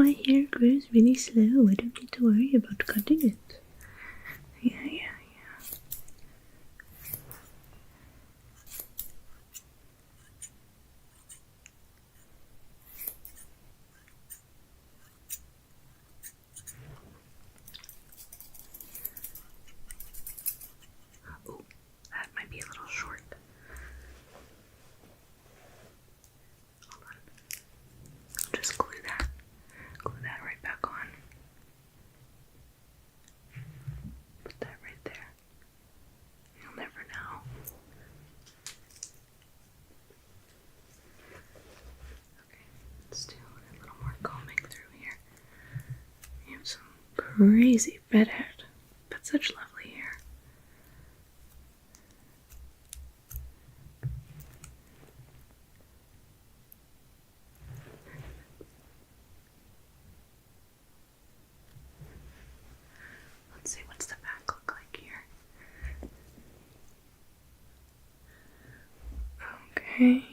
my hair grows really slow. I don't need to worry about cutting it. Yeah. Oh, that might be a little short. Hold on. I'll just glue that right back on. Put that right there. You'll never know. Okay, let's do a little more combing through here. You have some crazy bedhead, but such lovely hair. Let's see, what's the back look like here? Okay.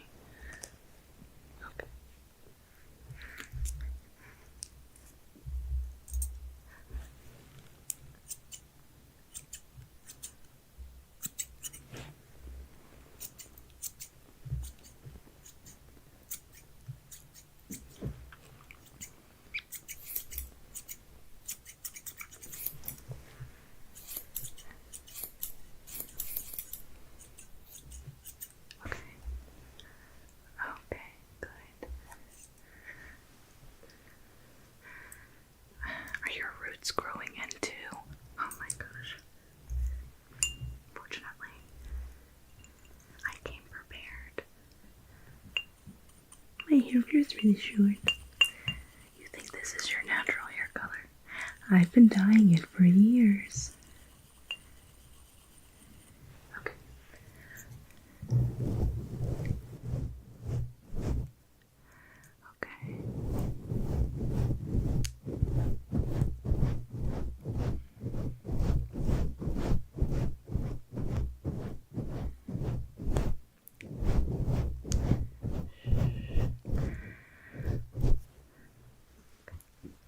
Okay, good. Are your roots growing in too? Oh my gosh. Fortunately, I came prepared. My hair grows really short. You think this is your natural hair color? I've been dyeing it for years. Okay. Okay.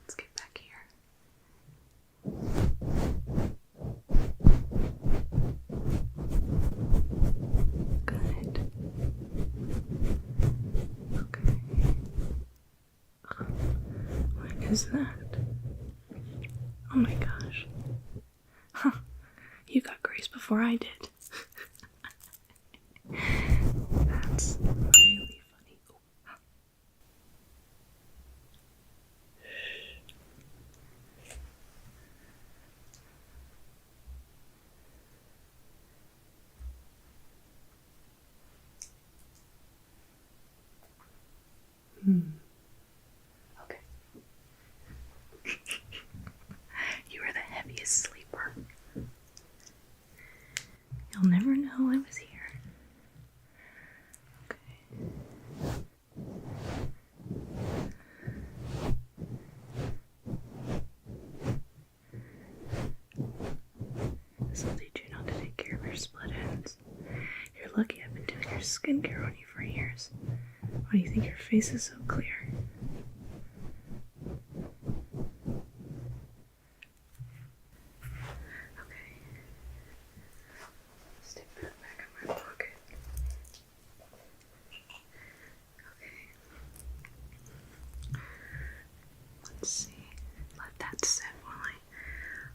Let's get back here. Good. Okay. What is that? Oh my gosh. Huh. You got grace before I did. That's really funny. Okay. You are the heaviest sleeper. You'll never know I was here. This will teach you not to take care of your split ends. You're lucky I've been doing your skincare on you for years. Why do you think your face is so clear? Okay. Stick that back in my pocket. Okay. Let's see. Let that sit while I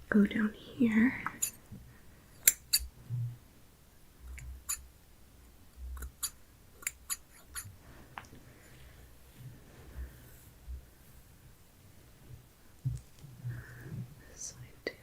go down here. This side too.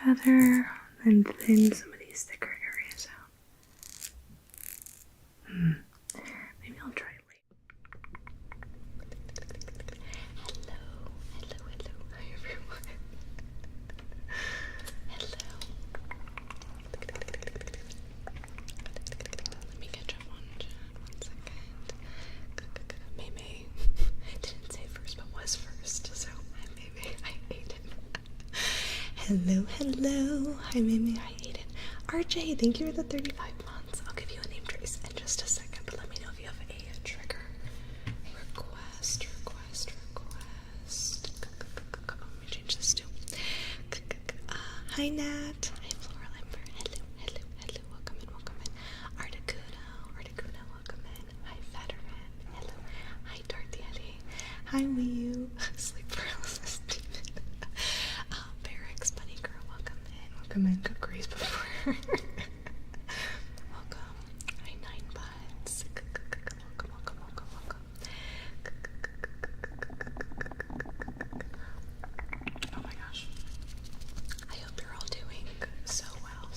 feather and thin some of these thicker areas out. Maybe I'll try it later. Hello, hello, hello. Hi everyone. Hello. Let me catch up on chat 1 second. May didn't say first but was first, so hi May, I ate it. Hello, hello. Hi May, I ate it. RJ, thank you for the 35 months. I'll give you a name trace in just a second, but let me know if you have a trigger. Request. Let me change this too. Hi Nat. Hi Flora Limber. Hello. Welcome in. Articuno, welcome in. Hi Veteran. Hello. Hi Darth Yeti. Hi Wii Sleep paralysis demon. Barracks Bunny Girl, welcome in. Good grace before. Welcome. Hi Nine Buds. Welcome. Oh my gosh. I hope you're all doing so well.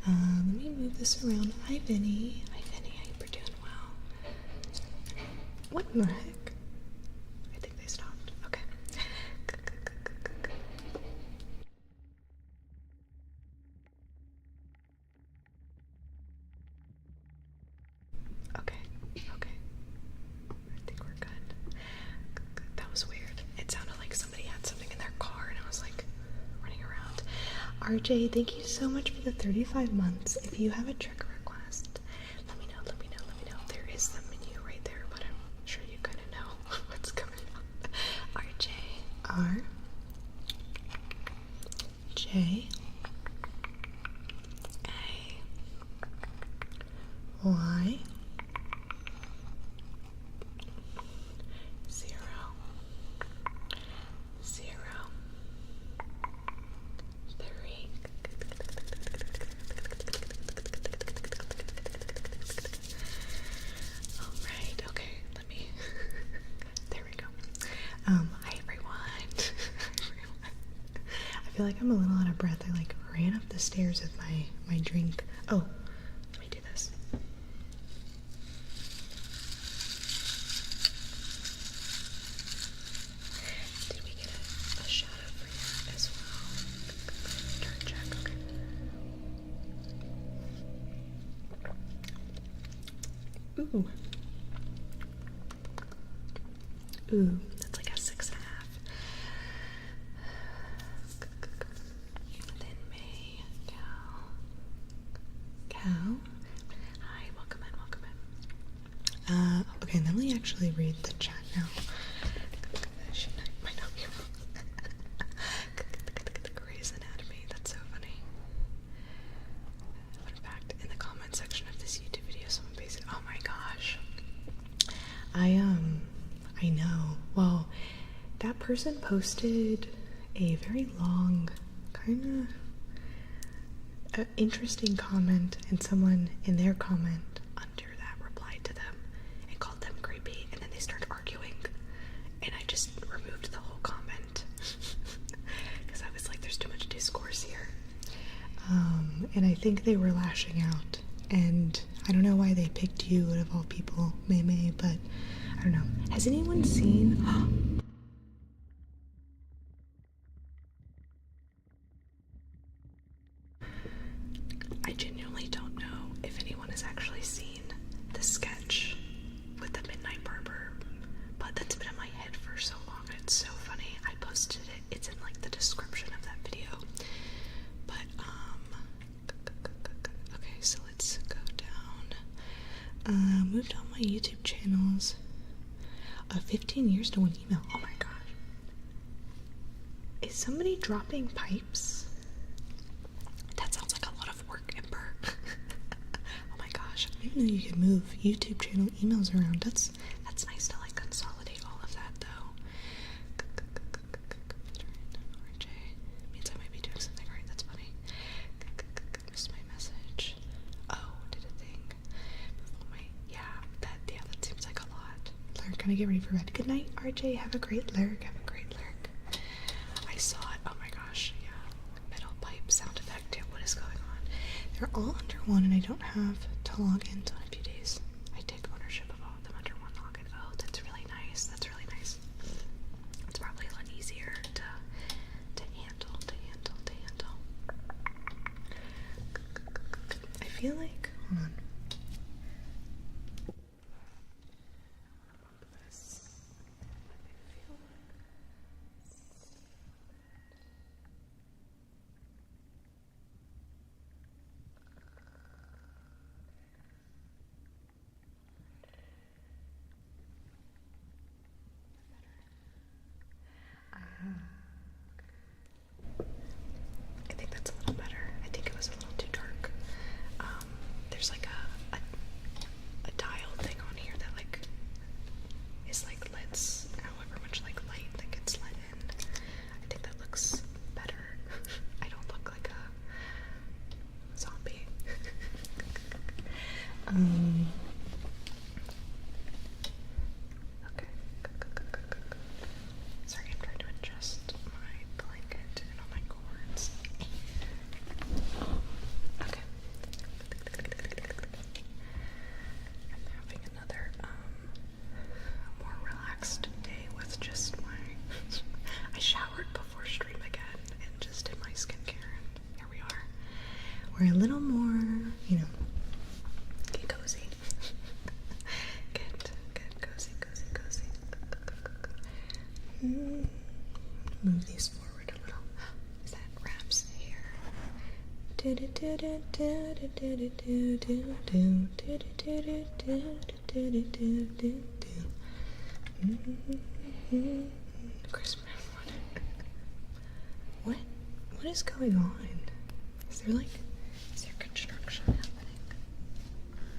Let me move this around. Hi Vinny. I hope you're doing well. What in the heck? I think they stopped. Okay. Okay. I think we're good. That was weird. It sounded like somebody had something in their car and I was like running around. RJ, thank you so much for the 35 months. If you have a trigger request, let me know. There is the menu right there, but I'm sure you kind of know what's coming up. RJ. R. J. A. Y. 0. 3. Alright, okay, let me there we go. Hi everyone. I feel like I'm a little out of breath. I like ran up the stairs with my drink. Oh, let me do this. Did we get a shot of Rhea as well? Turn check, okay. Ooh, that's like a 6.5. Then May, Cal. Hi, welcome in. Okay, then we actually read the chat now. She might not be wrong. Grey's Anatomy, that's so funny. Fun fact, in the comment section of this YouTube video, someone basically, oh my gosh. I know. Well, that person posted a very long, kind of interesting comment, and someone in their comment under that replied to them and called them creepy, and then they started arguing, and I just removed the whole comment because I was like, there's too much discourse here. And I think they were lashing out, and I don't know why they picked you out of all people, May, but I don't know. Has anyone seen... I genuinely don't know if anyone has actually seen the sketch with the Midnight Barber, but that's been in my head for so long, and it's so funny. I posted it. It's in like the description of that video. But okay, so let's go down. Moved on my YouTube channels. 15 years to one email. Oh my gosh. Is somebody dropping pipes? That sounds like a lot of work, Ember. Oh my gosh. I didn't know you could move YouTube channel emails around. That's nice to like consolidate all of that though. RJ means I might be doing something right. That's funny. Missed my message. Oh, did a thing. That seems like a lot. Lurk, gonna get ready for bed. Good night, RJ. Have a great lurk. I saw it. Oh my gosh, yeah. all under one, and I don't have to log in until in a few days. I take ownership of all of them under one login. Oh, that's really nice. That's really nice. It's probably a lot easier to handle. I feel like, hold on. I think that's a little better. I think it was a little too dark. There's like a dial thing on here that like is like lets however much like light that gets let in. I think that looks better. I don't look like a zombie. Okay. Sorry, I'm trying to adjust my blanket and all my cords. Okay. I'm having another more relaxed day with just my I showered before stream again and just did my skincare, and here we are. We're a little more, you know, get cozy. Get cozy. Move these forward a little. Is that wraps here? Christmas. What is going on? Is there construction happening?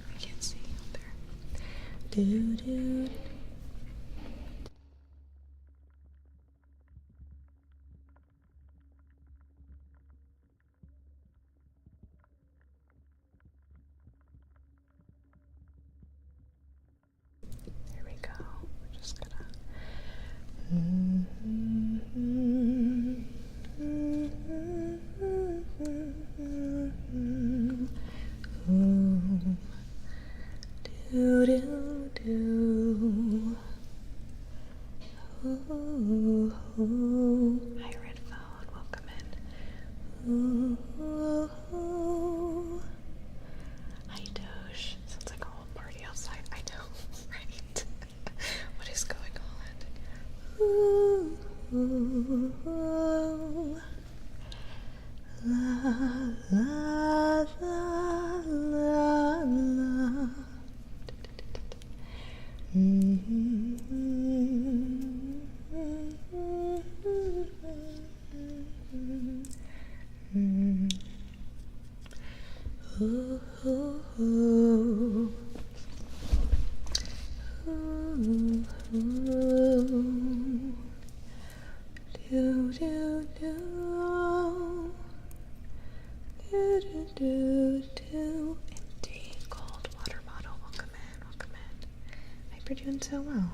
I can't see out there. There we go. We're just gonna. Hi, Red Phone. Welcome in. Hi, Doge. Sounds like a whole party outside. I know, right? What is going on? La la la la la. Empty cold water bottle. Welcome in. I hope you're doing so well.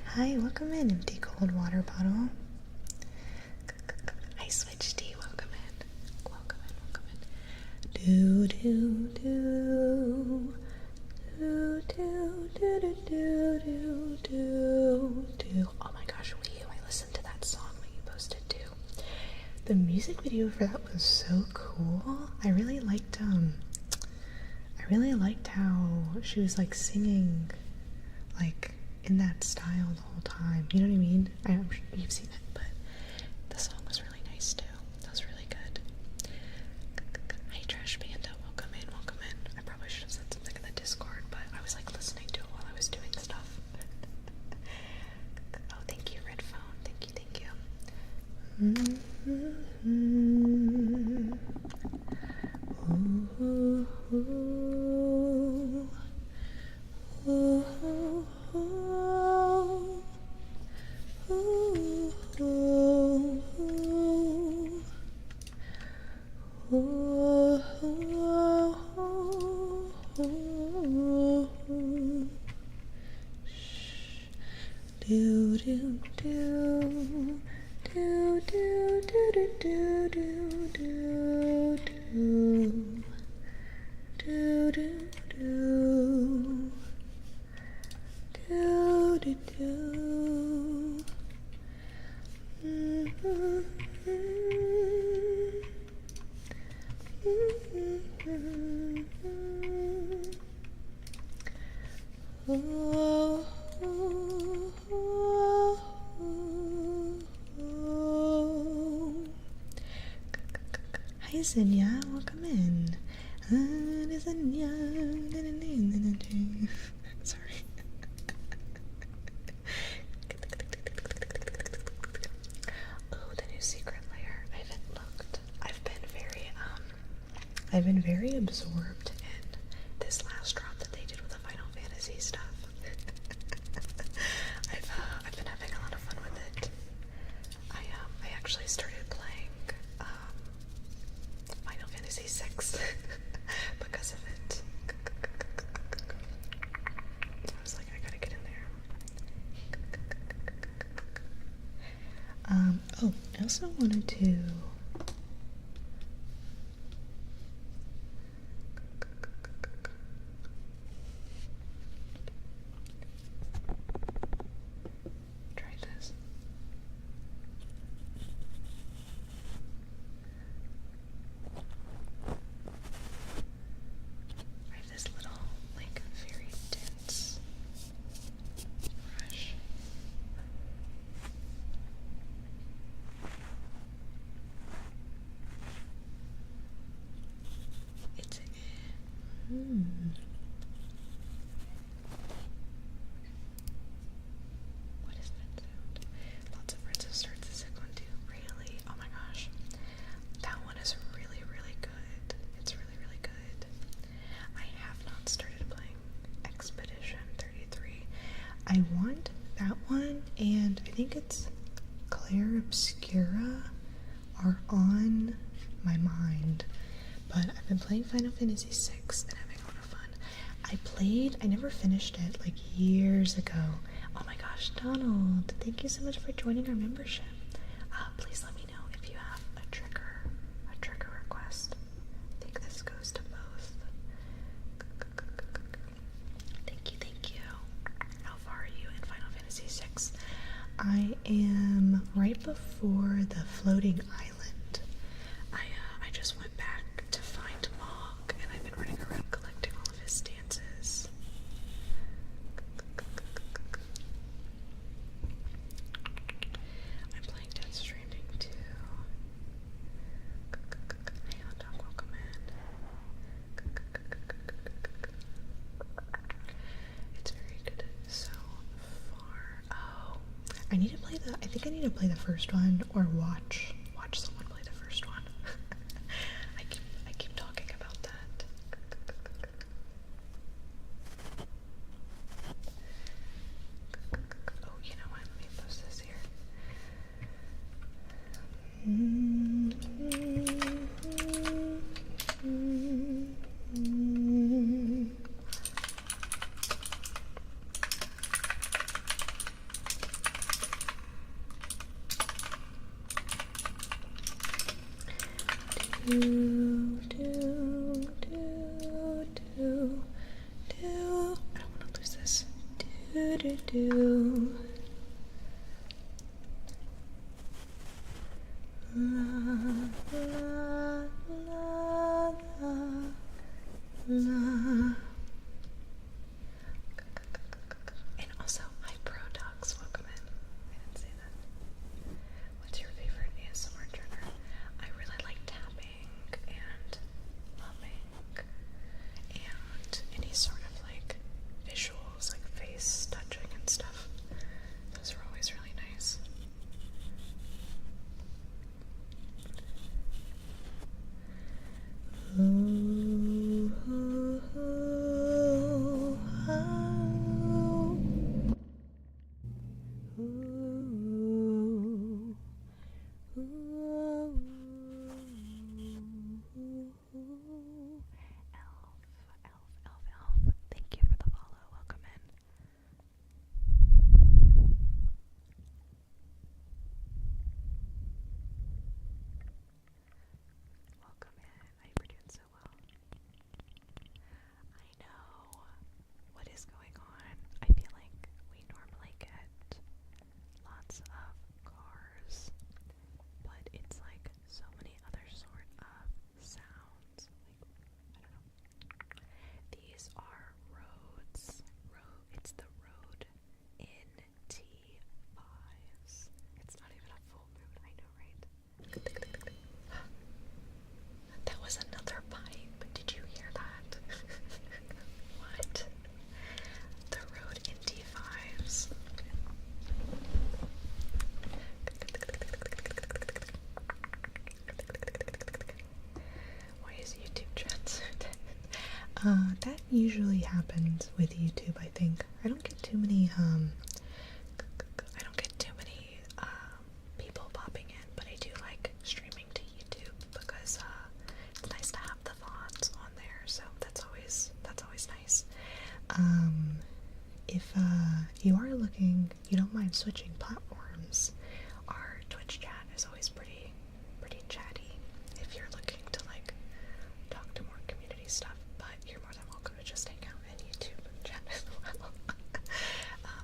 Hi, welcome in, empty cold water bottle. Hi, Switch D, welcome in. Do do do do do do do do do do. Oh my gosh, I listened to that song that you posted too. The music video for that was so cool. I really liked how she was like singing like in that style the whole time. You know what I mean? You've seen it, but the song was really nice too. That was really good. Hi, Trash Panda. Welcome in. I probably should have said something in the Discord, but I was like listening to it while I was doing stuff. Oh, thank you, Red Phone. Thank you. Do do do. Hi, Zinnia. Welcome in. Sorry. Oh, the new secret layer. I haven't looked. I've been very absorbed in this last drop that they did with the Final Fantasy stuff. I've been having a lot of fun with it. I actually started playing Final Fantasy VI because of it. I was like, I gotta get in there. Oh, I also wanted to try this. I have this little, like, very dense brush. It's what is that sound? Lots of words have started the second one too. Really? Oh my gosh. That one is really, really good. It's really, really good. I have not started playing Expedition 33. I want that one, and I think it's Claire Obscura are on my mind. But I've been playing Final Fantasy VI and having a lot of fun. I never finished it like years ago. Oh my gosh, Donald, thank you so much for joining our membership. Please let me know if you have a trigger request. I think this goes to both. Thank you. How far are you in Final Fantasy VI? I am right before the floating island. I just went back to find Mog, and I've been running around collecting all of his stances. I'm playing Death Stranding too. Hey, hot dog, welcome in. It's very good so far. Oh, I think I need to play the first one or watch someone play the first one. I keep talking about that. Oh, you know what? Let me post this here. I don't want to lose this. And also, hi Prodox, welcome in. I didn't say that. What's your favorite ASMR trigger? I really like tapping and humming and any sort of like visuals, like face touching and stuff. usually happens with YouTube, I think. I don't get too many people popping in, but I do like streaming to YouTube because it's nice to have the VODs on there, so that's always nice. If you are looking, you don't mind switching platforms, our Twitch chat is always pretty chatty if you're looking to like talk to more community stuff, but you're more than welcome to just hang out in YouTube chat as well.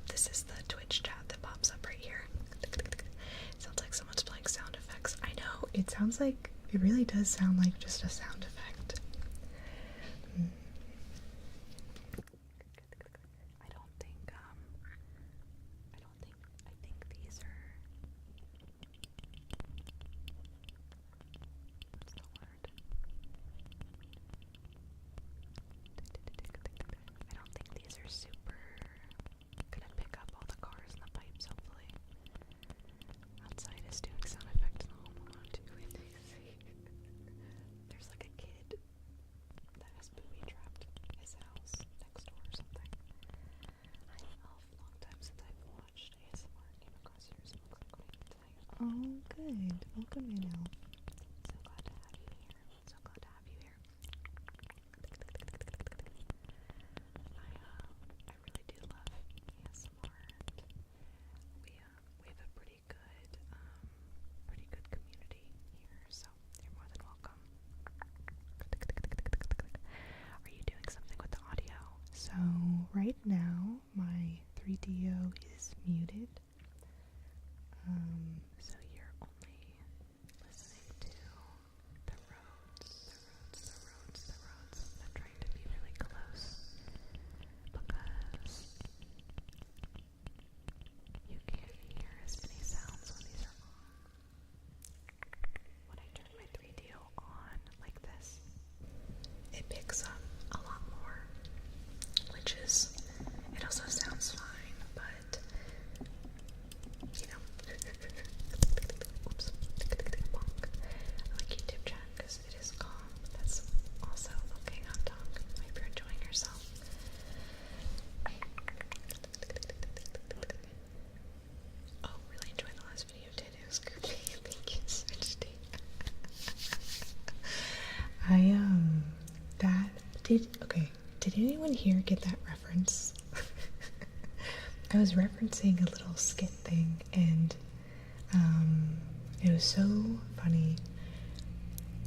This is the Twitch chat that pops up right here. Sounds like someone's playing sound effects. I know, it sounds like, it really does sound like just a sound effect. I think these are, what's the word? I don't think these are super gonna pick up all the cars and the pipes, hopefully. Outside is doing sound effects in the home alone too. There's like a kid that has booby trapped his house next door or something. Hi Elf, long time since I've watched ASMR. Came across yours and looks like what I need tonight. Oh, good. Welcome in, Elf. So glad to have you here. So glad to have you here. I really do love ASMR, and we have a pretty good community here, so you're more than welcome. Are you doing something with the audio? So right now my 3DO is muted. So you're only listening to the roads. I'm trying to be really close because you can't hear as many sounds when these are on. When I turn my 3DO on like this, it picks up a lot more, which is, it also sounds fine, but you know, oops, I like YouTube chat because it is calm. That's also okay, hot dog. I hope you're enjoying yourself. Oh, really enjoyed the last video, Ted. It was goofy. Thank you, Switchy. Did anyone here get that reference? I was referencing a little skit thing, and it was so funny.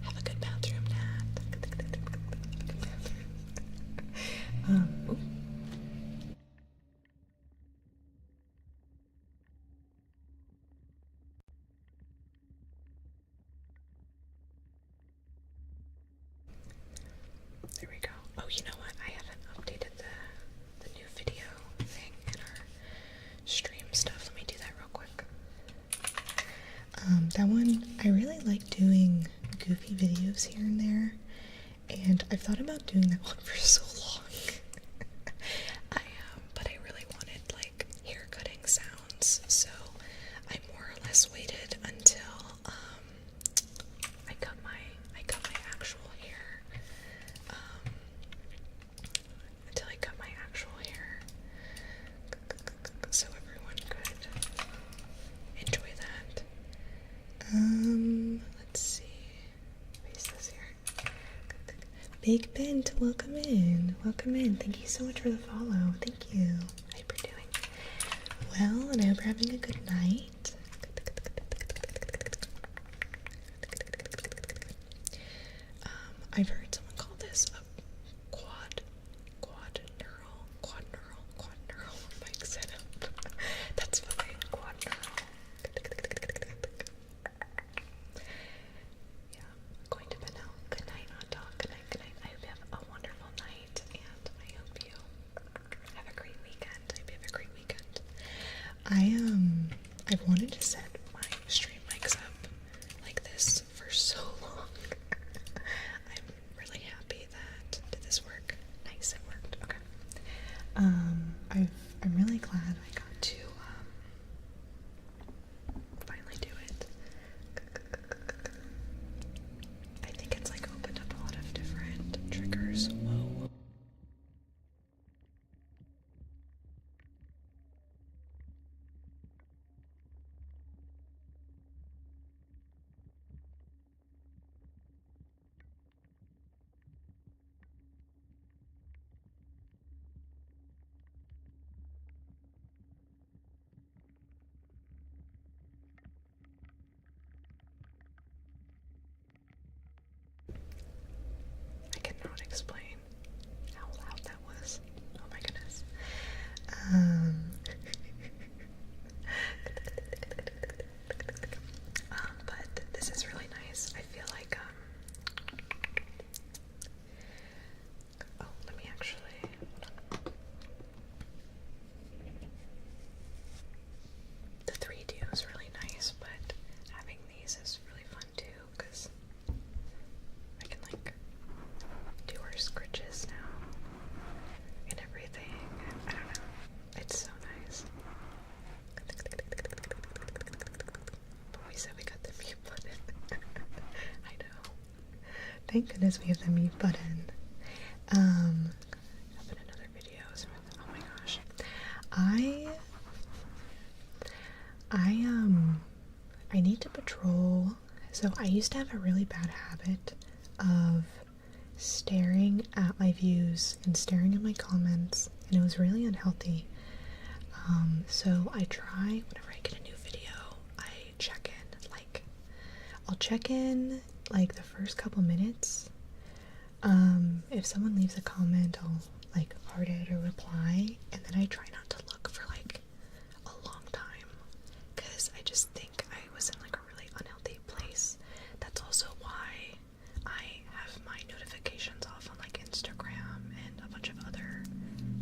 Have a good bathroom, Nat. Ooh. There we go. Oh, you know what? I haven't updated the new video thing in our stream stuff. Let me do that real quick. That one, I really like doing goofy videos here and there, and I've thought about doing that one for so long. But I really wanted like hair cutting sounds, so I more or less waited until I cut my actual hair. Until I cut my actual hair, so everyone could enjoy that. Let's see. Paste this here. Big Bent, welcome in. Welcome in. Thank you so much for the follow. Thank you. I hope you're doing well, and I hope you're having a good night. I've heard someone call this a quad neural mic setup. That's fine. Quad neural. Yeah, I'm going to bed now. Good night, hot dog. Good night. I hope you have a wonderful night, and I hope you have a great weekend. I've wanted to set my stream mics up like this for so long. I'm really happy that did this work. Nice, it worked. Okay. I'm really glad I got to finally do it. I think it's like opened up a lot of different triggers. Whoa. Thank goodness we have the mute button. Up in another video. Oh my gosh. I need to patrol. So I used to have a really bad habit of staring at my views and staring at my comments, and it was really unhealthy. So I try, whenever I get a new video, I check in, like, I'll check in, like, the first couple minutes. If someone leaves a comment, I'll, like, heart it or reply, and then I try not to look for, like, a long time, because I just think I was in, like, a really unhealthy place. That's also why I have my notifications off on, like, Instagram and a bunch of other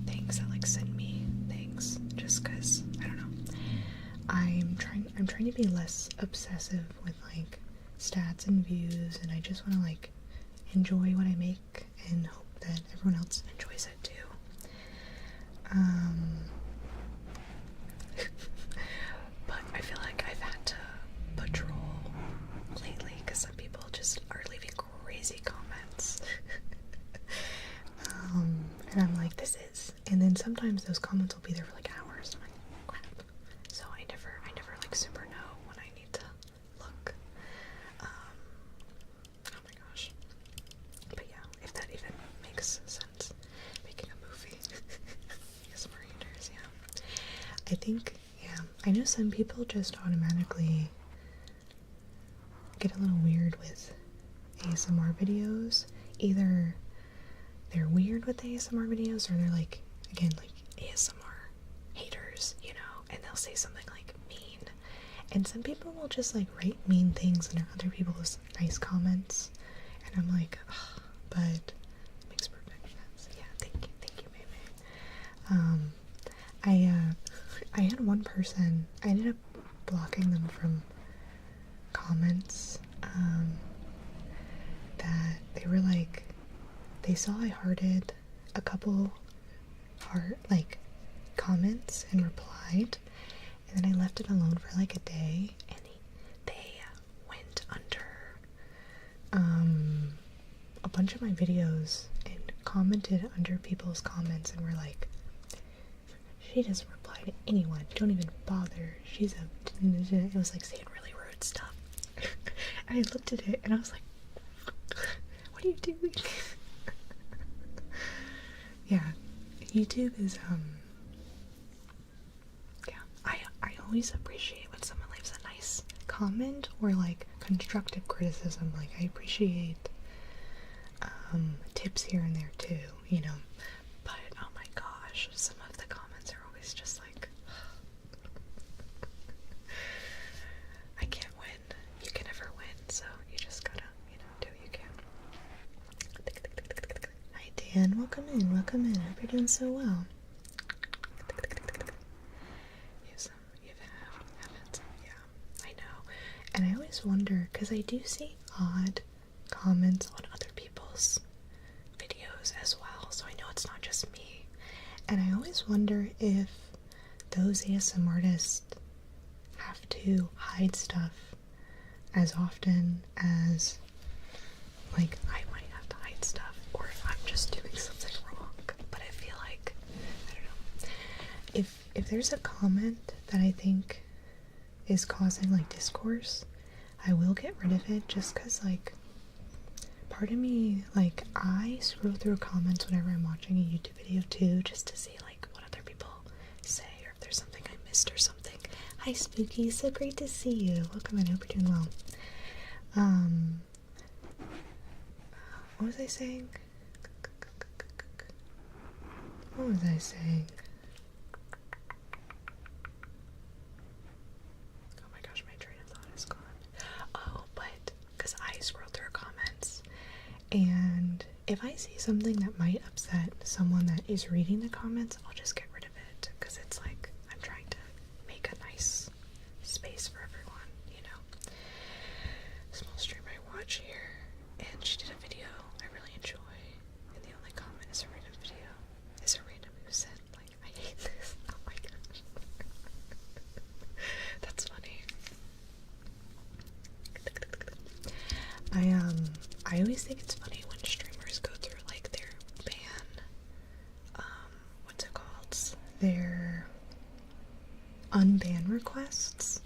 things that, like, send me things, just because, I don't know, I'm trying to be less obsessive with, like, stats and views, and I just want to, like, enjoy what I make and hope that everyone else enjoys it too. But I feel like I've had to patrol lately because some people just are leaving crazy comments. And I'm like, and then sometimes those comments will be there for like hours. I'm like, crap. So I never like super know when I need to look. Oh my gosh. But yeah, if that even makes sense, making a movie. ASMR readers, yeah. I think, yeah, I know some people just automatically get a little weird with ASMR videos. Either they're weird with ASMR videos, or they're like, again, like ASMR haters, you know, and they'll say something like mean. And some people will just like write mean things under other people's nice comments, and I'm like, ugh, but it makes perfect sense. Yeah, thank you, May. I had one person, I ended up blocking them from comments, that they were like, they saw I hearted a couple comments and replied, and then I left it alone for like a day, and they went under a bunch of my videos and commented under people's comments and were like, she doesn't reply to anyone, don't even bother, she's a, it was like saying really rude stuff. And I looked at it and I was like, what are you doing? Yeah, YouTube is, yeah, I always appreciate when someone leaves a nice comment or, like, constructive criticism. Like, I appreciate, tips here and there, too, you know, but, oh my gosh, some of the comments are always just like, I can't win. You can never win, so you just gotta, you know, do what you can. Hi Dan, welcome in, hope you're doing so well. You haven't, yeah, I know. And I always wonder, because I do see odd comments on other people's videos as well, so I know it's not just me. And I always wonder if those ASMR artists have to hide stuff as often as, like, I might have to hide stuff, or if I'm just doing something wrong. But I feel like, I don't know, if there's a comment that I think is causing, like, discourse, I will get rid of it, just because, like, part of me, like, I scroll through comments whenever I'm watching a YouTube video too, just to see, like, what other people say, or if there's something I missed or something. Hi Spooky, so great to see you. Welcome in, hope you're doing well. What was I saying? What was I saying? Oh my gosh, my train of thought is gone. Oh, but, because I scroll through comments, and if I see something that might upset someone that is reading the comments, I'll just get rid of it, because it's like, I'm trying to make a nice space for everyone, you know. Small stream I watch here, and she did a video I really enjoy, and the only comment is a random video, is a random who said, like, I hate this, oh my gosh. That's funny. I I always think it's funny when streamers go through like their what's it called? Their unban requests,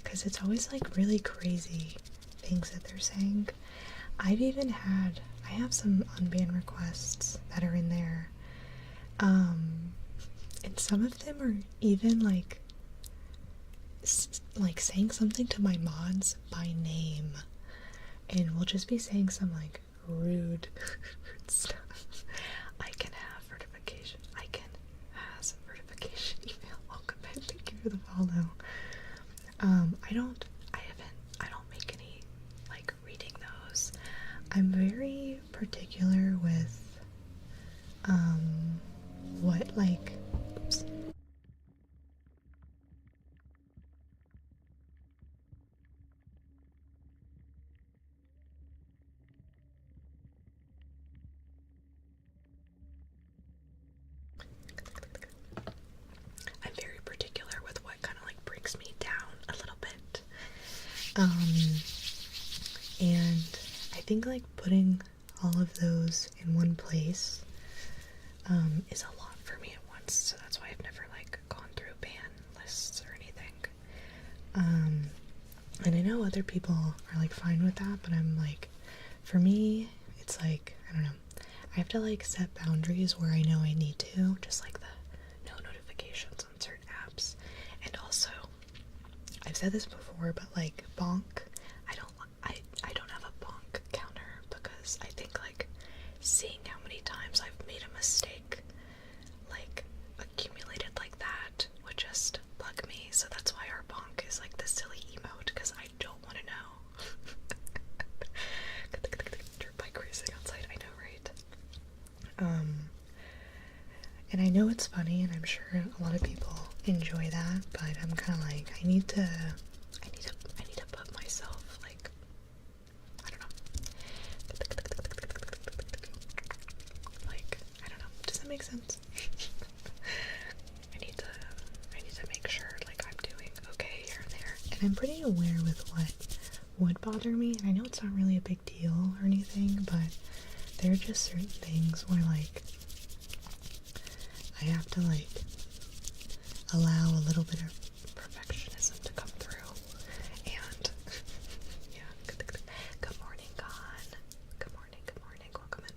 because it's always like really crazy things that they're saying. I have some unban requests that are in there, and some of them are even like saying something to my mods by name, and we'll just be saying some like rude stuff. I can have certification. I can have some certification email. Welcome back. Thank you for the follow. I don't make any like reading those. I'm very particular with what like oops. I'm very particular with what kind of like brings me down a little bit. And I think like putting all of those in one place is a lot for me at once, so that's why I've never like gone through ban lists or anything. And I know other people are like fine with that, but I'm like, for me, it's like, I don't know, I have to like set boundaries where I know I need to, just like the no notifications on certain apps. And also, I've said this before, but like bonk, I don't have a bonk counter, because I think like seeing how many times I've made a mistake like accumulated like that would just bug me. So that's why our bonk is like the silly emote, because I don't want to know. Dirt bike racing outside, I know, right? And I know it's funny, and I'm sure a lot of people enjoy that, but I'm kind of like, I need to put myself like, I don't know, like, I don't know, does that make sense? I need to make sure like I'm doing okay here and there, and I'm pretty aware with what would bother me, and I know it's not really a big deal or anything, but there are just certain things where like I have to like allow a little bit of perfectionism to come through. And yeah, good morning, Con. Good morning, welcome in.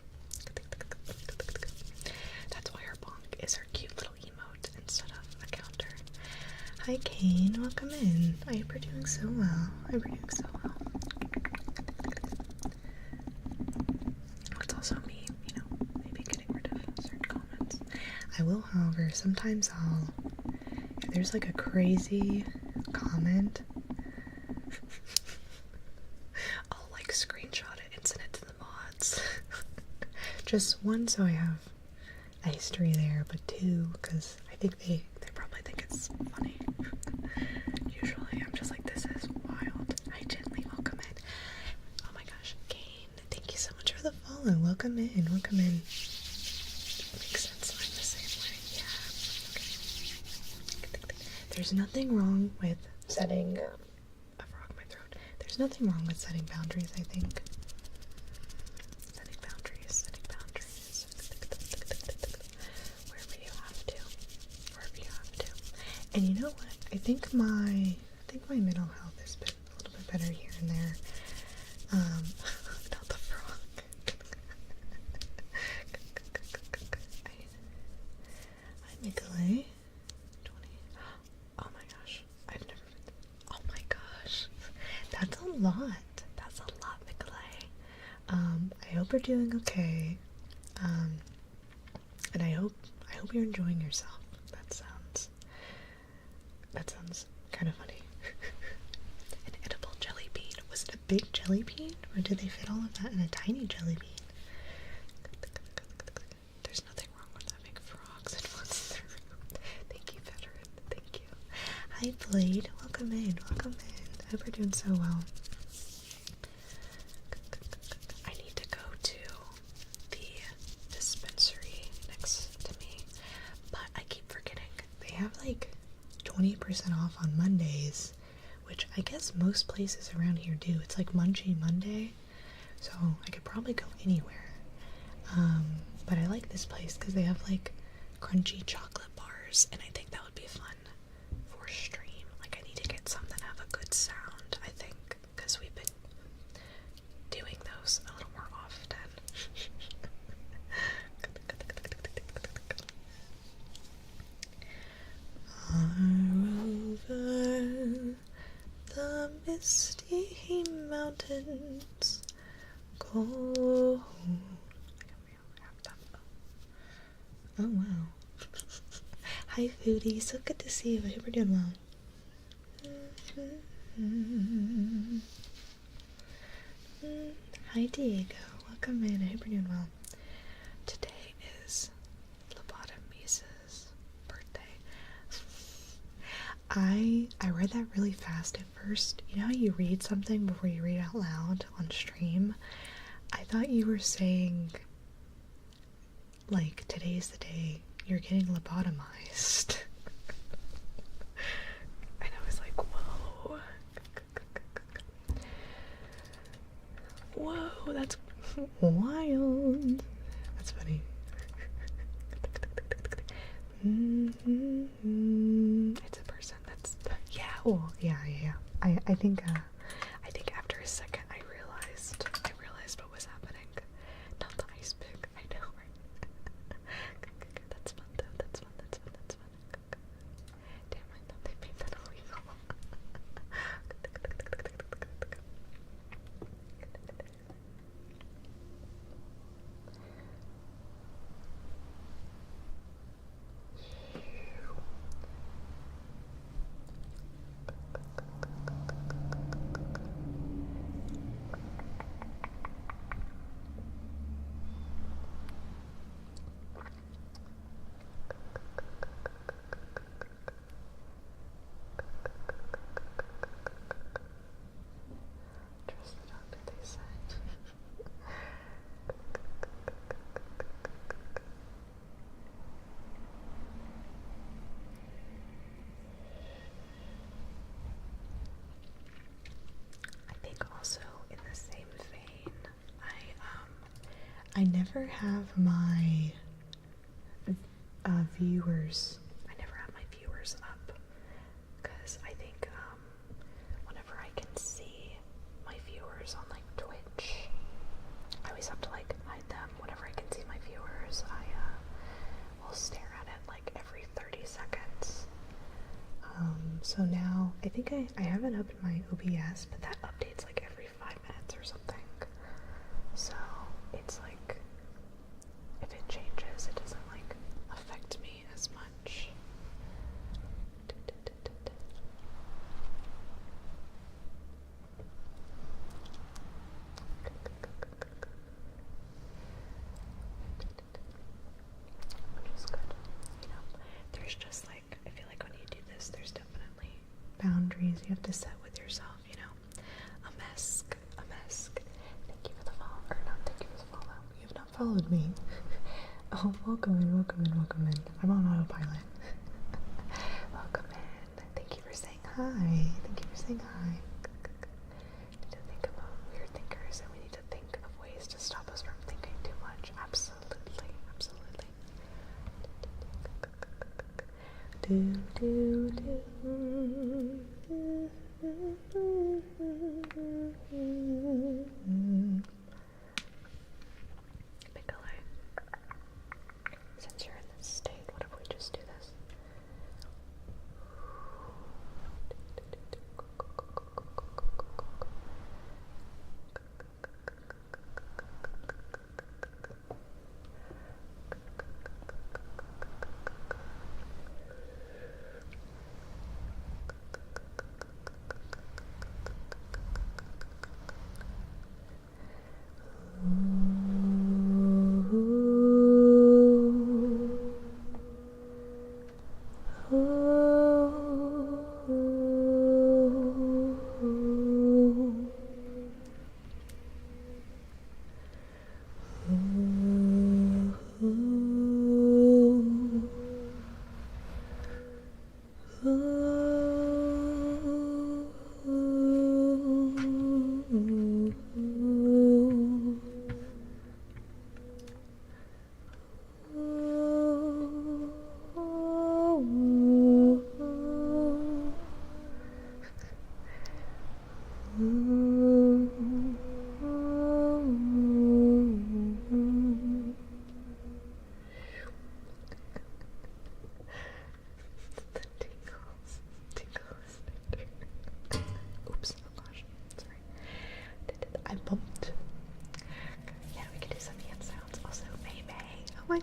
That's why our bonk is our cute little emote instead of a counter. Hi Kane, welcome in. I hope you're doing so well. It's also me, you know, maybe getting rid of certain comments. I will, however, sometimes if there's like a crazy comment, I'll like screenshot it and send it to the mods. Just one, so I have a history there, but two, because I think they probably think it's funny. Usually I'm just like, this is wild. Hi gently, welcome in. Oh my gosh, Kane, thank you so much for the follow. Welcome in. Makes sense, I'm the same way. Yeah, okay. There's nothing wrong with setting a frog in my throat. There's nothing wrong with setting boundaries, I think. Setting boundaries. Wherever you have to. And you know what? I think my mental health has been a little bit better here and there. Not the frog. Hi, Nikolai. 20. Oh my gosh. I've never been. Oh my gosh. That's a lot. Nikolai. I hope you're doing okay. And I hope you're enjoying yourself. That sounds kind of funny. An edible jelly bean. Was it a big jelly bean, or did they fit all of that in a tiny jelly bean? There's nothing wrong with having frogs in one's throat. Thank you, veteran. Thank you. Hi, Blade. Welcome in. I hope you're doing so well. I need to go to the dispensary next to me, but I keep forgetting. They have like 20% off on Mondays, which I guess most places around here do. It's like Munchie Monday, so I could probably go anywhere. But I like this place because they have like crunchy chocolate bars, and I think that would be fun for stream. Like, I need to get some that have a good sound, I think, because we've been doing those a little more often. Over the misty mountains go. Oh wow. Hi foodie, so good to see you. I hope you're doing well. Hi Diego, welcome in. I hope you're doing well. Today is Lobotomisa's birthday. I read that really fast at first. You know how you read something before you read out loud on stream? I thought you were saying, like, today's the day you're getting lobotomized. And I was like, whoa. Whoa, that's wild. That's funny. It's a person. That's, yeah, well, yeah. I think after a second I realized what was happening. Not the ice pick, I know, right? That's fun though, that's fun. Damn, I thought they made that illegal. Trust the doctor, they said. I think also in the same vein, I never have my viewers. I never have my viewers up because I think whenever I can see my viewers on like Twitch, I always have to like hide them. Whenever I can see my viewers, I will stare at it like every 30 seconds. So now I think I have it up in my OBS, but that updates like every 5 minutes or something. So it's like, if it changes, it doesn't like affect me as much. Which is good. You know, there's just like, I feel like when you do this, there's definitely boundaries you have to set with yourself, you know. A mask. Thank you for the follow, or not thank you for the follow. You have not followed me. Oh, welcome in. I'm on autopilot. Welcome in. Thank you for saying hi. We need to think about weird thinkers, and we need to think of ways to stop us from thinking too much. Absolutely. Piccolo. Since you're in this state, what if we just do this?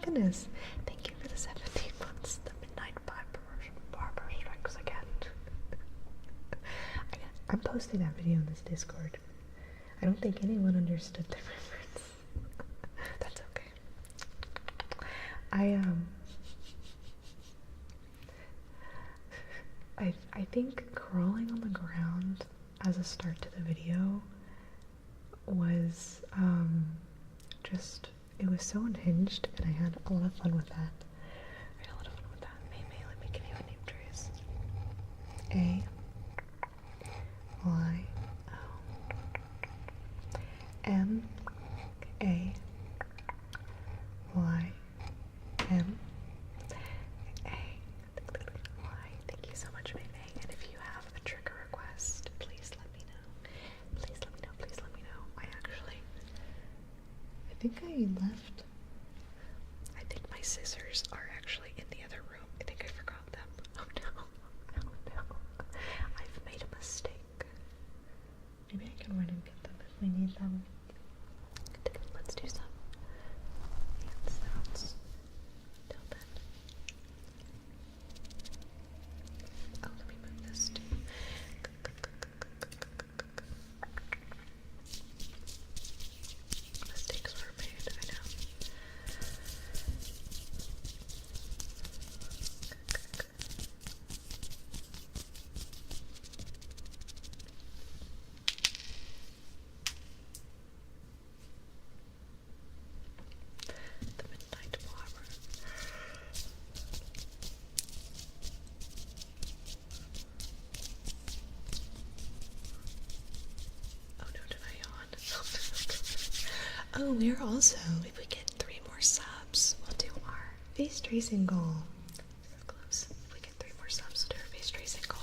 goodness. Thank you for the 17 months. The midnight barber strikes again. I'm posting that video in this Discord. I don't think anyone understood the reference. That's okay. I think crawling on the ground as a start to the video was it was so unhinged, and I had a lot of fun with that. May, let me give you a name trace. AYMAYM. Thank you so much, May. And if you have a trigger request, please let me know. Please let me know. I think my scissors are actually in the other room. I think I forgot them. Oh no. I've made a mistake. Maybe I can run and get them if we need them. Let's do some hand sounds. Till then. Oh, let me move this too. Mistakes were made, I know. The midnight barber. Oh no, did I yawn? Oh, we're also, if we get 3 more subs, we'll do our face tracing goal. So close. If we get 3 more subs, we'll do our face tracing goal.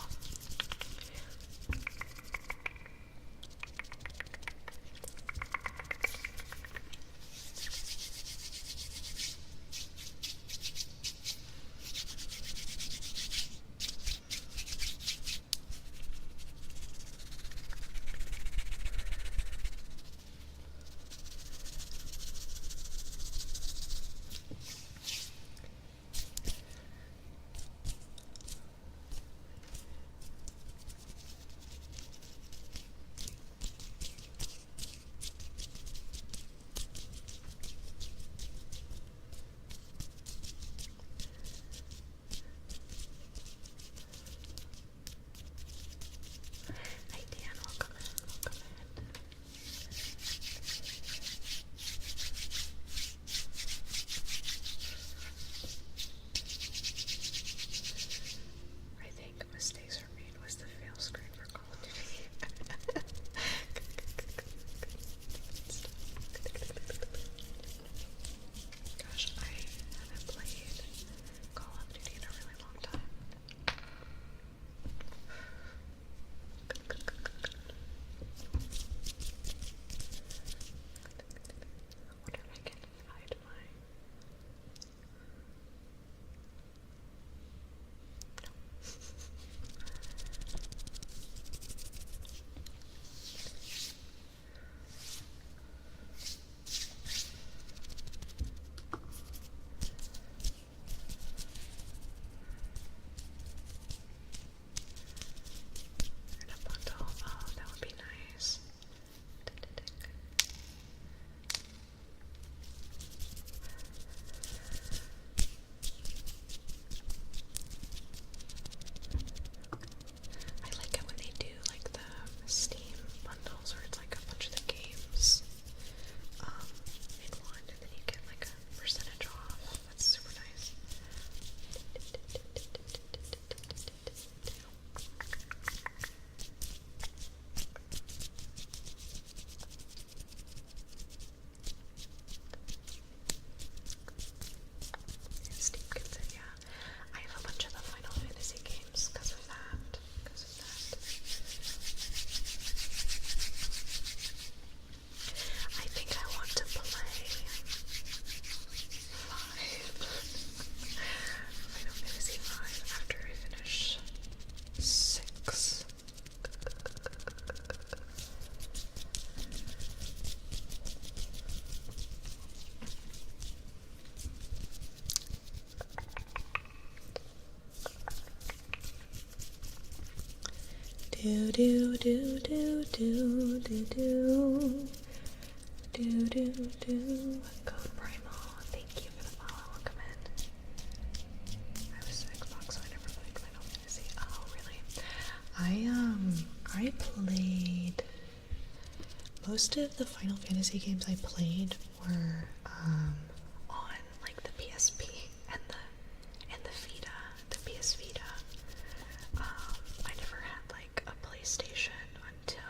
Do do do do do do do do do do. Code Primal, thank you for the follow. Welcome in. I was Xbox, so I never played Final Fantasy. Oh, really? I played most of the Final Fantasy games I played were on like the PSP and the Vita, the PS Vita. I never had like a PlayStation until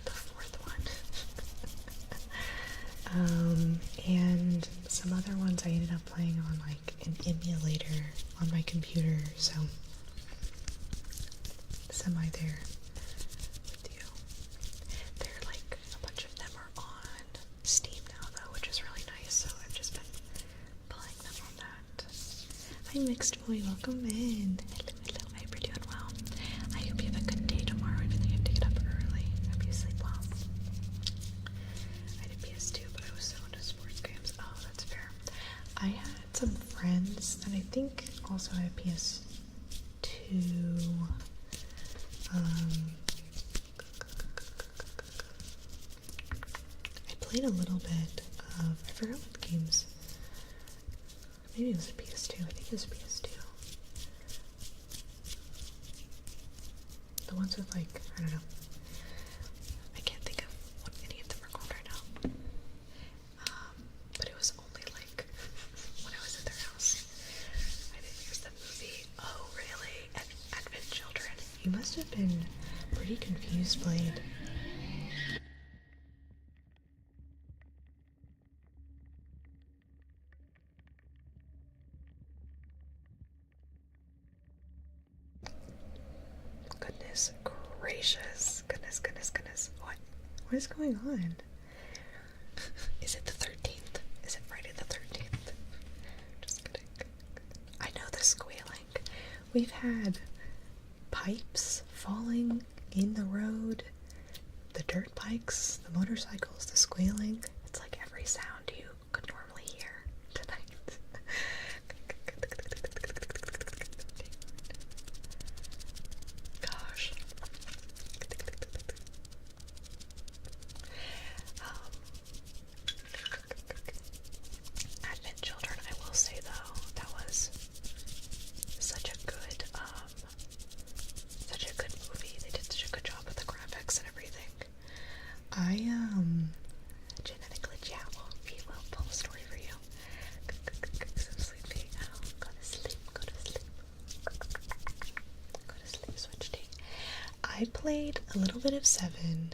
the fourth one. And some other ones I ended up playing on like an emulator on my computer, so semi there with you. They're like, a bunch of them are on Steam now though, which is really nice, so I've just been playing them on that. Hi Mixed Boy, welcome in. Hello, I hope you're doing well. I hope you have a good day tomorrow, even though you have to get up early. I hope you sleep well. I did PS2, but I was so into sports games. Oh, that's fair. I had some friends that I think also had PS2. I played a little bit of, I forgot what games. Maybe it was a PS2. I think it was a PS2. The ones with like, I don't know. I can't think of what any of them are called right now. But it was only like when I was at their house. I didn't use the movie. Oh, really? Advent Children. You must have been pretty confused, Blade. Goodness gracious. Goodness. What is going on? Is it the 13th? Is it Friday the 13th? Just kidding. I know the squealing. We've had pipes falling in the road, the dirt bikes, the motorcycles, the squealing. It's like every sound you could normally hear tonight. Gosh. Advent Children, I will say though, that was such a good movie. They did such a good job with the graphics and everything. Genetic glitch, yeah, we will pull a story for you. So sleepy. Oh, go to sleep. Go to sleep, Switch T. I played a little bit of 7,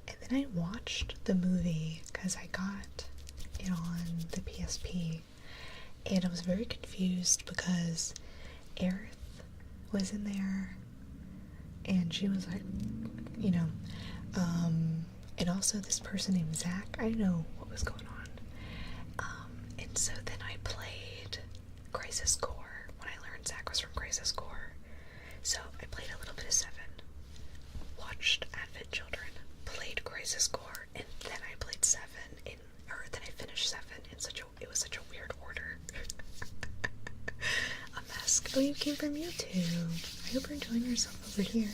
and then I watched the movie because I got it on the PSP, and I was very confused because Aerith was in there, and she was like, and also this person named Zach. I didn't know what was going on. And so then I played Crisis Core when I learned Zach was from Crisis Core. So I played a little bit of 7, watched Advent Children, played Crisis Core, and then I played 7 then I finished 7 it was such a weird order. A mess. Oh, you came from YouTube. I hope you're enjoying yourself over here.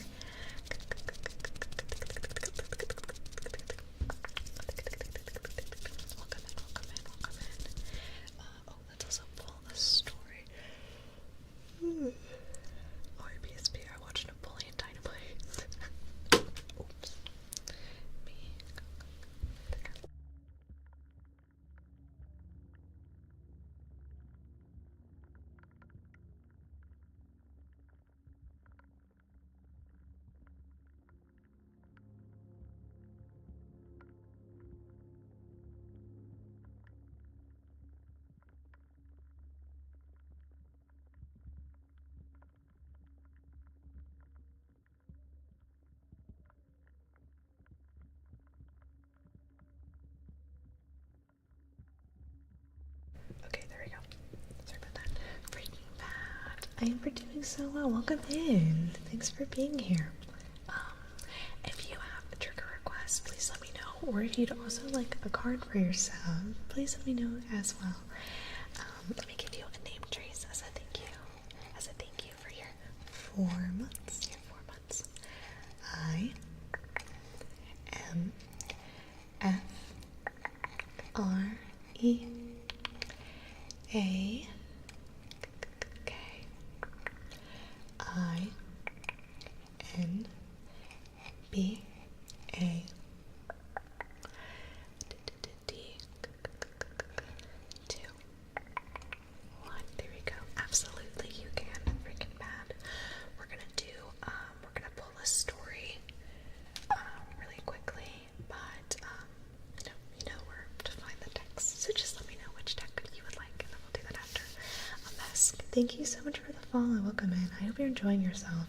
Welcome in. Oh, let's also pull a story. PSP, I watched Napoleon Dynamite. Oops. Me. Okay, there we go. Sorry about that. Breaking Bad. I am doing so well. Welcome in. Thanks for being here. If you have a trigger request, please let me know. Or if you'd also like a card for yourself, please let me know as well. Let me give you a name trace as a thank you. As a thank you for your 4 months. Your Mask, thank you so much for the follow. Welcome in. I hope you're enjoying yourself.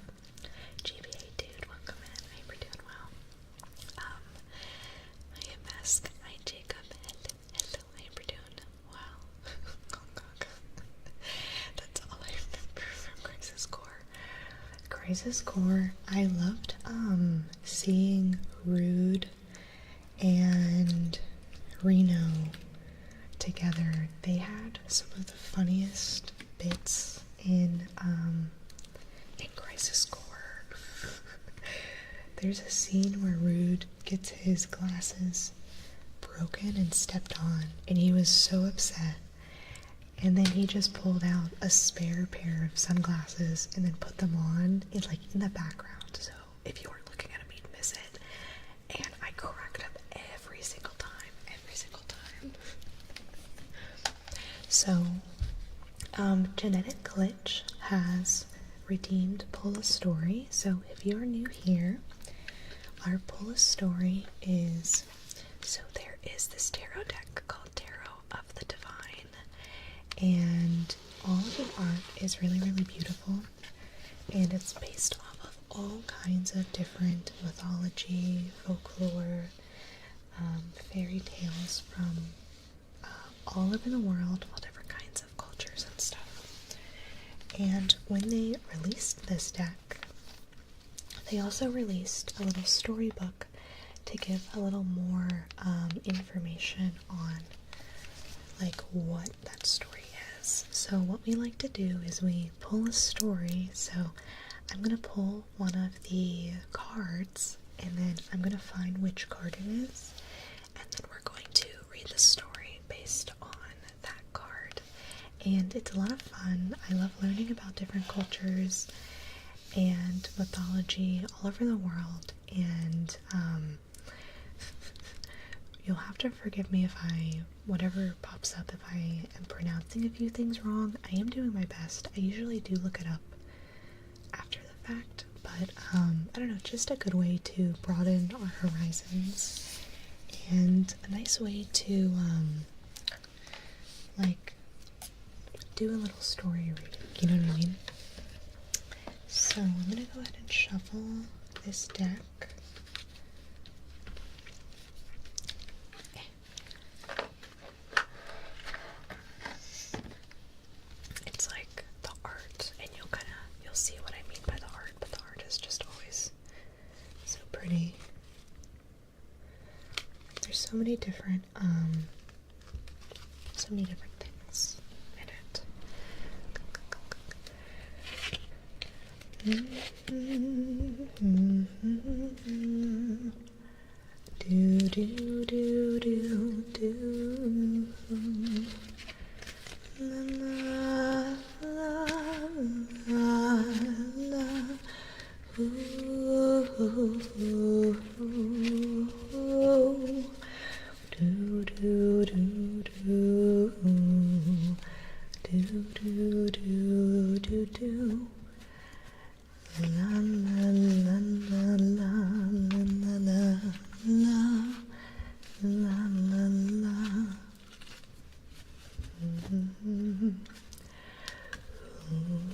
GBA dude, welcome in. I hope you're doing well. I am Mask. Hi Jacob. Hello. I hope you're doing well. That's all I remember from Crisis Core. Crisis Core. I loved seeing Rude and Reno together. They had some of the funniest bits in Crisis Core. There's a scene where Rude gets his glasses broken and stepped on, and he was so upset. And then he just pulled out a spare pair of sunglasses and then put them on in the background. So if you weren't looking at him, you'd miss it. And I cracked up every single time. So, Genetic Glitch has redeemed Pull a Story. So if you're new here, our Pull a Story is, so there is this tarot deck called Tarot of the Divine, and all of the art is really, really beautiful, and it's based off of all kinds of different mythology, folklore, fairy tales from all over the world, all different kinds of cultures and stuff. And when they released this deck, they also released a little storybook to give a little more information on what that story is. So what we like to do is we pull a story. So I'm going to pull one of the cards, and then I'm going to find which card it is, and then we're going to read the story based on that card. And it's a lot of fun. I love learning about different cultures and mythology all over the world, and you'll have to forgive me if whatever pops up, if I am pronouncing a few things wrong. I am doing my best. I usually do look it up after the fact, but I don't know, just a good way to broaden our horizons, and a nice way to do a little story reading, you know what I mean? So I'm gonna go ahead and shuffle this deck. It's like the art, and you'll see what I mean by the art, but the art is just always so pretty. There's so many different things in it. Do do do do do. La la la la la. Ooh, ooh, ooh, ooh. Do do do do. Do do do do do. La la la la la la la la la la la.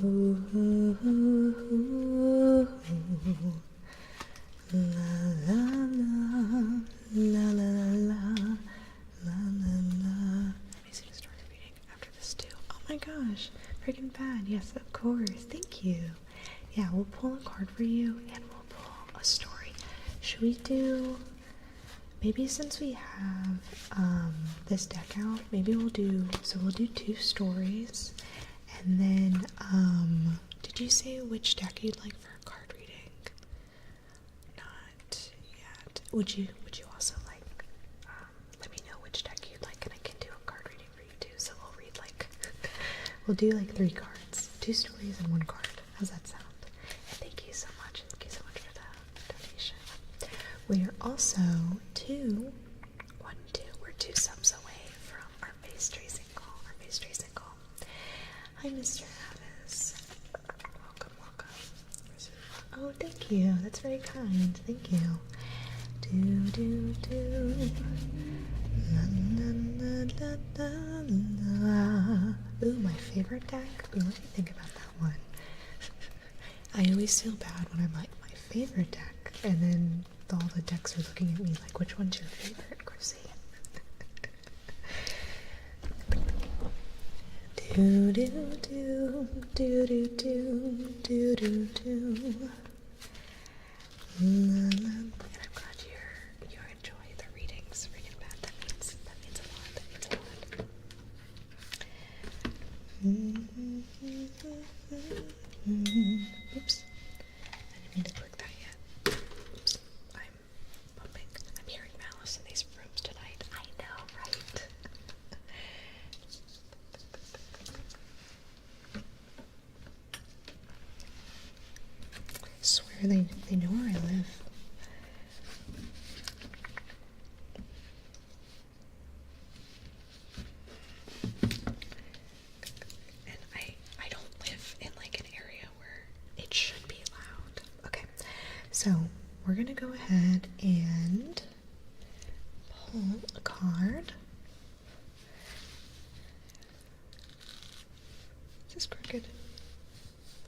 Ooh, ooh, ooh, ooh. La la la la la la la la la. I need to start reading after this too. Oh my gosh, freaking bad. Yes, of course. Thank you. Yeah, we'll pull a card for you, and we'll pull a story. Should we do, maybe since we have this deck out, maybe we'll do 2 stories, and then, did you say which deck you'd like for a card reading? Not yet. Would you also let me know which deck you'd like, and I can do a card reading for you too, so we'll do 3 cards, 2 stories and 1 card. How's that sound? Thank you so much for the donation. We are also we're 2 subs away from our face tracing call. Hi, Mr. Avis. Welcome. Oh, thank you. That's very kind. Thank you. La la la la la la. Ooh, my favorite deck? Ooh, let me think about that one. I always feel bad when I'm like, my favorite deck, and then all the decks are looking at me like, which one's your favorite, Chrissy? Do do do do do do do do do. And I'm glad you enjoy the readings. Freaking bad. That means a lot. That means a lot. Oops. I didn't mean to click that yet. Oops. I'm hearing malice in these rooms tonight. I know, right? I swear they know where I live. And I don't live in like an area where it should be loud. Okay, so we're gonna go ahead and pull a card. Is this crooked?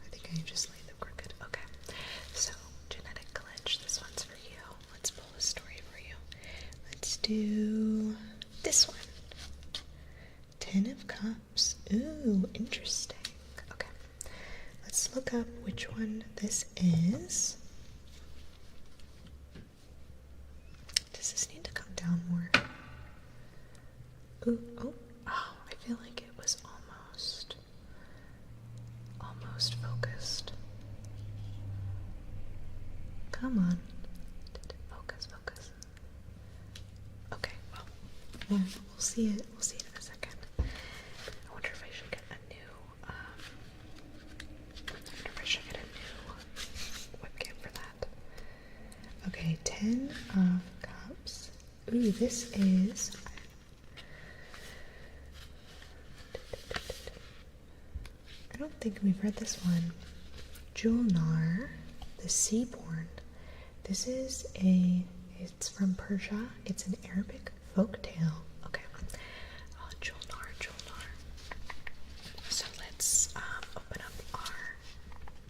I think I just laid them crooked. Okay. So, genetic glitch. This one's for you. Let's pull a story for you. Let's do this one. 10 of Cups. Ooh, interesting. Okay. Let's look up which one this is. Does this need to come down more? Ooh, oh, I feel like it was almost focused. Come on. Focus. Okay, well, we'll see it. We'll see it in a second. I wonder if I should get a new, webcam for that. Okay, 10 of Cups. Ooh, this is... I don't think we've read this one. Julnar, the Seaborn. This is it's from Persia. It's an Arabic folktale. Okay. Julnar. So let's open up our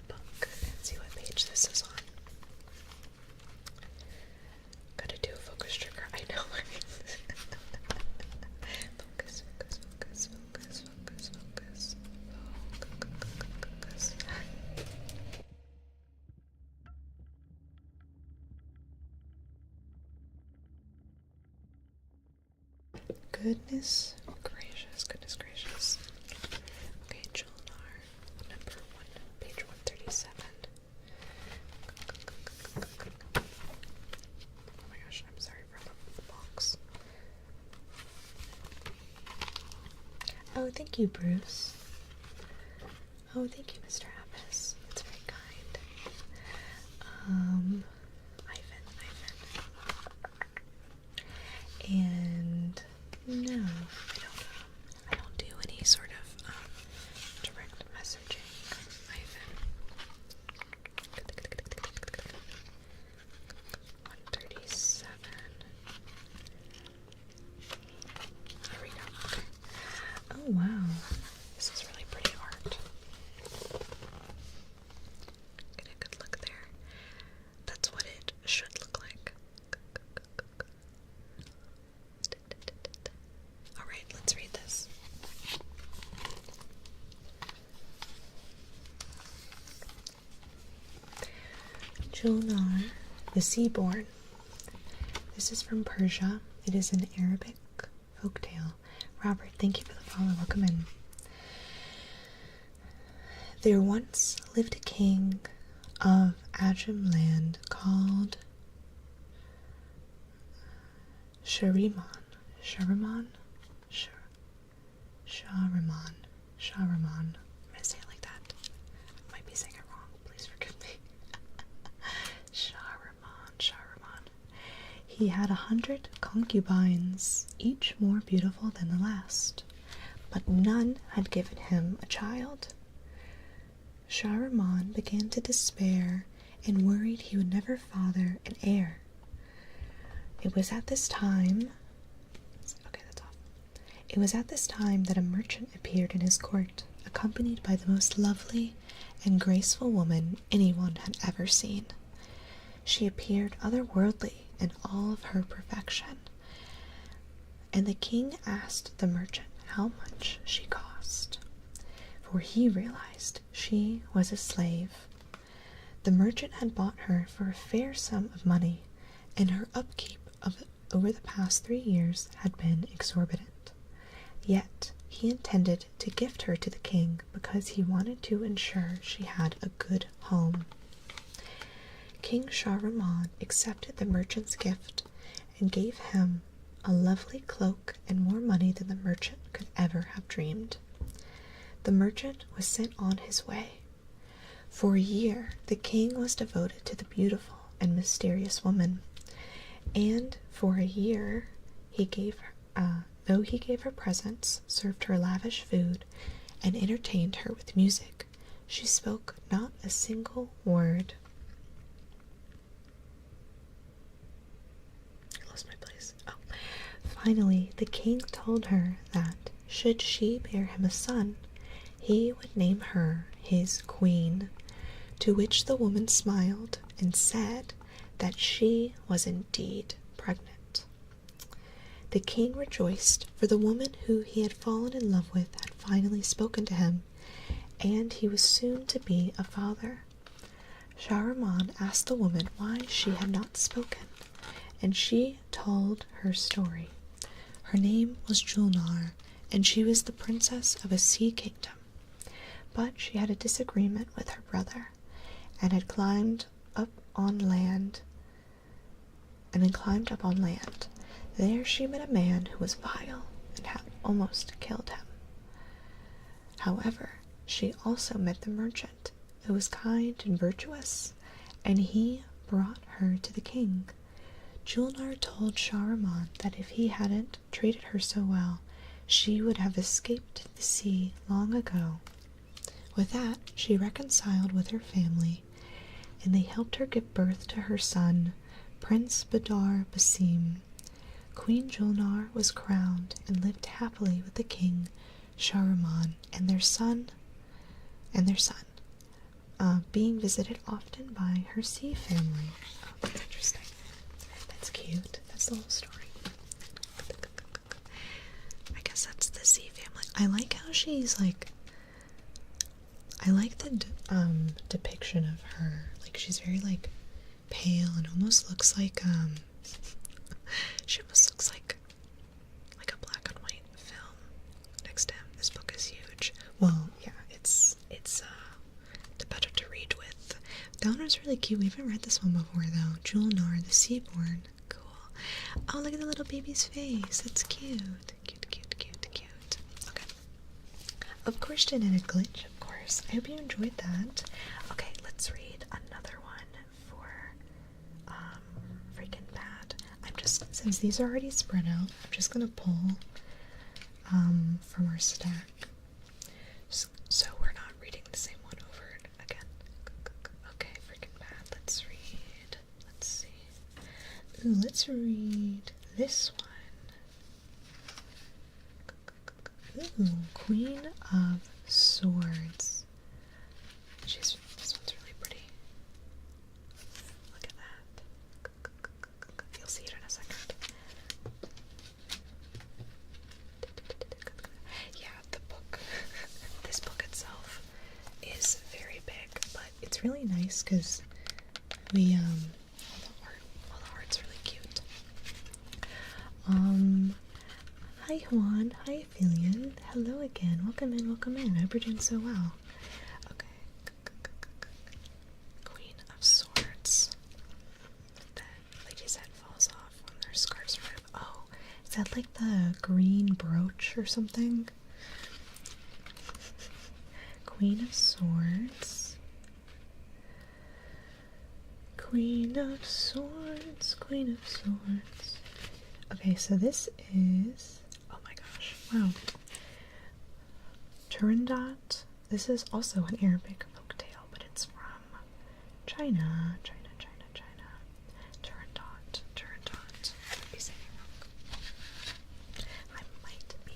book and see what page this is on. Gotta do a focus trigger. I know. Focus. Goodness gracious. Okay, Julnar, number 1, page 137. Oh my gosh, I'm sorry for the box. Oh, thank you, Bruce. Oh, thank you, Mr. Appis. That's very kind. Ivan. And no, I don't do any sort of direct messaging. Ivan. 137. Here we go. Okay. Oh wow. This is really pretty art. Get a good look there. That's what it should look like. Alright, let's read this. Julnar, the Seaborn. This is from Persia. It is an Arabic folktale. Robert, thank you for the follow. Welcome in. There once lived a king of Ajam land called Shahriman. I'm gonna say it like that. I might be saying it wrong. Please forgive me. Shahriman. He had 100 concubines, each more beautiful than the last, but none had given him a child. Shahriman began to despair and worried he would never father an heir. It was at this time It was at this time that a merchant appeared in his court, accompanied by the most lovely and graceful woman anyone had ever seen. She appeared otherworldly in all of her perfection, and the king asked the merchant how much she cost, for he realized she was a slave. The merchant had bought her for a fair sum of money, and her upkeep over the past 3 years had been exorbitant. Yet he intended to gift her to the king because he wanted to ensure she had a good home. King Shahraman accepted the merchant's gift and gave him a lovely cloak and more money than the merchant could ever have dreamed. The merchant was sent on his way. For a year, the king was devoted to the beautiful and mysterious woman, and for a year, though he gave her presents, served her lavish food, and entertained her with music, she spoke not a single word. I lost my place. Finally, the king told her that, should she bear him a son, he would name her his queen, to which the woman smiled and said that she was indeed pregnant. The king rejoiced, for the woman who he had fallen in love with had finally spoken to him, and he was soon to be a father. Shahraman asked the woman why she had not spoken, and she told her story. Her name was Julnar, and she was the princess of a sea kingdom. But she had a disagreement with her brother, and had climbed up on land. There she met a man who was vile and had almost killed him. However, she also met the merchant, who was kind and virtuous, and he brought her to the king. Julnar told Shahraman that if he hadn't treated her so well, she would have escaped the sea long ago. With that, she reconciled with her family, and they helped her give birth to her son, Prince Badar Basim. Queen Julnar was crowned and lived happily with the king Shahraman and their son, being visited often by her sea family. Oh, that's interesting. That's cute. That's the whole story. I guess that's the sea family. I like how she's like. I like the depiction of her. Like, she's very like pale and almost looks like she almost looks like a black and white film next to him. This book is huge. Well, yeah, it's better to read with. That one was really cute. We haven't read this one before though. Julnar, the Seaborn. Cool. Oh, look at the little baby's face. That's cute. Cute. Okay. Of course, genetic glitch. Of course. I hope you enjoyed that. Okay, let's read another one for freaking bad. Since these are already spread out, I'm just gonna pull from our stack, so we're not reading the same one over again. Okay, freaking bad. Let's read. Let's see. Ooh, let's read this one. Ooh, Queen of Swords. This one's really pretty. Look at that. You'll see it in a second. Yeah, this book itself is very big, but it's really nice because all the art's really cute. Hi Juan, hi Aphelion, hello again, welcome in, I hope you're doing so well. Okay, Queen of Swords. The lady's head falls off when their scarves are removed. Oh, is that like the green brooch or something? Queen of Swords. Queen of Swords, Queen of Swords. Okay, so this is, oh my gosh, wow. Turandot. This is also an Arabic folktale, but it's from China. Turandot. I might be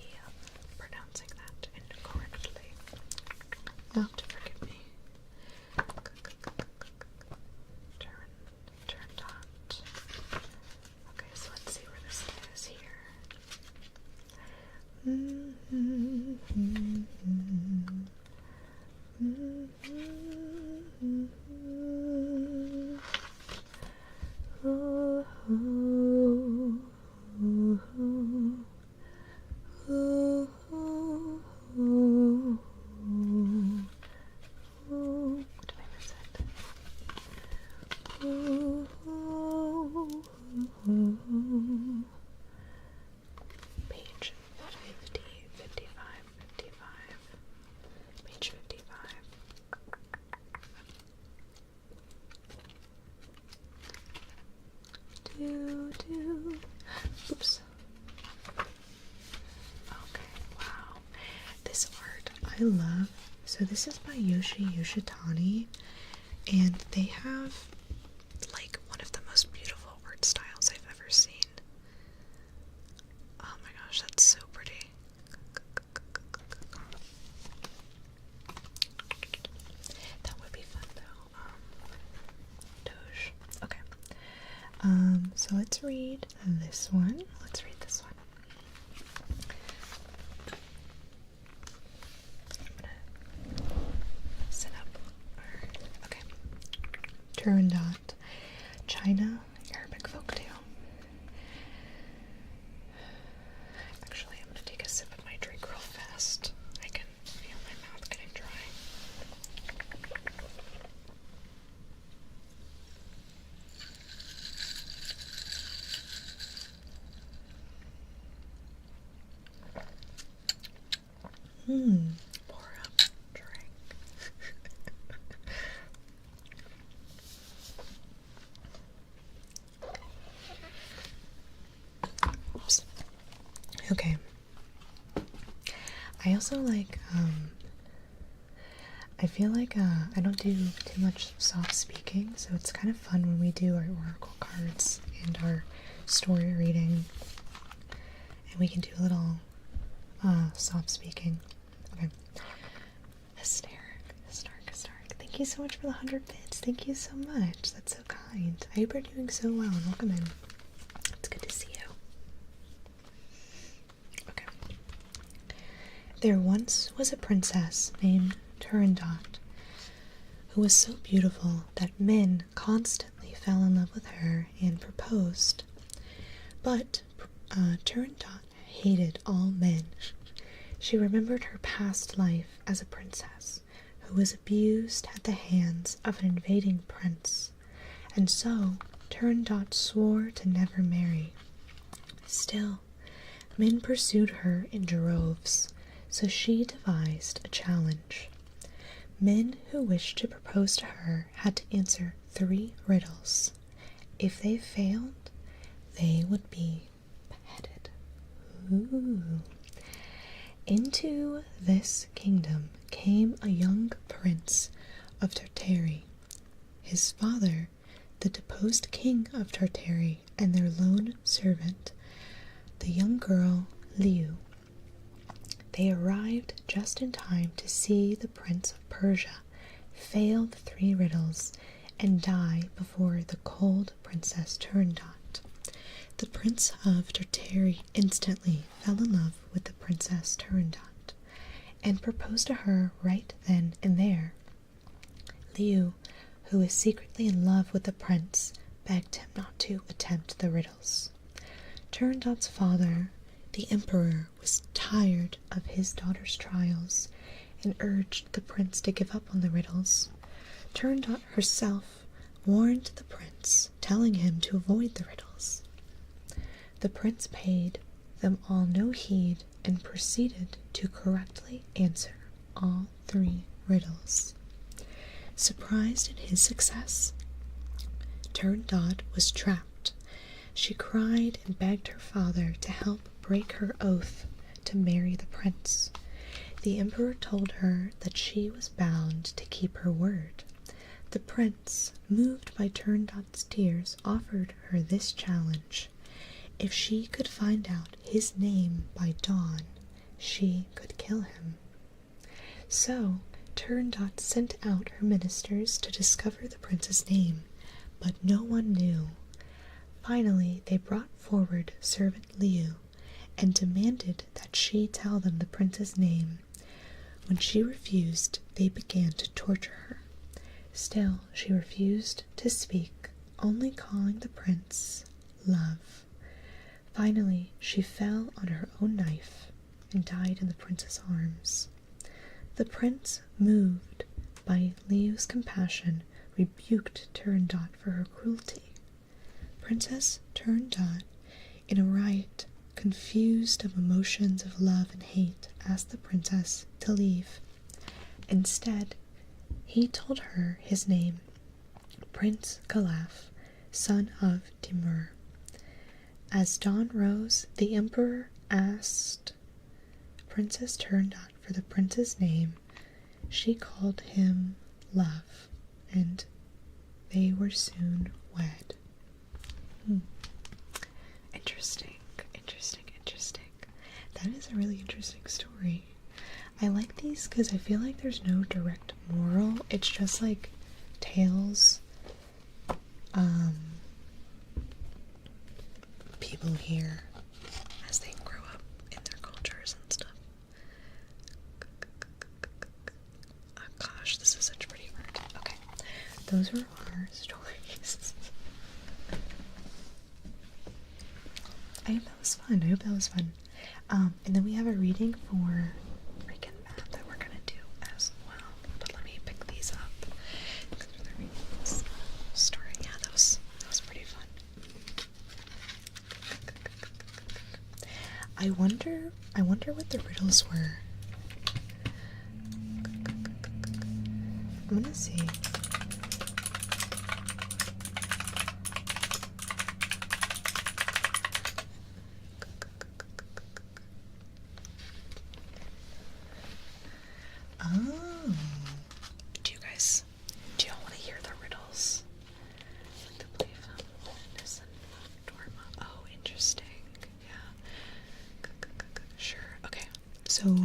Page 50, 55, 55. Page 55. Oops. Okay, wow. This art I love. So this is by Yoshi Yoshitani, and they have like one of the most beautiful art styles I've ever seen. Oh my gosh, that's so pretty. That would be fun though. Doge. Okay. So let's read this one. Let's read this one. I'm gonna set up okay. Turandot, China, Arabic folktale. Actually, I'm gonna take a sip of my drink real fast. I can feel my mouth getting dry. Pour up drink. Oops. Okay. I also like, I feel like I don't do too much soft speaking, so it's kind of fun when we do our oracle cards and our story reading, and we can do a little soft speaking. Okay. Hysteric. Thank you so much for the 100 bits. Thank you so much. That's so kind. I hope you're doing so well, and welcome in. It's good to see you. Okay. There once was a princess named Turandot, who was so beautiful that men constantly fell in love with her and proposed. But Turandot hated all men. She remembered her past life as a princess who was abused at the hands of an invading prince, and so Turandot swore to never marry. Still, men pursued her in droves, so she devised a challenge. Men who wished to propose to her had to answer 3 riddles. If they failed, they would be beheaded. Ooh. Into this kingdom came a young prince of Tartary. His father, the deposed king of Tartary, and their lone servant, the young girl Liu. They arrived just in time to see the Prince of Persia fail the 3 riddles and die before the cold Princess Turandot. The Prince of Tartary instantly fell in love with the Princess Turandot and proposed to her right then and there. Liu, who was secretly in love with the prince, begged him not to attempt the riddles. Turandot's father, the emperor, was tired of his daughter's trials and urged the prince to give up on the riddles. Turandot herself warned the prince, telling him to avoid the riddles. The prince paid them all no heed and proceeded to correctly answer all 3 riddles. Surprised at his success, Turandot was trapped. She cried and begged her father to help break her oath to marry the prince. The emperor told her that she was bound to keep her word. The prince, moved by Turandot's tears, offered her this challenge. If she could find out his name by dawn, she could kill him. So Turandot sent out her ministers to discover the prince's name, but no one knew. Finally, they brought forward servant Liu and demanded that she tell them the prince's name. When she refused, they began to torture her. Still, she refused to speak, only calling the prince Love. Finally, she fell on her own knife and died in the prince's arms. The prince, moved by Leo's compassion, rebuked Turandot for her cruelty. Princess Turandot, in a riot, confused of emotions of love and hate, asked the princess to leave. Instead, he told her his name, Prince Calaf, son of Timur. As dawn rose, the emperor asked Princess Turandot for the prince's name. She called him Love, and they were soon wed. Interesting. That is a really interesting story. I like these because I feel like there's no direct moral. It's just like tales people hear as they grow up in their cultures and stuff. Oh gosh, this is such pretty art. Okay, those are our stories. I hope that was fun. And then we have a reading for freaking math that we're gonna do as well. But let me pick these up. Story. Yeah, that was pretty fun. I wonder what the riddles were. I'm gonna see. Oh. Do y'all want to hear the riddles? Oh, interesting. Yeah. Sure. Okay. So,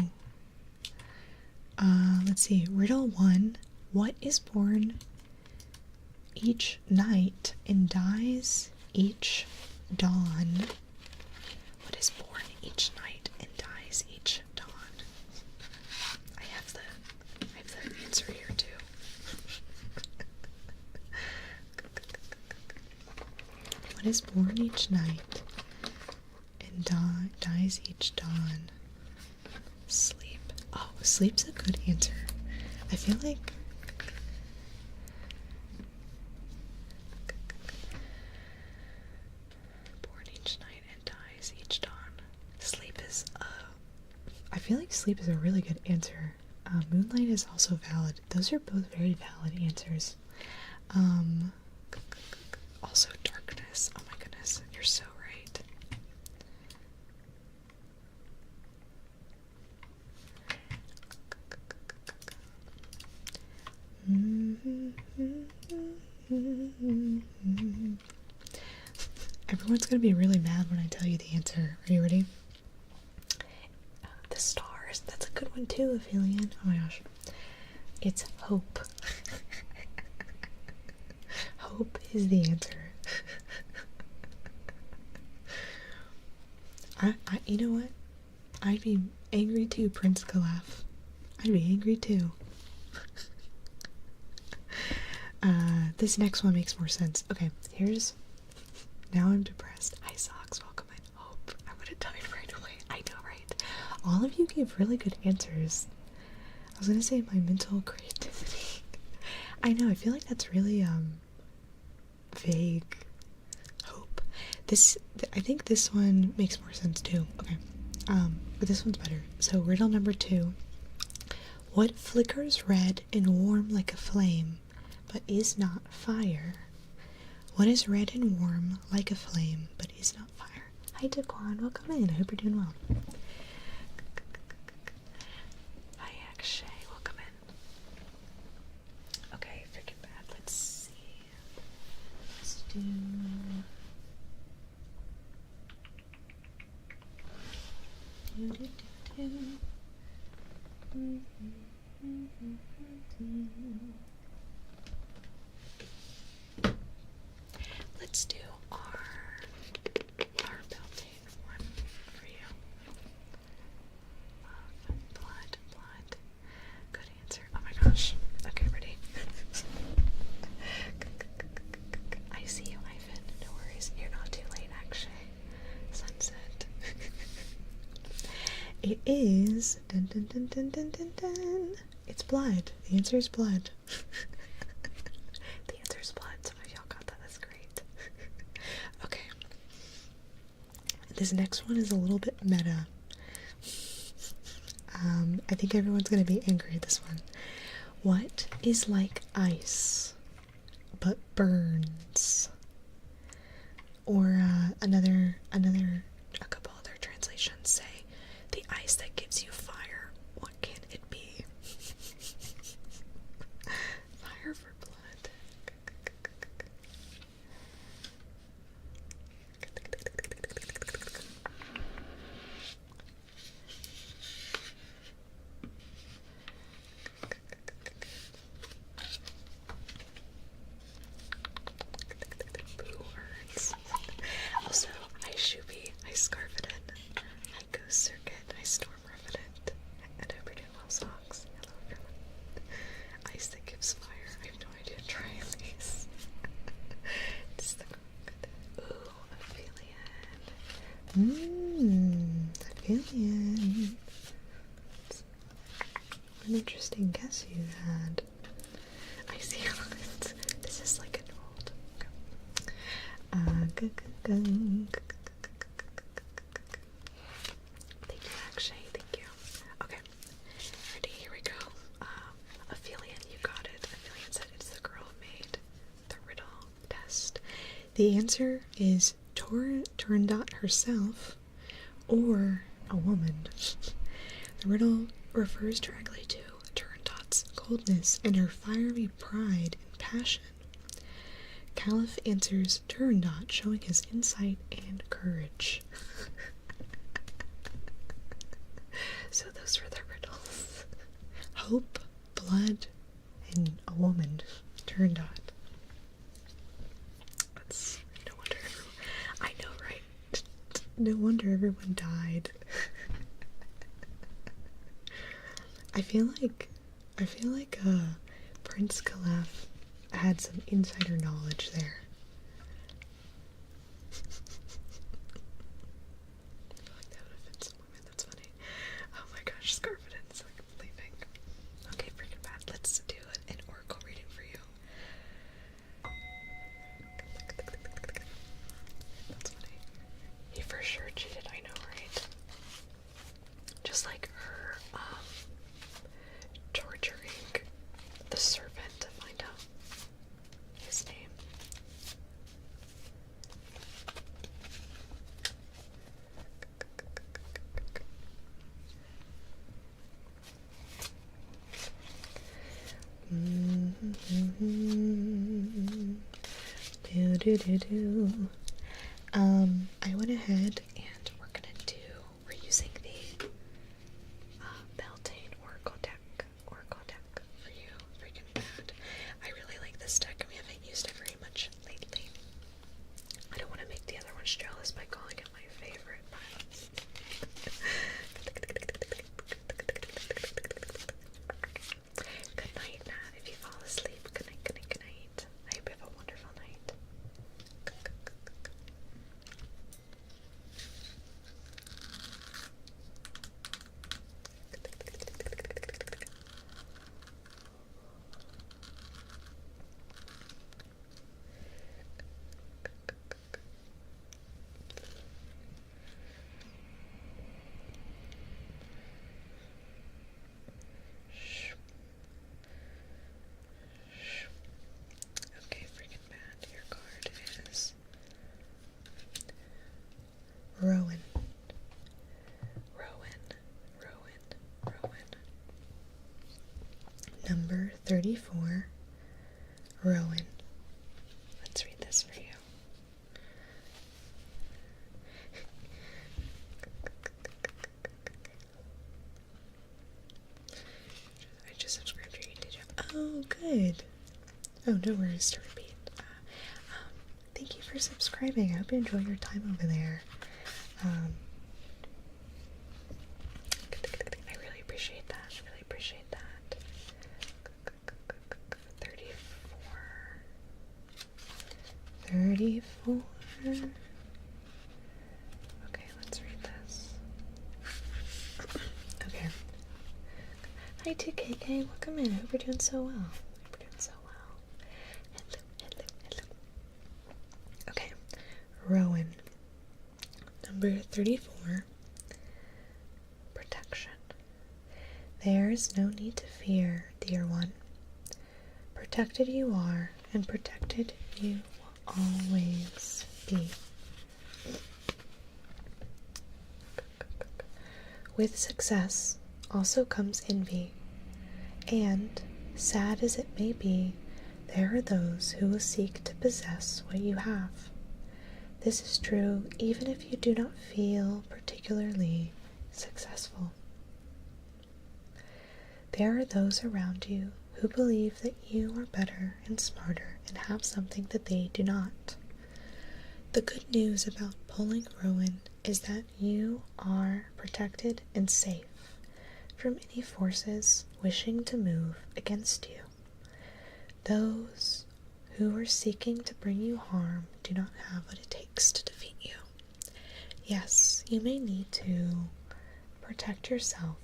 let's see. Riddle 1. What is born each night and dies each dawn? What is born each night and dies each dawn? I have the answer here too. What is born each night and dies each dawn? Sleep. Oh, sleep's a good answer. I feel like born each night and dies each dawn. Sleep is I feel like sleep is a really good answer. Moonlight is also valid. Those are both very valid answers. Also darkness. Oh my goodness, you're so right. Everyone's gonna be really mad when I tell you the answer. Are you ready? The stars. That's a good one too, Aphelion. Oh my gosh. It's hope. Hope is the answer. You know what? I'd be angry too, Prince Calaf. I'd be angry too. This next one makes more sense. Okay, now I'm depressed. Hi socks, welcome in. Hope. I would have died right away. I know, right? All of you gave really good answers. I was gonna say my mental creativity. I know, I feel like that's really, vague. Hope. I think this one makes more sense too. Okay. But this one's better. So, riddle number 2. What flickers red and warm like a flame, but is not fire? What is red and warm like a flame, but is not fire? Hi, Daquan. Welcome in. I hope you're doing well. Hi, Akshay. Welcome in. Okay, freaking bad. Let's see. Let's do... Let's do our Beltane one for you. Love, blood. it is dun dun dun dun dun dun dun. It's blood. The answer is blood. The answer is blood. Some of y'all got that. That's great. Okay. This next one is a little bit meta. I think everyone's gonna be angry at this one. What is like ice but burns? Or a couple other translations say, the ice that gives you fire. What can it be? Fire for blood. Boo hurts. Also, I shoopy, I scarfidin, I ghost circuit, I storm revenant, and I pretty well socks. Hello everyone. Ice that gives fire. I have no idea. Try these. Just the ooh, Aphelion. Aphelion. What an interesting guess you had. I see. This is like an old. Thank you, Akshay. Thank you. Okay. Ready? Here we go. Aphelion, you got it. Aphelion said it's the girl who made the riddle test. The answer is Turandot herself, or a woman. The riddle refers directly to Turandot's coldness and her fiery pride and passion. Caliph answers Turandot, showing his insight and courage. So those were the riddles. Hope, blood, and a woman. Turandot. That's no wonder everyone. I know, right? No wonder everyone died. I feel like Prince Caliph had some insider knowledge there. I feel like that would have been some women. That's funny. Oh my gosh, Scarfidence, like leaving. Okay, freaking bad. Let's do an oracle reading for you. That's funny. He for sure cheated, I know, right? Just like her, torturing the servant to find out his name. I went ahead and we're using the Beltane Oracle deck for you. Freaking bad. I really like this deck and we haven't used it very much lately. I don't want to make the other ones jealous by calling it my favorite, Good night, Matt. If you fall asleep, good night, good night, good night. I hope you have a wonderful night. Okay, freaking bad. Your card is Rowan. Number 34, Rowan. Let's read this for you. I just subscribed to you, did you? Oh, good. Oh, no worries to repeat. Thank you for subscribing. I hope you enjoy your time over there. I really appreciate that. 34. Okay, let's read this. Okay, welcome in. I hope you're doing so well. Hope you're doing so well. Hello. Okay, Rowan. Number 34. Protection. There is no need to fear, dear one. Protected you are, and protected you will always be. With success also comes envy, and, sad as it may be, there are those who will seek to possess what you have. This is true even if you do not feel particularly successful. There are those around you who believe that you are better and smarter and have something that they do not. The good news about pulling Rowan is that you are protected and safe from any forces wishing to move against you. Those who are seeking to bring you harm do not have what it takes to defeat you. Yes, you may need to protect yourself,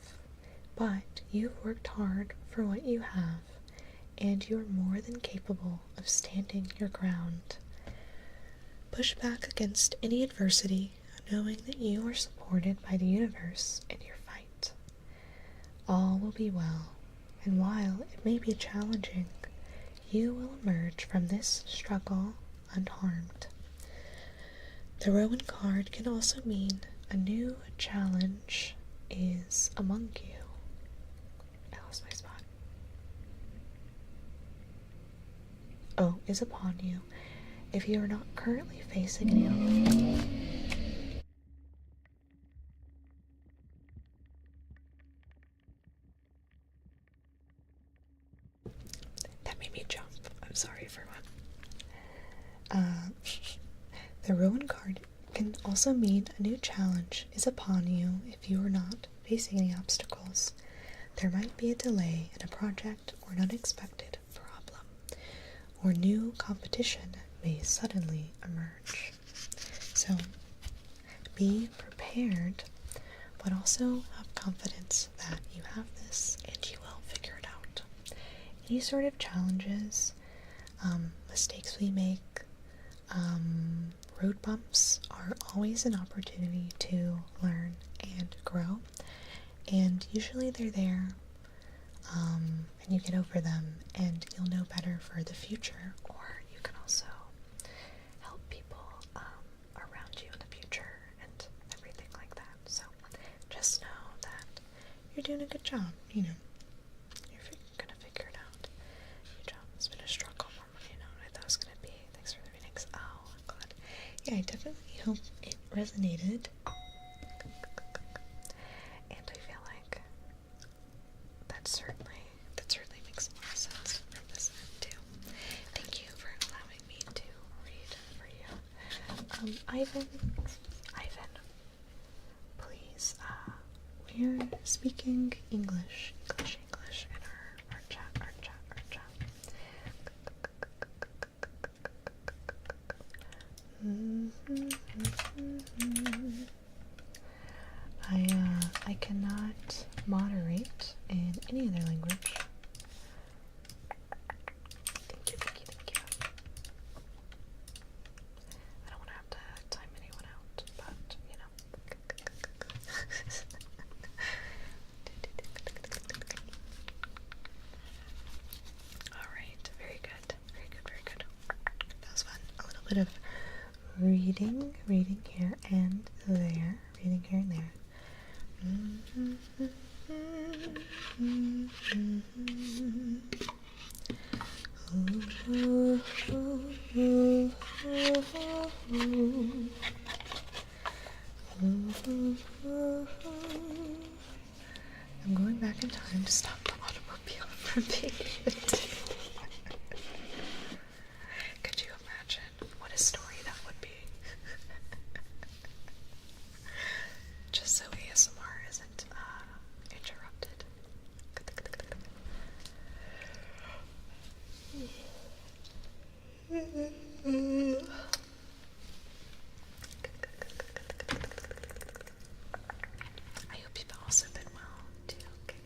but you've worked hard for what you have, and you're more than capable of standing your ground. Push back against any adversity, knowing that you are supported by the universe in your fight. All will be well, and while it may be challenging, you will emerge from this struggle unharmed. The Rowan card can also mean a new challenge is among you. I lost my spot. Oh, is upon you. If you are not currently facing any that made me jump. I'm sorry, everyone. The Rowan card can also mean a new challenge is upon you if you are not facing any obstacles. There might be a delay in a project or an unexpected problem, or new competition may suddenly emerge. So, be prepared, but also have confidence that you have this and you will figure it out. Any sort of challenges, mistakes we make, road bumps are always an opportunity to learn and grow, and usually they're there, and you get over them and you'll know better for the future, or you can also help people around you in the future and everything like that. So just know that you're doing a good job, you're gonna figure it out. Your job has been a struggle more than I thought it was gonna be. Thanks for the readings. Oh, God. Yeah, I definitely hope it resonated. And I feel like that certainly makes a lot of sense from this end too. Thank you for allowing me to read for you. Ivan, please, we're speaking English in our chat. I cannot moderate in any other language. Thank you. I don't want to have to time anyone out, but Alright, very good. That was fun. A little bit of reading here and there. I'm going back in time to stop the automobile from being hit. Could you imagine what a story that would be? Just so ASMR isn't interrupted. I hope you've also been well too. Okay.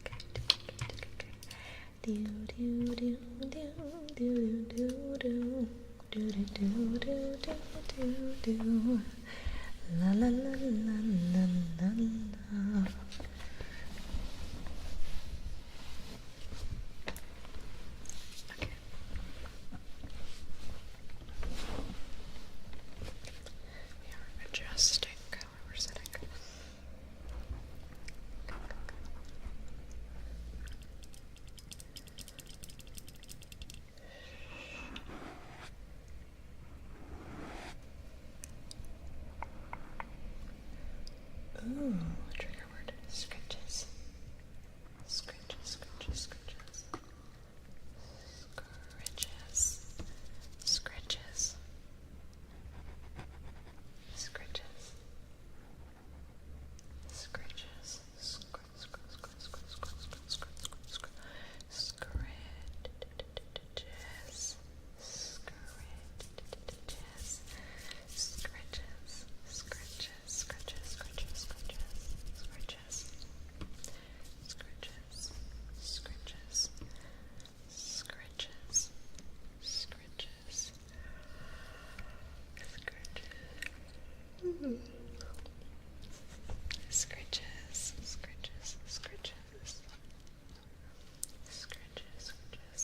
do. La la la la la la la. Okay. We are adjusting how we're sitting. Ooh, trigger word. Scratches. Scratches, scratches, scratches. Scratches. Scratches. Scratches. Scratches. Scratches, scratches, scratches, scratches, scratches, scratches, scratches, scratches, scratches, scratches, scratches, scratches, scratches, scratches,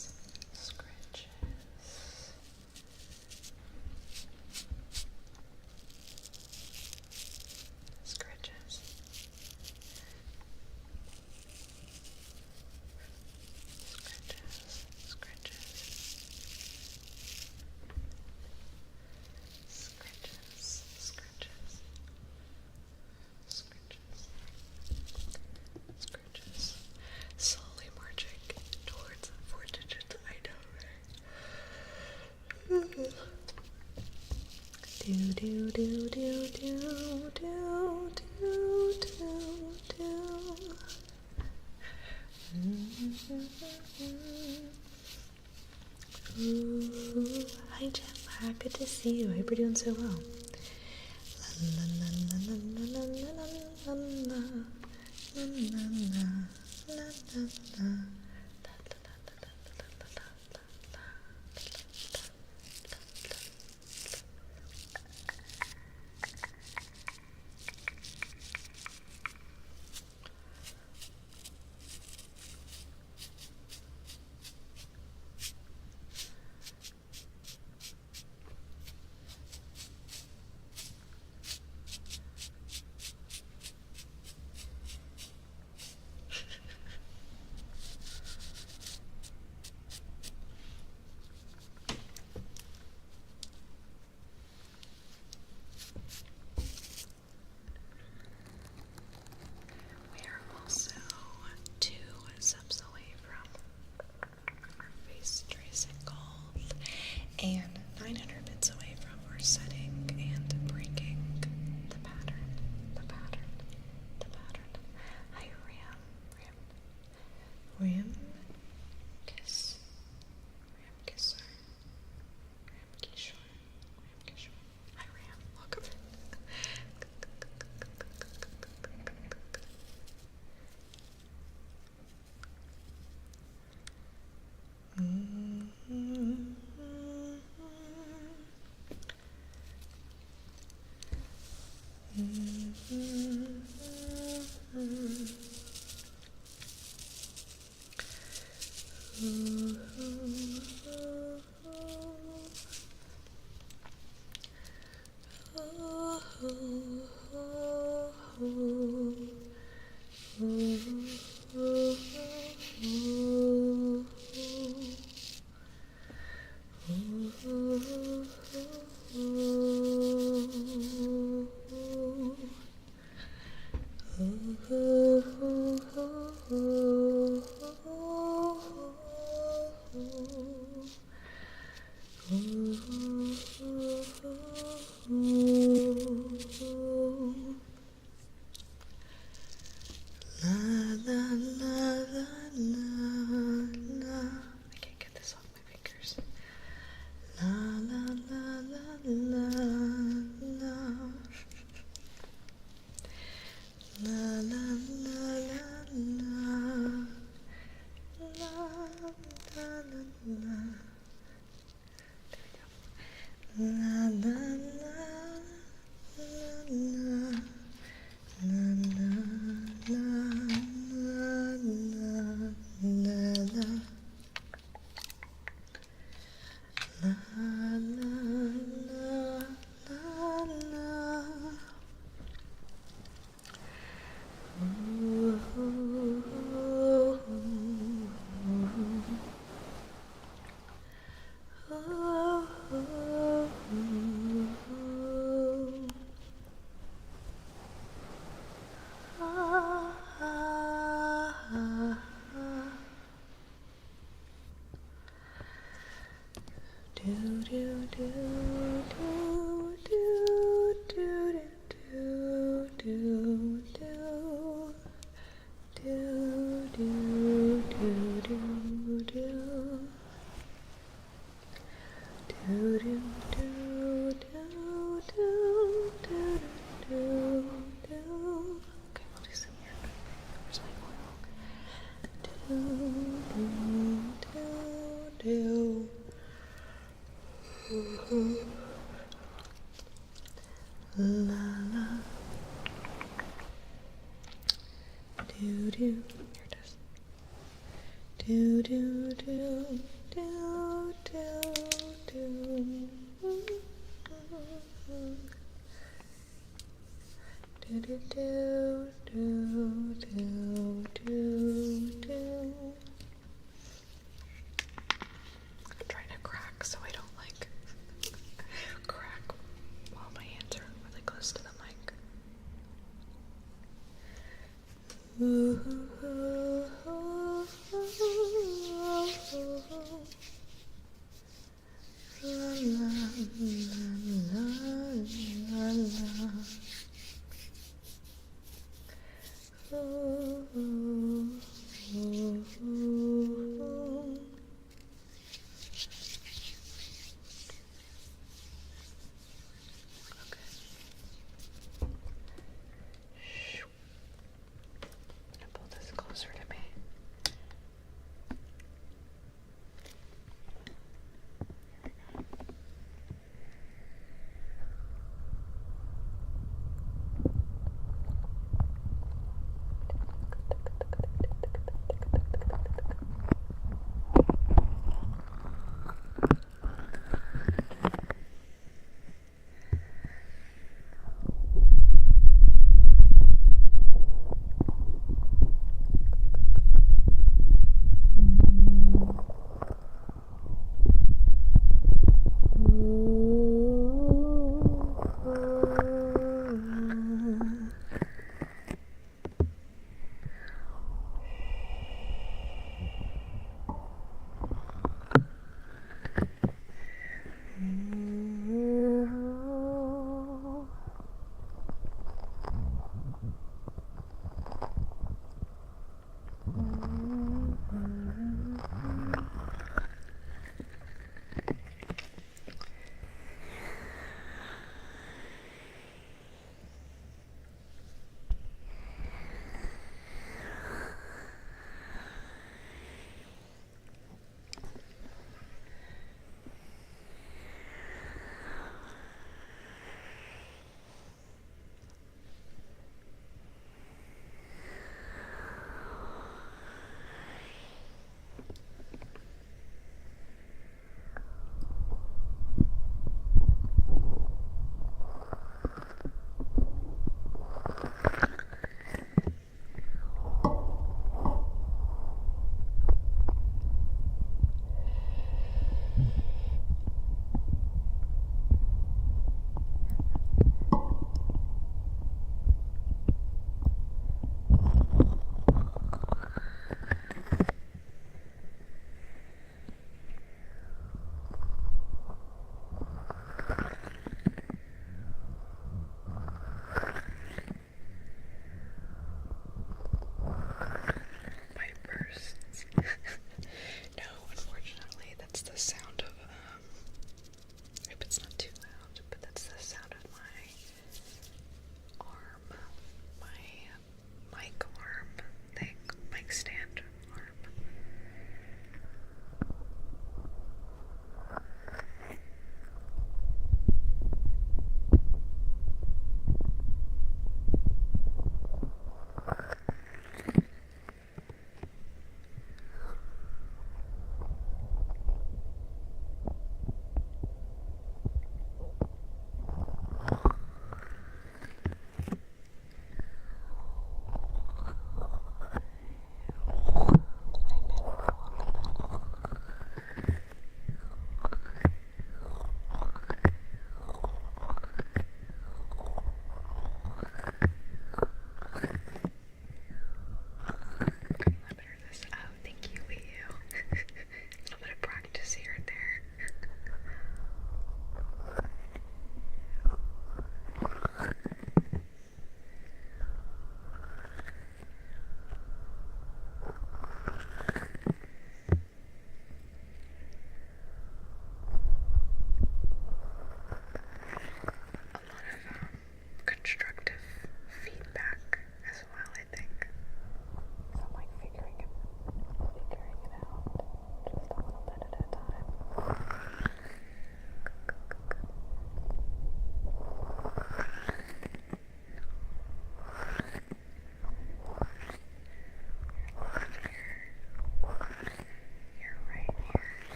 scratches. Scratches. Scratches. Scratches. Scratches. Scratches. Scratches. Scratches. Slowly marching towards 4-digit item. Do do do do do do do do do. Ooh, hi Gemma, good to see you. I hope you're doing so well. La la la la la la la la la la la la la. We are also 2 subs away from our face tracing goal and 900 bits away from our setting and breaking the pattern. Hi Ram Kiss. Ram Kisser. Ram Kishore. Hi Ram, welcome. La la la La la la la la. Ooh, ooh, ooh, ooh, ooh, ooh. Ah, ah, ah, ah. Do do do do do do do do do do do do do do do Okay, we'll do some here. Where's my oil? La la. Do do. Here it is. Do do do do do do. Do do do do do do do. I'm trying to crack so I don't like crack while my hands are really close to the mic. Ooh, ooh, ooh, ooh, ooh. La la la la la. Ooh, ooh, ooh, ooh. Okay. Shoo. I'm gonna pull this closer to me. Here we go.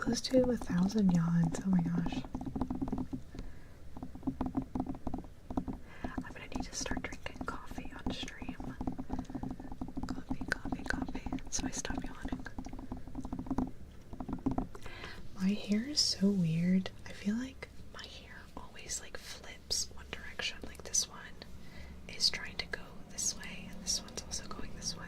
close to 1,000 yawns. Oh my gosh. I'm gonna need to start drinking coffee on stream. Coffee. So I stop yawning. My hair is so weird. I feel like my hair always like flips one direction. Like this one is trying to go this way, and this one's also going this way.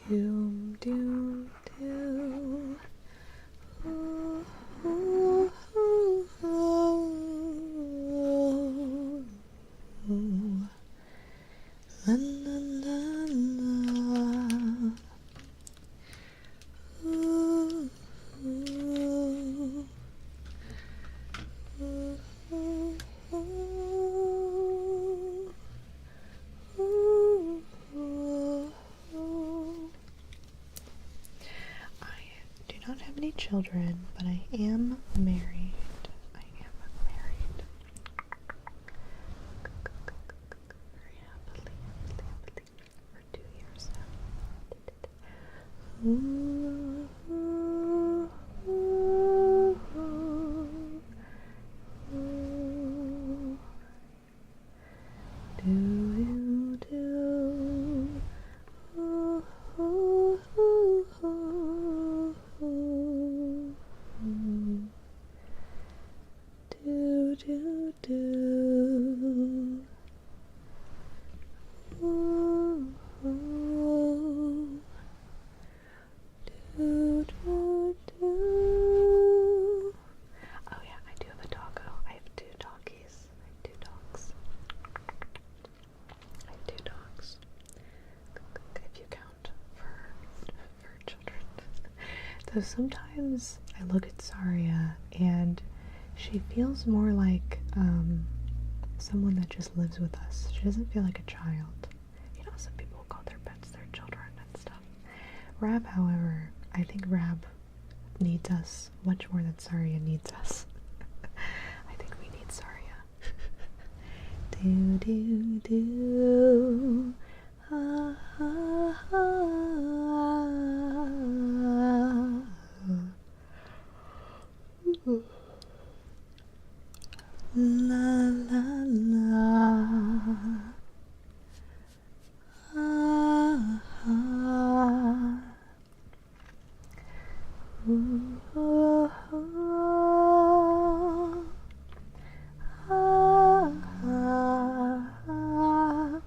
Doom, doom, doom. Ooh, ooh, ooh, ooh, ooh. La, la, la, la. Ooh, ooh. Ooh, ooh, ooh. I do not have any children, but I am married. Very happily for 2 years now. Ooh, ooh, ooh, ooh. Do you do? Ooh, ooh, ooh, ooh, ooh. Do do do. Ooh, ooh. Do do do. Oh yeah, I do have a doggo. I have 2 doggies. I have 2 dogs. I have 2 dogs. If you count for children. Though sometimes I look at Saria and she feels more like someone that just lives with us. She doesn't feel like a child. You know, some people call their pets their children and stuff. Rab, however, I think Rab needs us much more than Saria needs us. I think we need Saria. Do do do. Ah, ah, ah. La la la. Ah, ah. Ooh, oh, oh. Ah, ah, ah.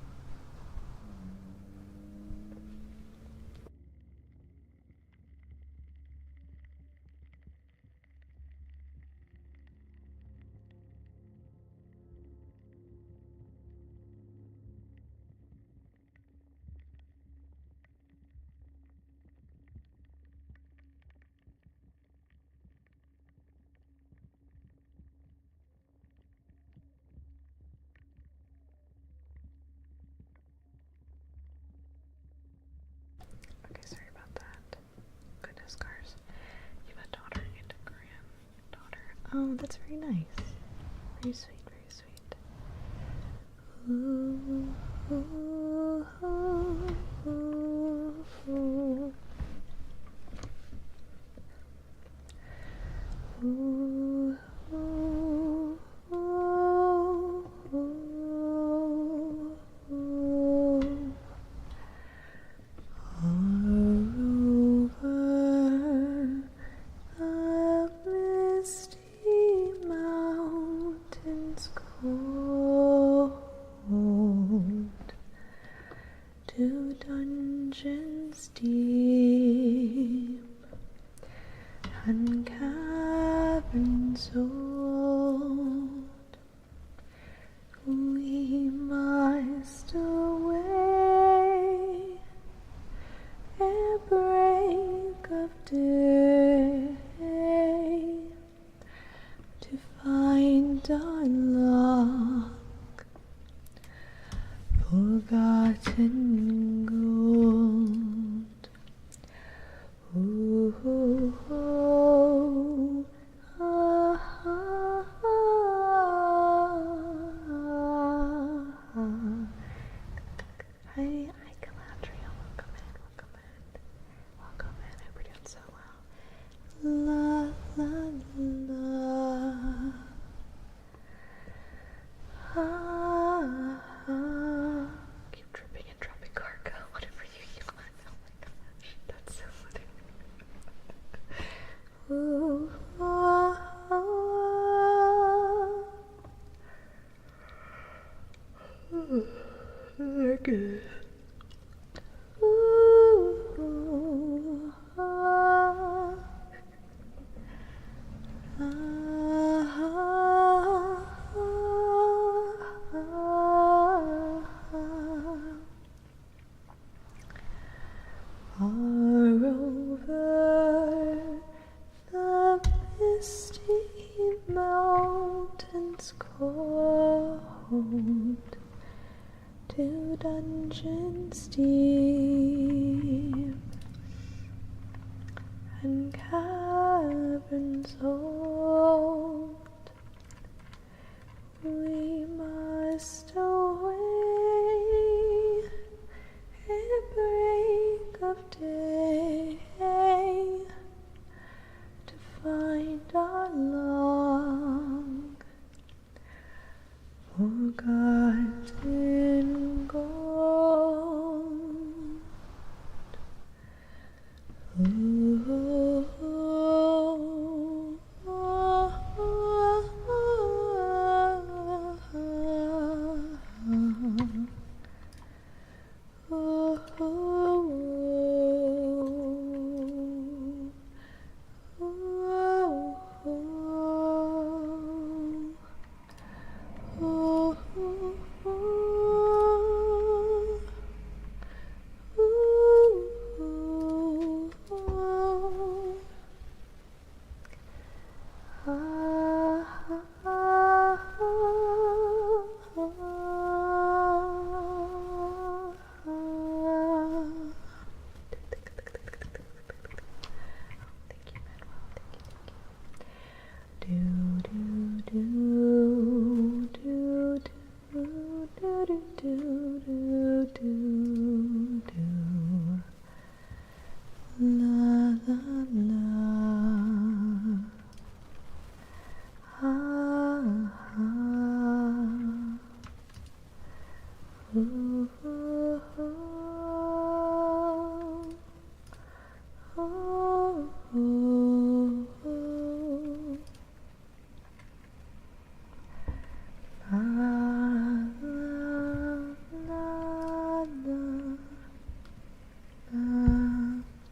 Okay, sorry about that. Goodness, cars. You have a daughter and a granddaughter. Oh, that's very nice. Very sweet, very sweet. Ooh, ooh, ooh, ooh, ooh. Ooh, ooh, ooh, ooh. Over the misty mountains cold, to dungeons deep our long forgotten gold. Ooh, oh, ah, ah, ah. Hi, Galadriel, welcome in. Welcome in, I hope you're doing so well. La, la, la. Keep tripping and dropping cargo, whatever you want. Oh my gosh, that's so funny. Ooh, ah, ah. They're good. Ooh, ah, far over the misty mountains cold, to dungeons deep and caverns old, we must away at break of day to find our long forgotten gold. Ooh, oh, oh,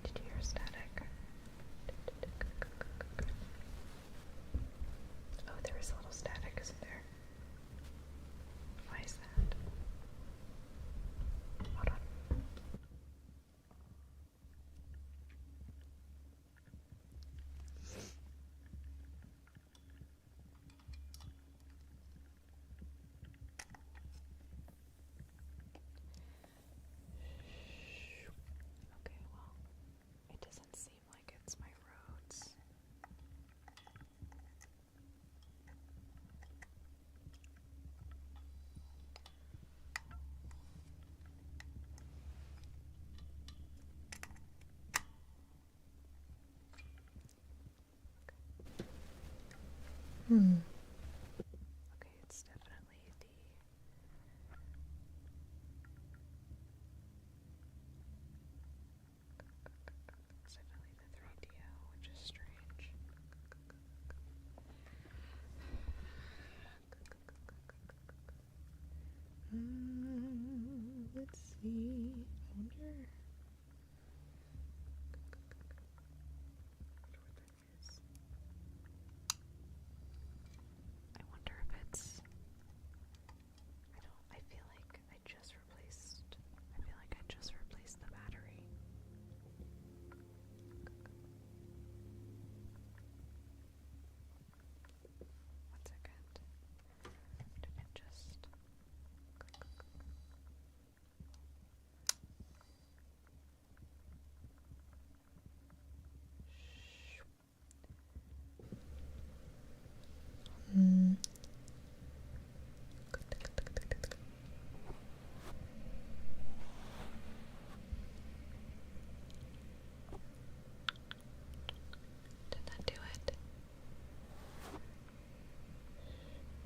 Did you hear static? Oh, there is a little static, isn't there? Why is that? Hold on. Okay, well, it doesn't seem like it's my roads. Okay, it's definitely the 3DO, which is strange. Let's see. I wonder if it's. I feel like I just replaced the battery. One second.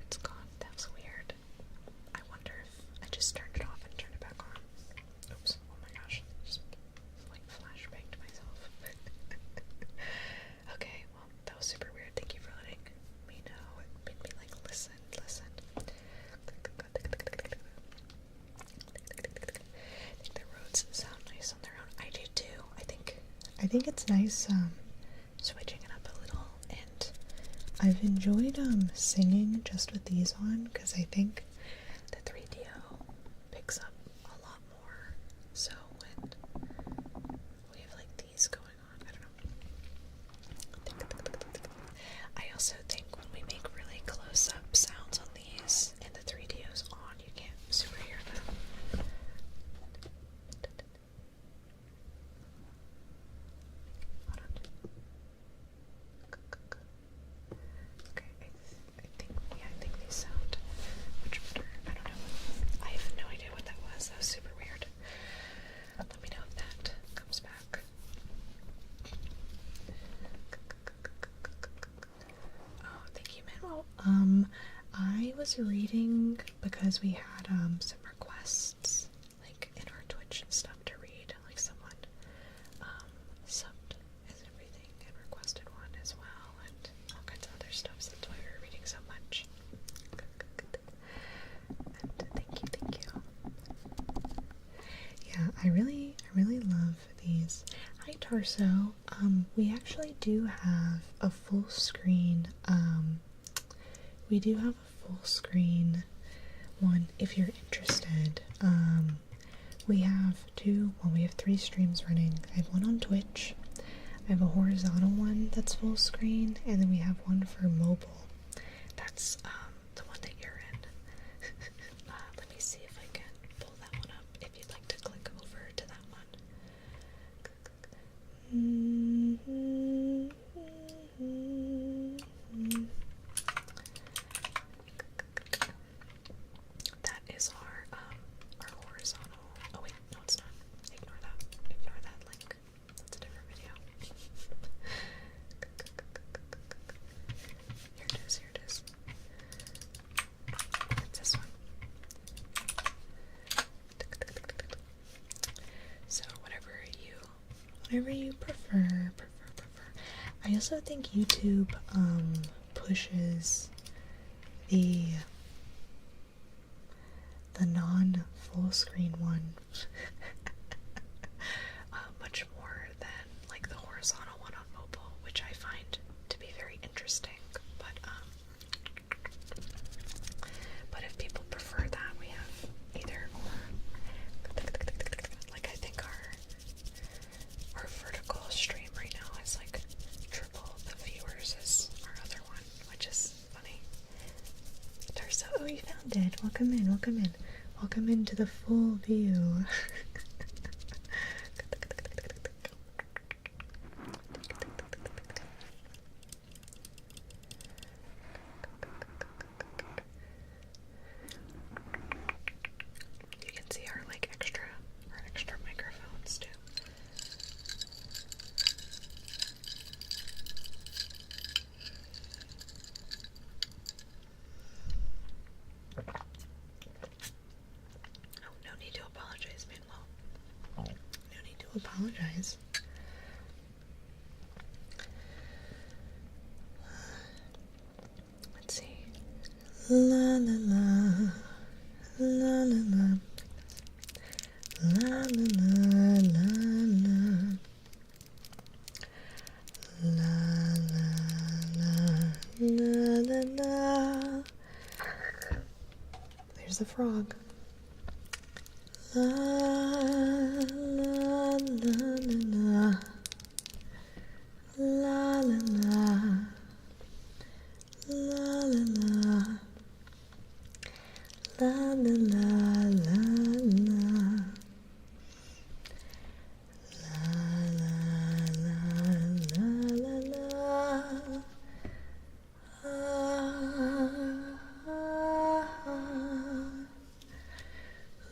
it's gone. That was weird. I wonder if I just turned it off and turned it back on. Oops. Oh my gosh. Just like flashbanged myself. Okay, well, that was super weird. Thank you for letting me know. It made me like listen. I think the roads sound nice on their own. I do too. I think it's nice switching it up a little, and I've enjoyed singing just with these on because I think the 3DO picks up a lot more. So when we have like these going on, I don't know. I also think when we make really close-up sounds on these and the 3DO's on, you can't super hear them. Hold on. Okay, I think these sound much better. I don't know. I have no idea what that was. That was super weird. Let me know if that comes back. Oh, thank you, Manuel. I was reading because we had some requests, like in our Twitch and stuff to read. Like someone subbed as everything and requested one as well, and all kinds of other stuff. So that's why we were reading so much. And thank you. Yeah, I really love these. Hi Tarso. We actually do have a full screen. We do have a full screen one if you're interested. We have we have 3 streams running. I have one on Twitch. I have a horizontal one that's full screen, and then we have one for mobile. That's the one that you're in. Let me see if I can pull that one up if you'd like to click over to that one. That is our horizontal. Oh wait, no it's not. Ignore that link. That's a different video. Here it is. It's this one. So whatever you prefer. I also think YouTube pushes the non-full screen one much more than like the horizontal one on mobile, which I find to be very interesting. But if people prefer that, we have either or. Like I think our vertical stream right now is like triple the viewers as our other one, which is funny. Tarso, oh you found it. Welcome into the full view. You can see our like extra microphones too. Oh, no need to apologize, Manuel. No need to apologize. Let's see. La la la. La la la. La la la la la. La la la la la. There's the frog. La la la la la. La la la. La la la. La la la la la.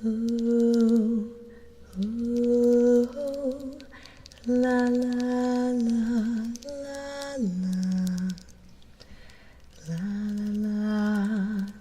Ooh, ooh, la la la la la la la la.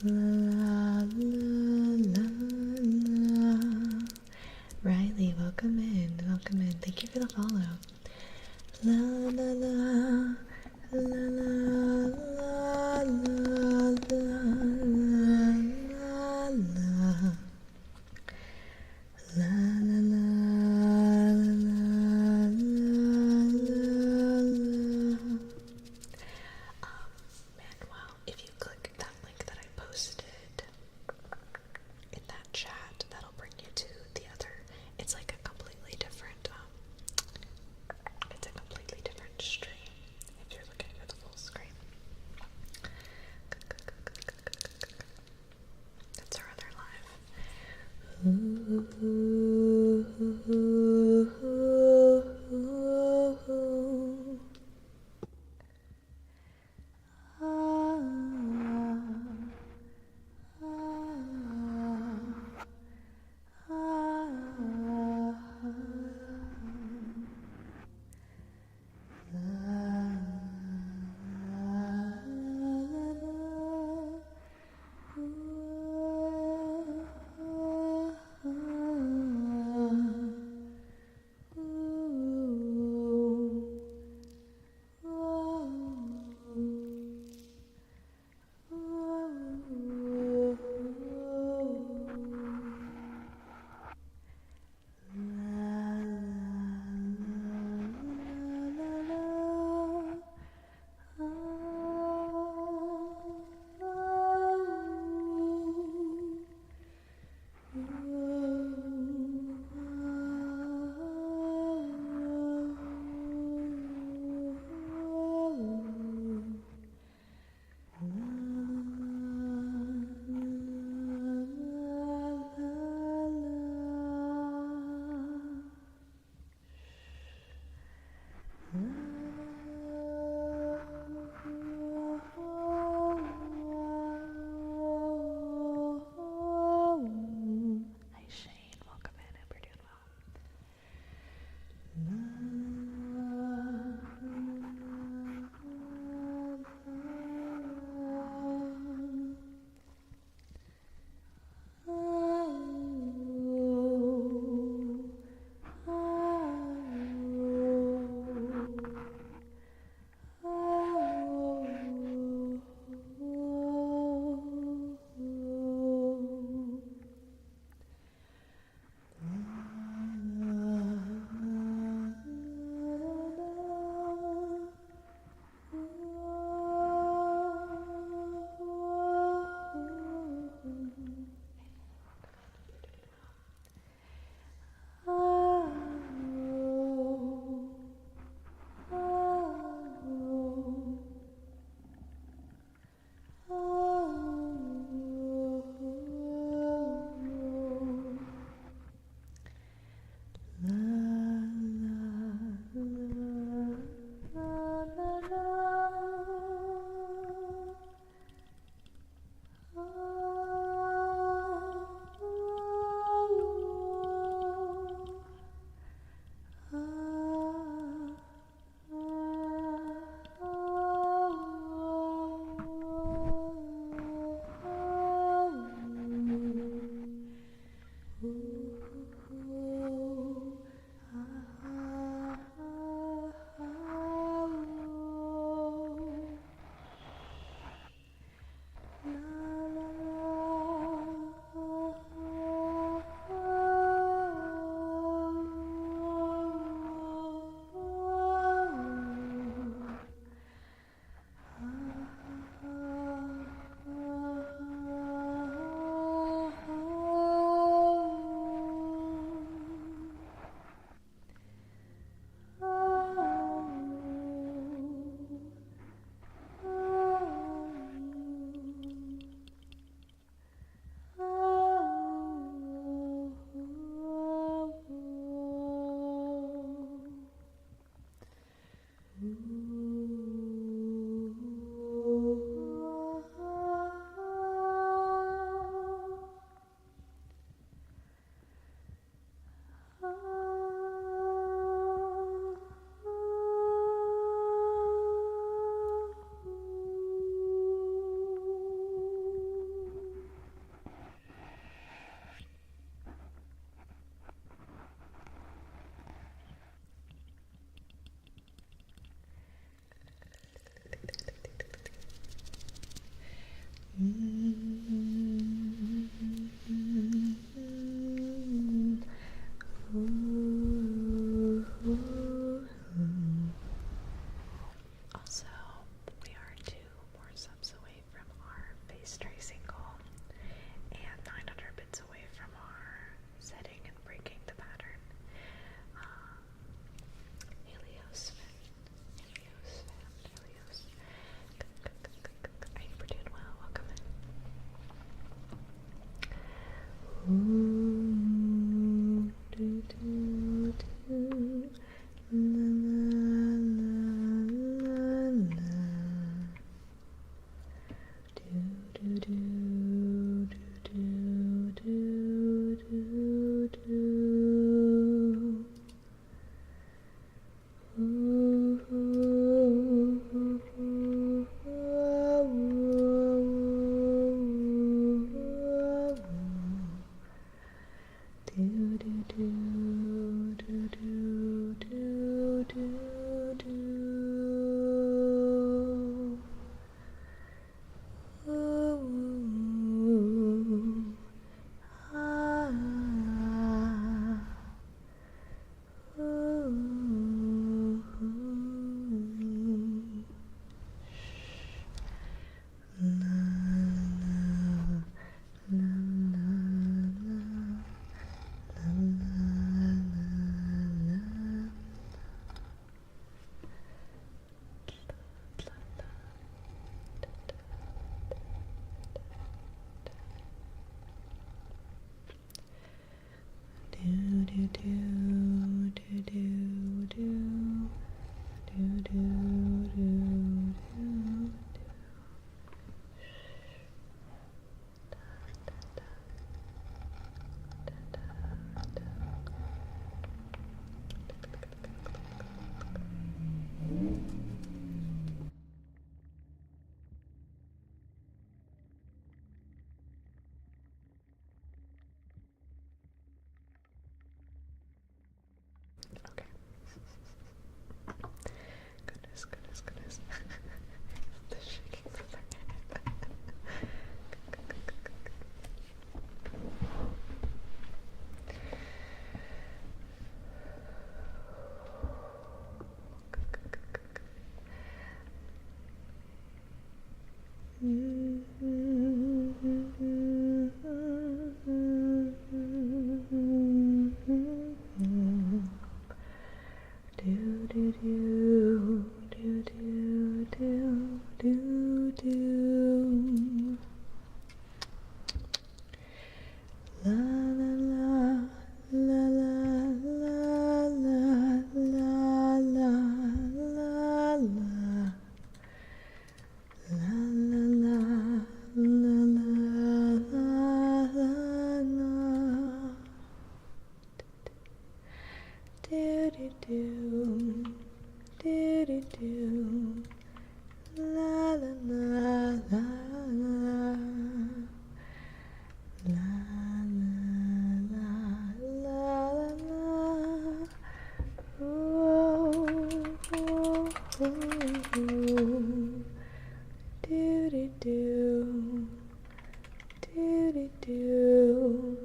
Bright beyond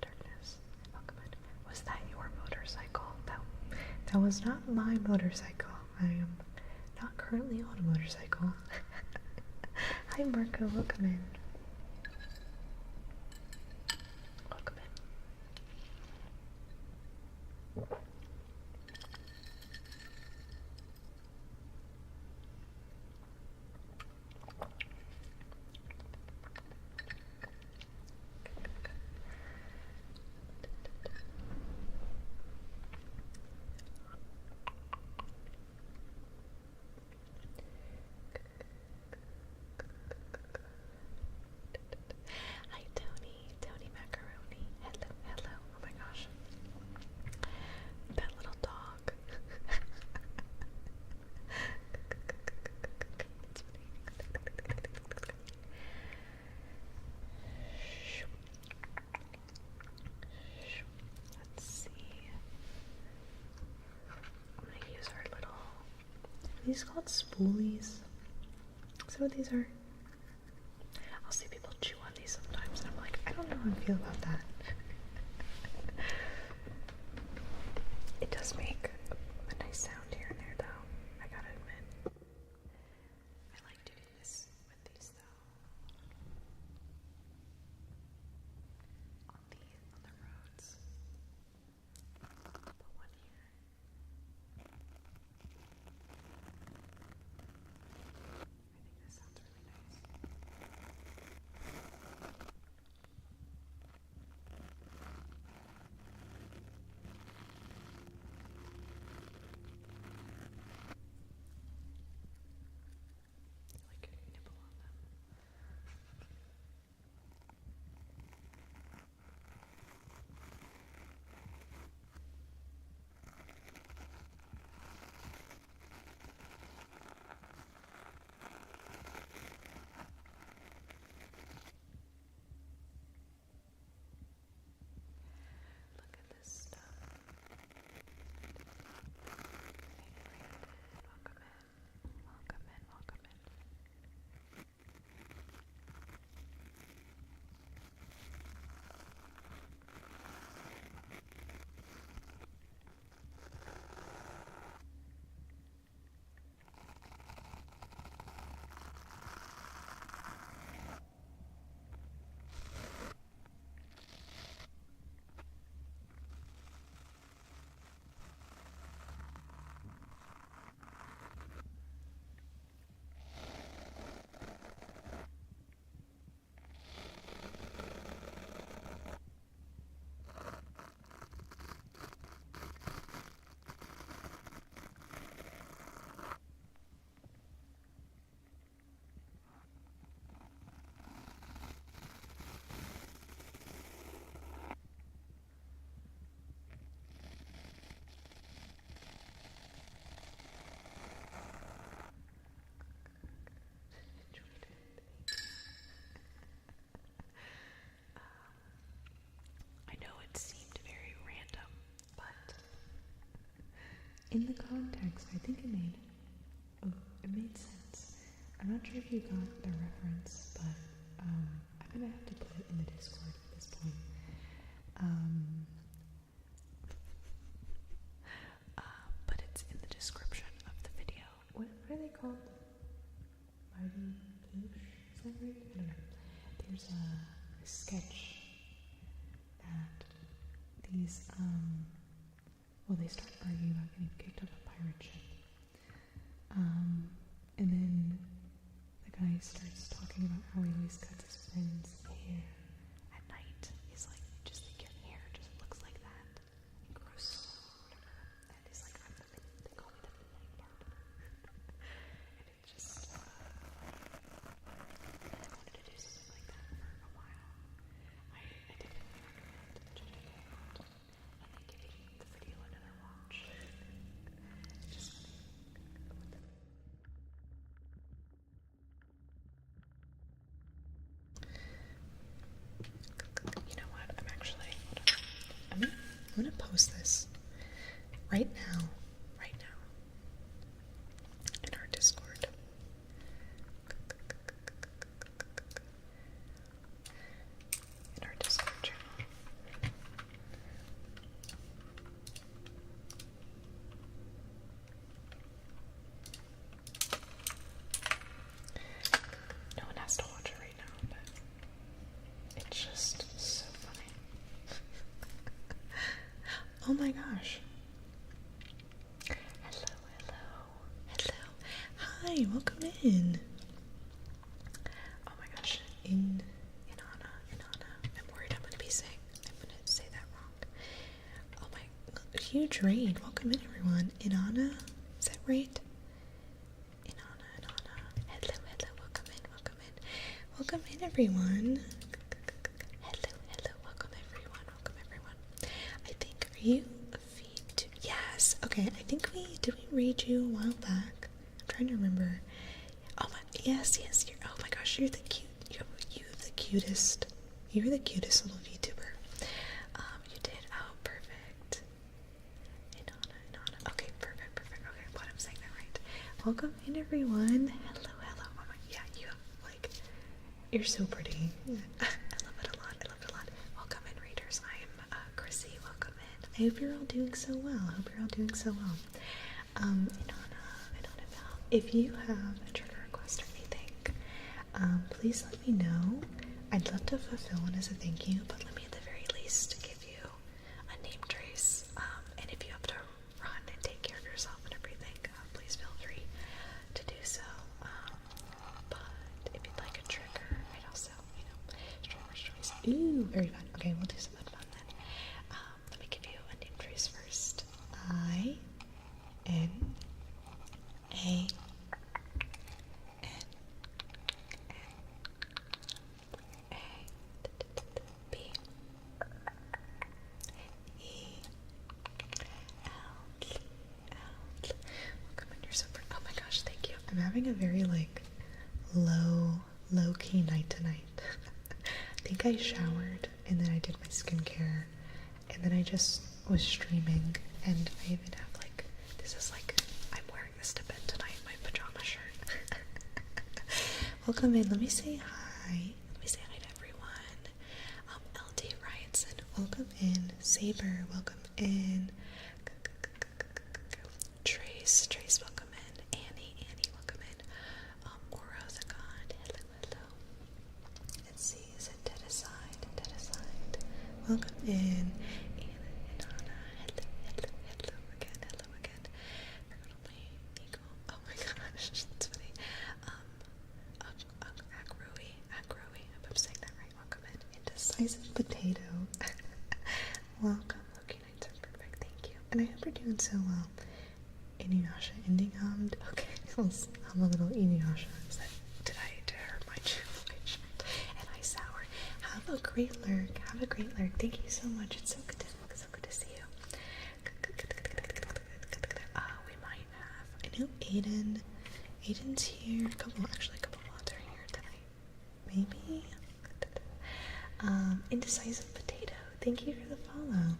darkness. Welcome in. Was that your motorcycle? That was not my motorcycle. I am not currently on a motorcycle. Hi Marco, welcome in. Welcome in. Hi Tony Macaroni. Hello. Oh my gosh. That little dog. It's funny. Let's see. I'm gonna use our little. Are these called spoolies? Is that what these are? I'll see people chew on these sometimes, and I'm like, I don't know how I feel about that. It does make a nice sound here and there, though. I gotta admit. I like doing this with these, though. On the roads. Put one here. I think this sounds really nice. Like nibble on them. Look at this stuff. Welcome in. I know it seemed very random, but in the context, I think it made sense. I'm not sure if you got the reference, but I'm gonna have to put it in the Discord at this point. But it's in the description of the video. What are they called? Mighty Boosh? Is that right? I don't know. There's a sketch that these, they start arguing about getting kicked off a pirate ship. And then the guy starts talking about how he always cuts his friend's hair at night. He's like, just think your hair just looks like that. It grows so long, whatever. And he's like, they call me the midnight barber. And it just, I wanted to do something like that for a while. I definitely recommend checking it out and then giving the video another watch. It's just funny. right now, in our Discord. In our Discord channel. No one has to watch it right now, but it's just so funny. Oh my gosh. Hello. Hi, welcome in. Oh my gosh. Inanna. I'm worried I'm gonna say that wrong. Oh my, huge raid. Welcome in, everyone. Inanna, is that right? Inanna. Hello. Welcome in, everyone. Hello. Welcome, everyone. I think, are you a feed too? Yes. Okay, I think did we raid you a while back? I'm trying to remember. Oh my, yes, oh my gosh, you're the cutest. You're the cutest little VTuber. You did, oh, perfect. Inanna. Okay, perfect. Okay, what I'm saying that right. Welcome in, everyone. Hello. Oh my, yeah, you're so pretty. I love it a lot. Welcome in, readers. I'm Chrissy. Welcome in. I hope you're all doing so well. Inanna. If you have a trigger request or anything, please let me know. I'd love to fulfill one as a thank you, but let me at the very least give you a name trace. And if you have to run and take care of yourself and everything, please feel free to do so. But if you'd like a trigger, I'd also, trigger's choice. Ooh, very fun. Okay, we'll do something fun then. Let me give you a name trace first. I N A B E L. Welcome in, you're so pretty. Oh my gosh, thank you. I'm having a very low-key night tonight. I think I showered and then I did my skincare and then I just was streaming, and I even have this is I'm wearing this to bed tonight, my pajama shirt. Welcome in, let me say hi to everyone. LD writes, and welcome in. Saber, welcome in. Trace, welcome in. Annie, welcome in. Orozagon, hello. Let's see, is it dead aside? Welcome in. Inanna, hello again. Oh my gosh, that's funny. Agroey, if I'm saying that right. Welcome in. Indecisive potato. Welcome. Okay, nights are perfect. Thank you. And I hope you're doing so well. Inuyasha ending hummed. Okay, I'm a little Inuyasha. Did I hurt my shirt? And I sour. Have a great lurk. Thank you so much. It's so good to see you. We might have. I know Aiden's here. A couple mods are here tonight. Maybe. Indecisive potato. Thank you for the follow.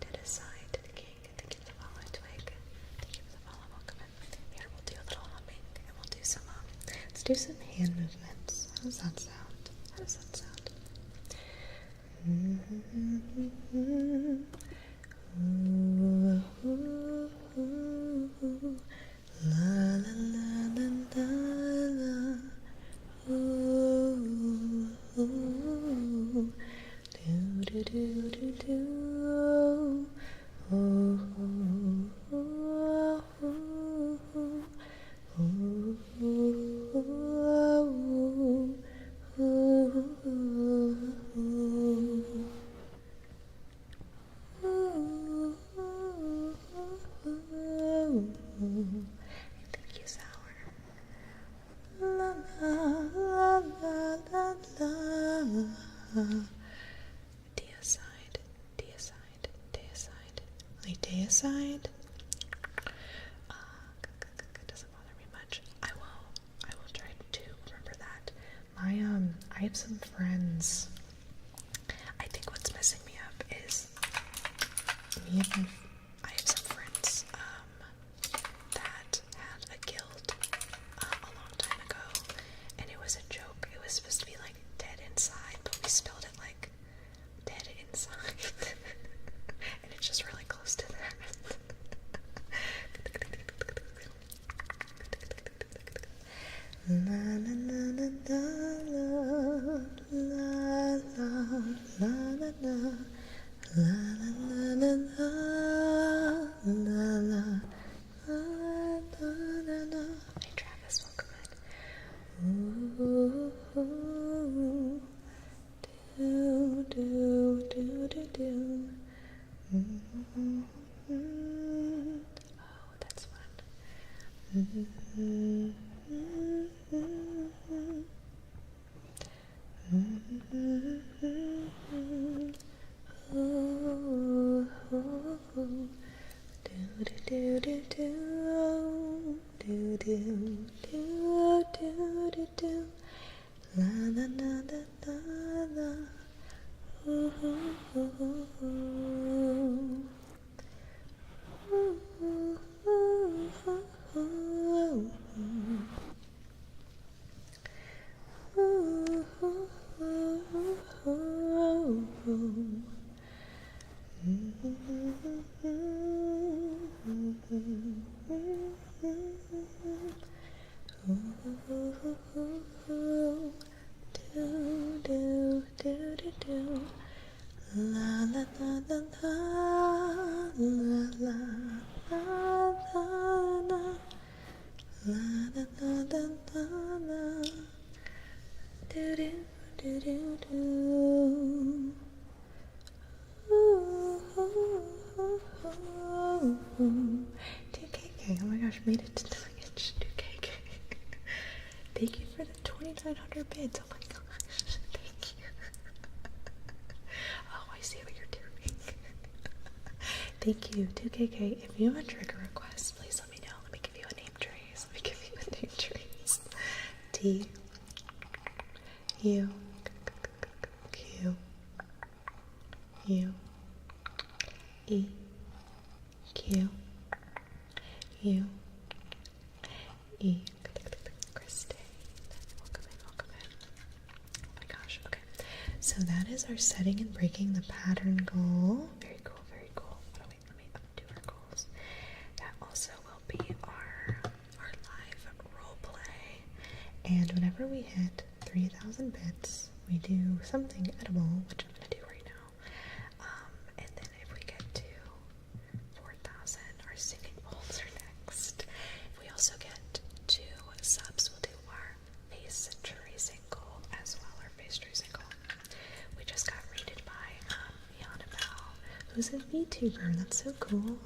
Dead aside to the king. Thank you for the follow, Twig. Thank you for the follow. Welcome in. Here we'll do a little humming and we'll do some let's do some hand movements. How does that sound? La la la la la. Do do do do. Thank you, Sour. La la la la la. Deicide. Doesn't bother me much. I will try to remember that. I have some friends. I think what's messing me up is I have some La la la la la la la la la la la la la la do do do do do. DKK, oh my gosh, made it to Twitch. DKK. Thank you for the 2,900 bits. Oh my gosh, thank you. Oh, I see what you're doing. Thank you, 2KK. If you have a trigger request, please let me know. Let me give you a name trace. Let me give you a name trace. T U Q U E Q U E. Christine, welcome in, welcome in. Oh my gosh, okay. So that is our setting and breaking the pattern goal. Very cool, very cool. Oh wait, let me undo our goals. That also will be our live role play. And whenever we hit 3,000 bits, we do something edible, which I'm gonna do right now. And then if we get to 4,000, our singing bowls are next. If we also get 2 subs, we'll do our face tracing goal as well, our face tracing goal. We just got rated by Yanabelle, who's a VTuber. That's so cool.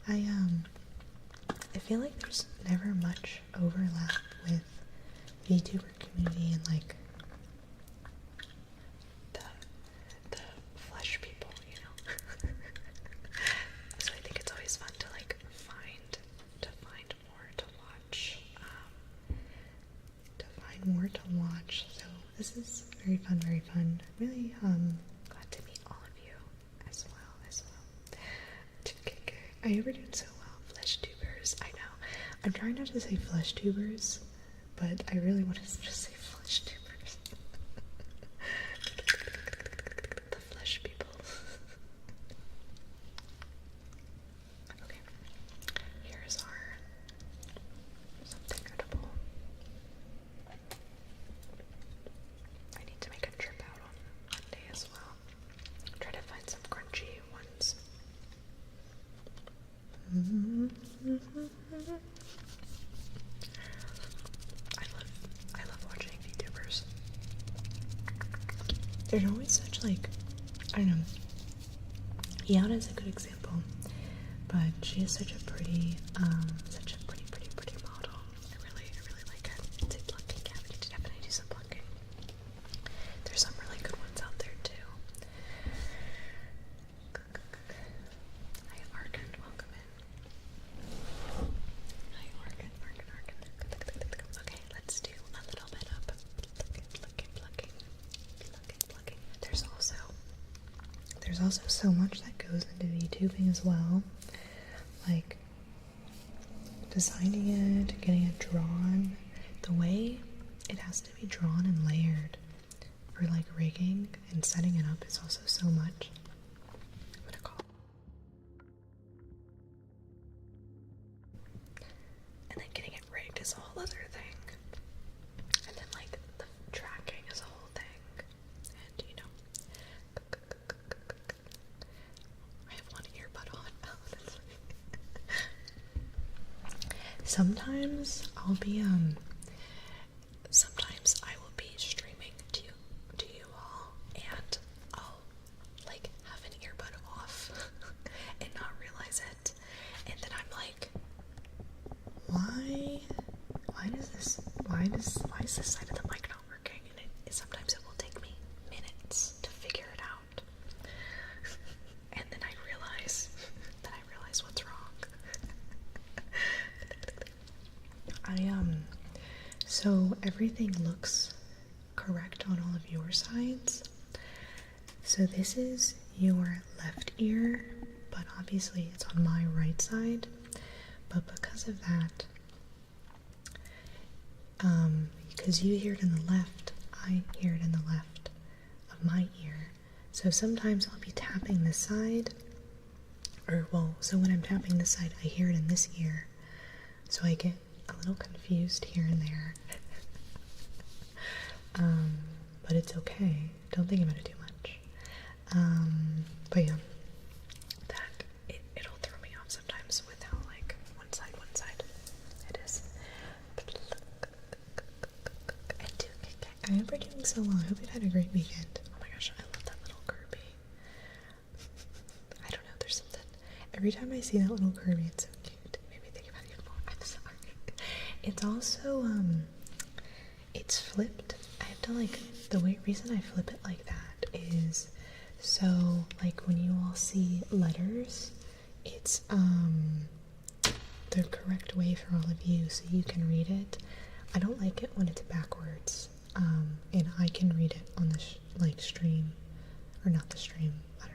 I feel like there's never much overlap with VTuber community and like the flesh people, you know. So I think it's always fun to like find more to watch. So this is very fun, very fun. Really glad to meet all of you as well. 2KK. I never did so well. Flesh tubers. I know. I'm trying not to say flesh tubers, but I really want to just say flesh tubers. The flesh people. Okay. Here's our something edible. I need to make a trip out on Monday as well. Try to find some crunchy ones. I love watching VTubers. There's always such like, I don't know. Yana is a good example, but she is such a pretty model. I really like it. It's a plucking cat. I need to definitely do some plucking. There's some really good ones out there too. Hi, Arkin, welcome in. Hi, Arkin. Okay, let's do a little bit of plucking. There's also so much that goes into VTubing as well. Like designing it, getting it drawn, the way it has to be drawn and layered for like rigging and setting it up is also so much. I'm gonna call. And then getting it rigged is a whole other thing. And then like the tracking is a whole thing. And you know, I have one earbud on. Sometimes I'll be sometimes I will be streaming to you all, and I'll like have an earbud off and not realize it, and then I'm like, why is this side of the mic not working? And sometimes it will take me minutes to figure it out, and then I realize what's wrong. So everything looks correct on all of your sides. So this is your left ear, but obviously it's on my right side. But because of that, because you hear it in the left, I hear it in the left of my ear. So sometimes I'll be tapping this side, so when I'm tapping this side, I hear it in this ear. So I get a little confused here and there. But it's okay. Don't think about it too much. But yeah, it'll throw me off sometimes with how like one side it is. I remember doing so well. I hope you had a great weekend. Oh my gosh, I love that little Kirby. I don't know, there's something. Every time I see that little Kirby, it's so cute. It made me think about it more. I'm sorry. It's also, it's flipped. I have to like, reason I flip it like that is so like when you all see letters, it's the correct way for all of you so you can read it. I don't like it when it's backwards, and I can read it on the stream, or not the stream. I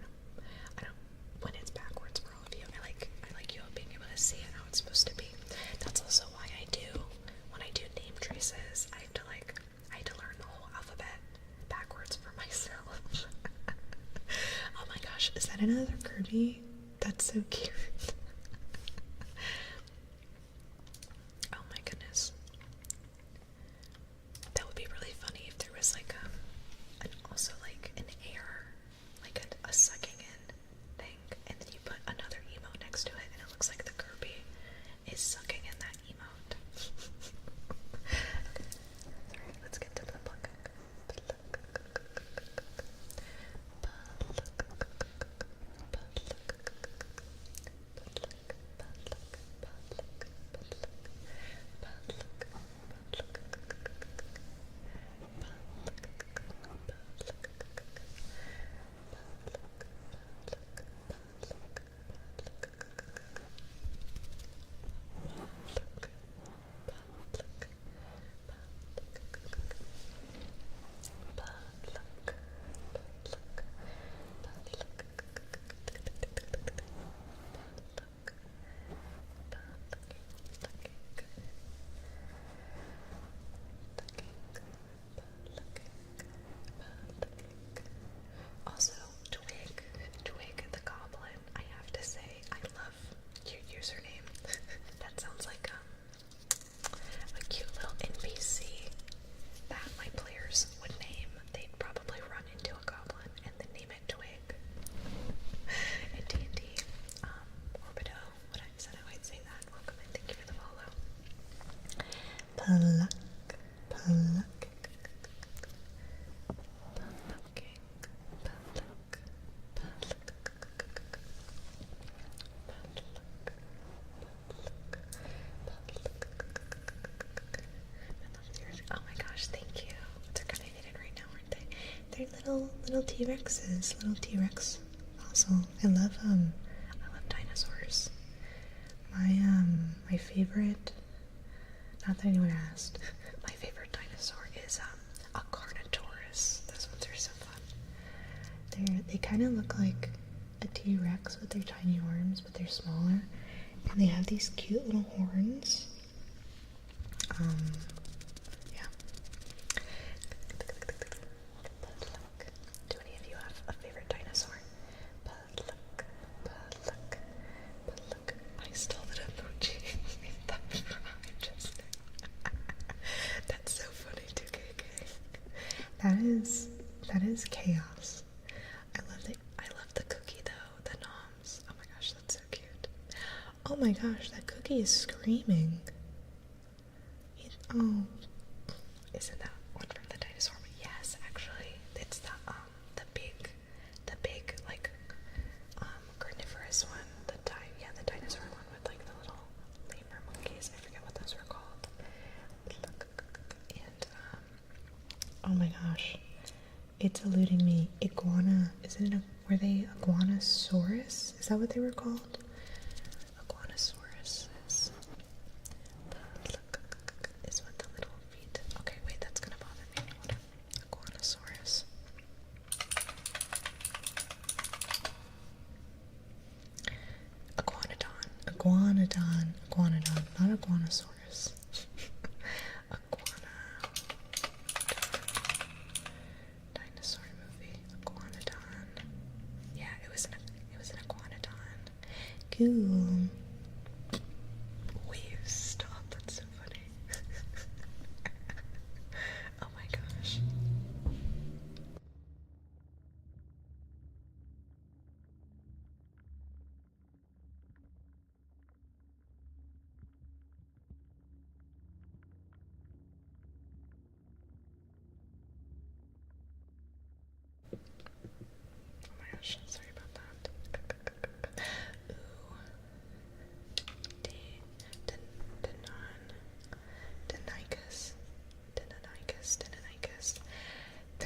don't when it's backwards for all of you. I like you all being able to see it how it's supposed to be. That's also why when I do name traces, I have to learn the whole alphabet backwards for myself. Oh my gosh, is that another Kirby? That's so cute. Oh my goodness. That would be really funny if there was like an air, like a sucking in thing, and then you put another emote next to it and it looks like the Kirby is sucking in that emote. Okay. Alright, let's get to the plucking. Also, Twig the Goblin, I have to say, I love your username. That sounds like a cute little NPC that my players would name. They'd probably run into a goblin and then name it Twig. And D&D, Orbido, is that how I'd say that? Welcome and thank you for the follow. Pluck. Oh my gosh, thank you. They're kind of hidden right now, aren't they? They're little T-Rexes, little T-Rex. Also, I love dinosaurs. My favorite, not that anyone asked, my favorite dinosaur is a Carnotaurus. Those ones are so fun. They kind of look like a T-Rex with their tiny arms, but they're smaller, and they have these cute little horns. Yeah. Do any of you have a favorite dinosaur? I stole that emoji. That's so funny, 2KK. That is chaos. I love the cookie though, the noms. Oh my gosh, that's so cute. Oh my gosh, that cookie is screaming. Oh, isn't that one from the dinosaur? Yes, actually, it's the big like carnivorous one. The dinosaur one with like the little lemur monkeys. I forget what those were called. And oh my gosh, it's eluding me. Iguana. Were they Iguanosaurus? Is that what they were called? Iguanosaurus is what the little feet. Okay, wait, that's gonna bother me. Iguanosaurus. Iguanodon, not Iguanosaurus. Dinosaur movie. Iguanodon. Yeah, it was an iguanodon. Cool. Wait, stop, that's so funny.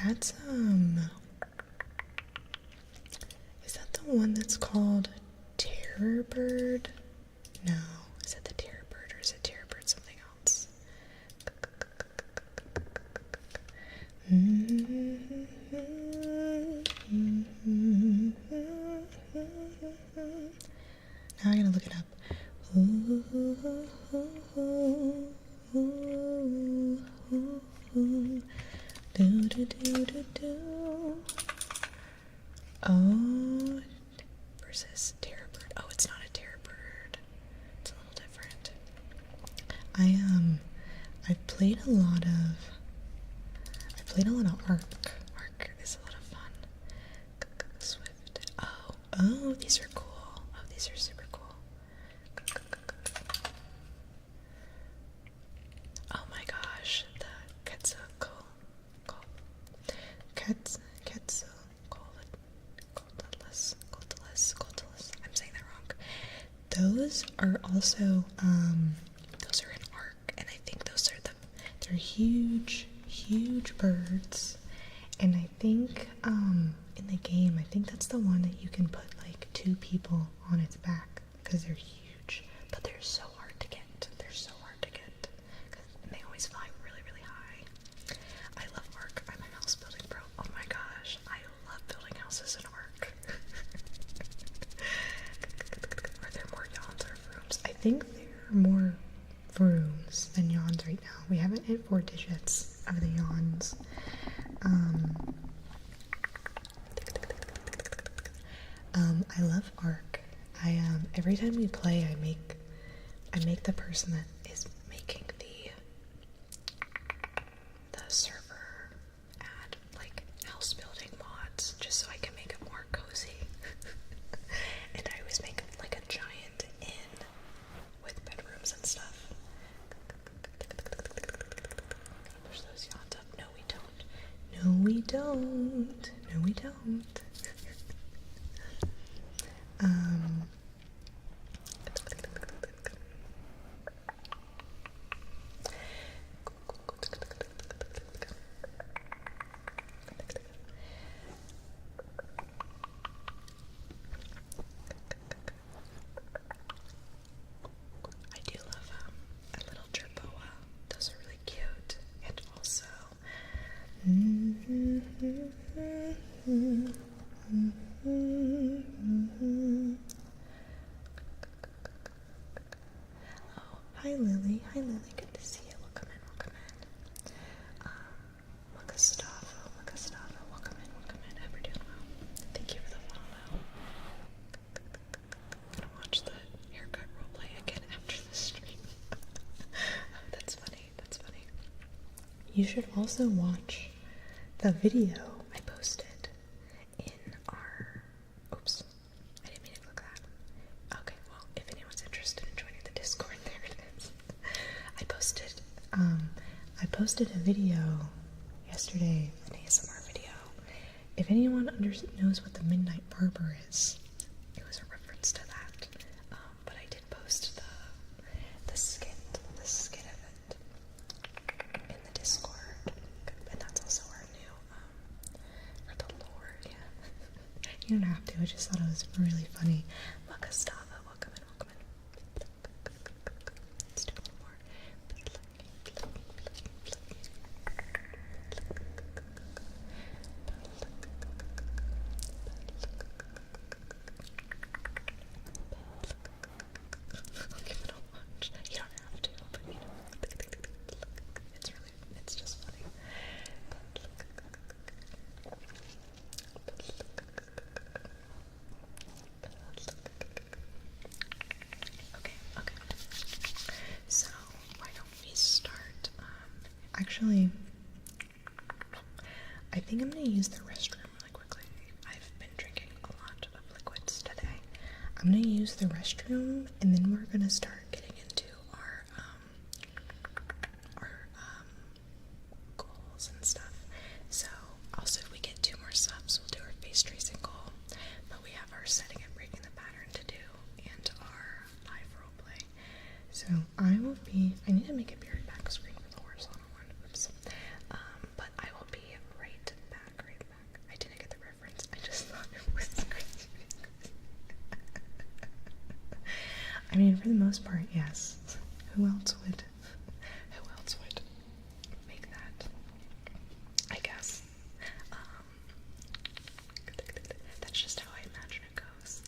That's, is that the one that's called Terror Bird? No. Is it the Terror Bird or is it Terror Bird something else? Now I gotta look it up. Oh, versus Terror Bird. Oh, it's not a Terror Bird. It's a little different. I've played a lot of Ark. Ark is a lot of fun. Swift. Oh, these are cool. Oh, these are super cool. Oh my gosh, the Quetzalcoatlus. I'm saying that wrong. Those are also, those are an Ark, and I think they're huge birds. And I think, in the game, I think that's the one that you can put like 2 people on its back, because they're huge, but they're so hard to get. And they always fly really, really high. I love Ark. I'm a house building pro. Oh my gosh, I love building houses in Ark. Are there more yawns or vrooms? I think there are more vrooms than yawns right now. We haven't hit 4 digits of the yawns. I love Ark. Every time we play, I make the person that is making the server add like house building mods just so I can make it more cozy. And I always make like a giant inn with bedrooms and stuff. Gotta push those yawns up. No, we don't. No, we don't. No, we don't. I do love a little jerboa. Those are really cute. And also oh, hi Lily. Hi Lily. Good to see you. Welcome in. Gustavo. Welcome in. Hope you're doing well. Thank you for the follow. I'm gonna watch the haircut roleplay again after the stream. That's funny. You should also watch the video I posted in our... Oops. I didn't mean to click that. Okay, well, if anyone's interested in joining the Discord, there it is. I posted a video yesterday, an ASMR video. If anyone knows what the Midnight Barber is, it was a reference to that. But I did post the skit of it in the Discord, and that's also our new for the lore. Yeah, you don't have to. I just thought it was really funny. Gustavo, welcome in. Let's do one more. I'll give it a watch. You don't have to, but you know, it's just funny. Okay. So, why don't we start? Actually, I think I'm going to use the restroom really quickly. I've been drinking a lot of liquids today. I'm going to use the restroom, and then we're going to start getting into our goals and stuff. So, also, if we get 2 more subs, we'll do our face tracing goal. But we have our setting and breaking the pattern to do, and our live roleplay. So, I need to make a period back screen for the horizontal one. Oops. But I will be right back. I mean, for the most part, yes. Who else would make that? I guess. That's just how I imagine it goes.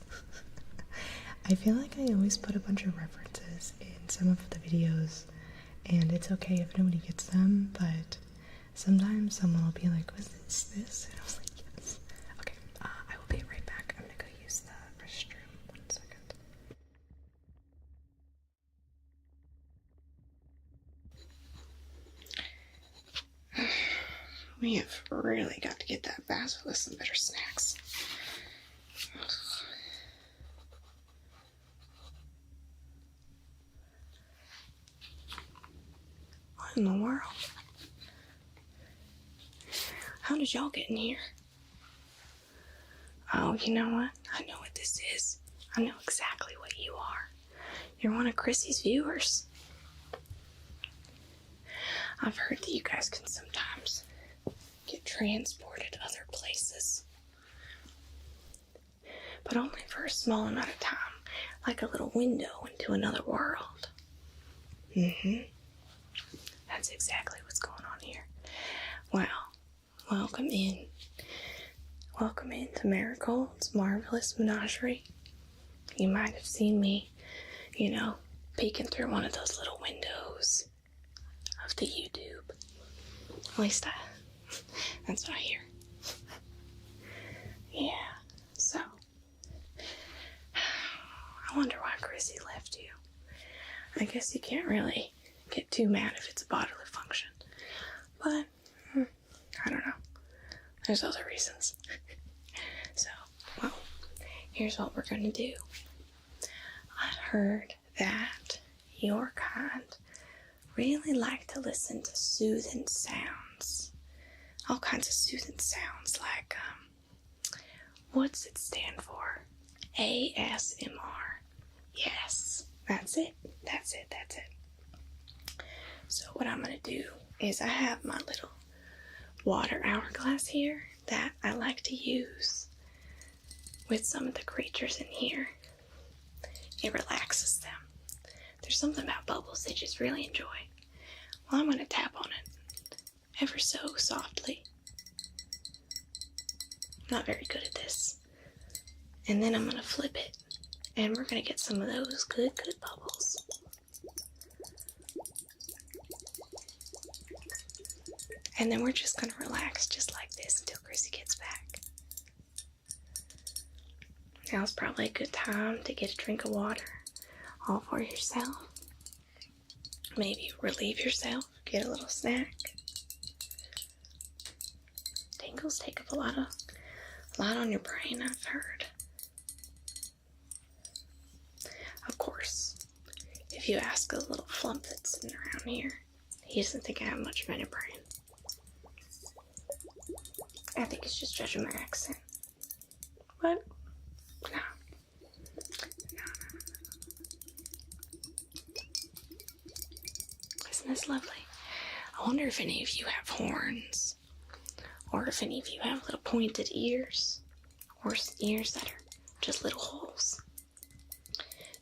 I feel like I always put a bunch of references in some of the videos, and it's okay if nobody gets them, but sometimes someone will be like, was this? And I was like, yes. Okay, I will be right back. I'm gonna go use the restroom. 1 second. We have really got to get that basilisk some better snacks. What in the world? How did y'all get in here? Oh, you know what? I know what this is. I know exactly what you are. You're one of Chrissy's viewers. I've heard that you guys can sometimes get transported other places. But only for a small amount of time. Like a little window into another world. That's exactly what's going on here. Well, welcome in. Welcome into Marigold's Marvelous Menagerie. You might have seen me, peeking through one of those little windows of the YouTube. At least that's what I hear. Yeah, so I wonder why Chrissy left you. I guess you can't really get too mad if it's a bodily function. But, I don't know. There's other reasons. So, well, here's what we're going to do. I've heard that your kind really like to listen to soothing sounds. All kinds of soothing sounds like, what's it stand for? ASMR. Yes, that's it. So what I'm going to do is I have my little water hourglass here that I like to use with some of the creatures in here. It relaxes them. There's something about bubbles they just really enjoy. Well, I'm going to tap on it ever so softly. I'm not very good at this. And then I'm going to flip it, and we're going to get some of those good bubbles. And then we're just going to relax just like this until Chrissy gets back. Now's probably a good time to get a drink of water all for yourself. Maybe relieve yourself, get a little snack. Tingles take up a lot on your brain, I've heard. Of course, if you ask a little flump that's sitting around here, he doesn't think I have much of any brain. I think he's just judging my accent. What? No. Isn't this lovely? I wonder if any of you have horns, or if any of you have little pointed ears, or ears that are just little holes.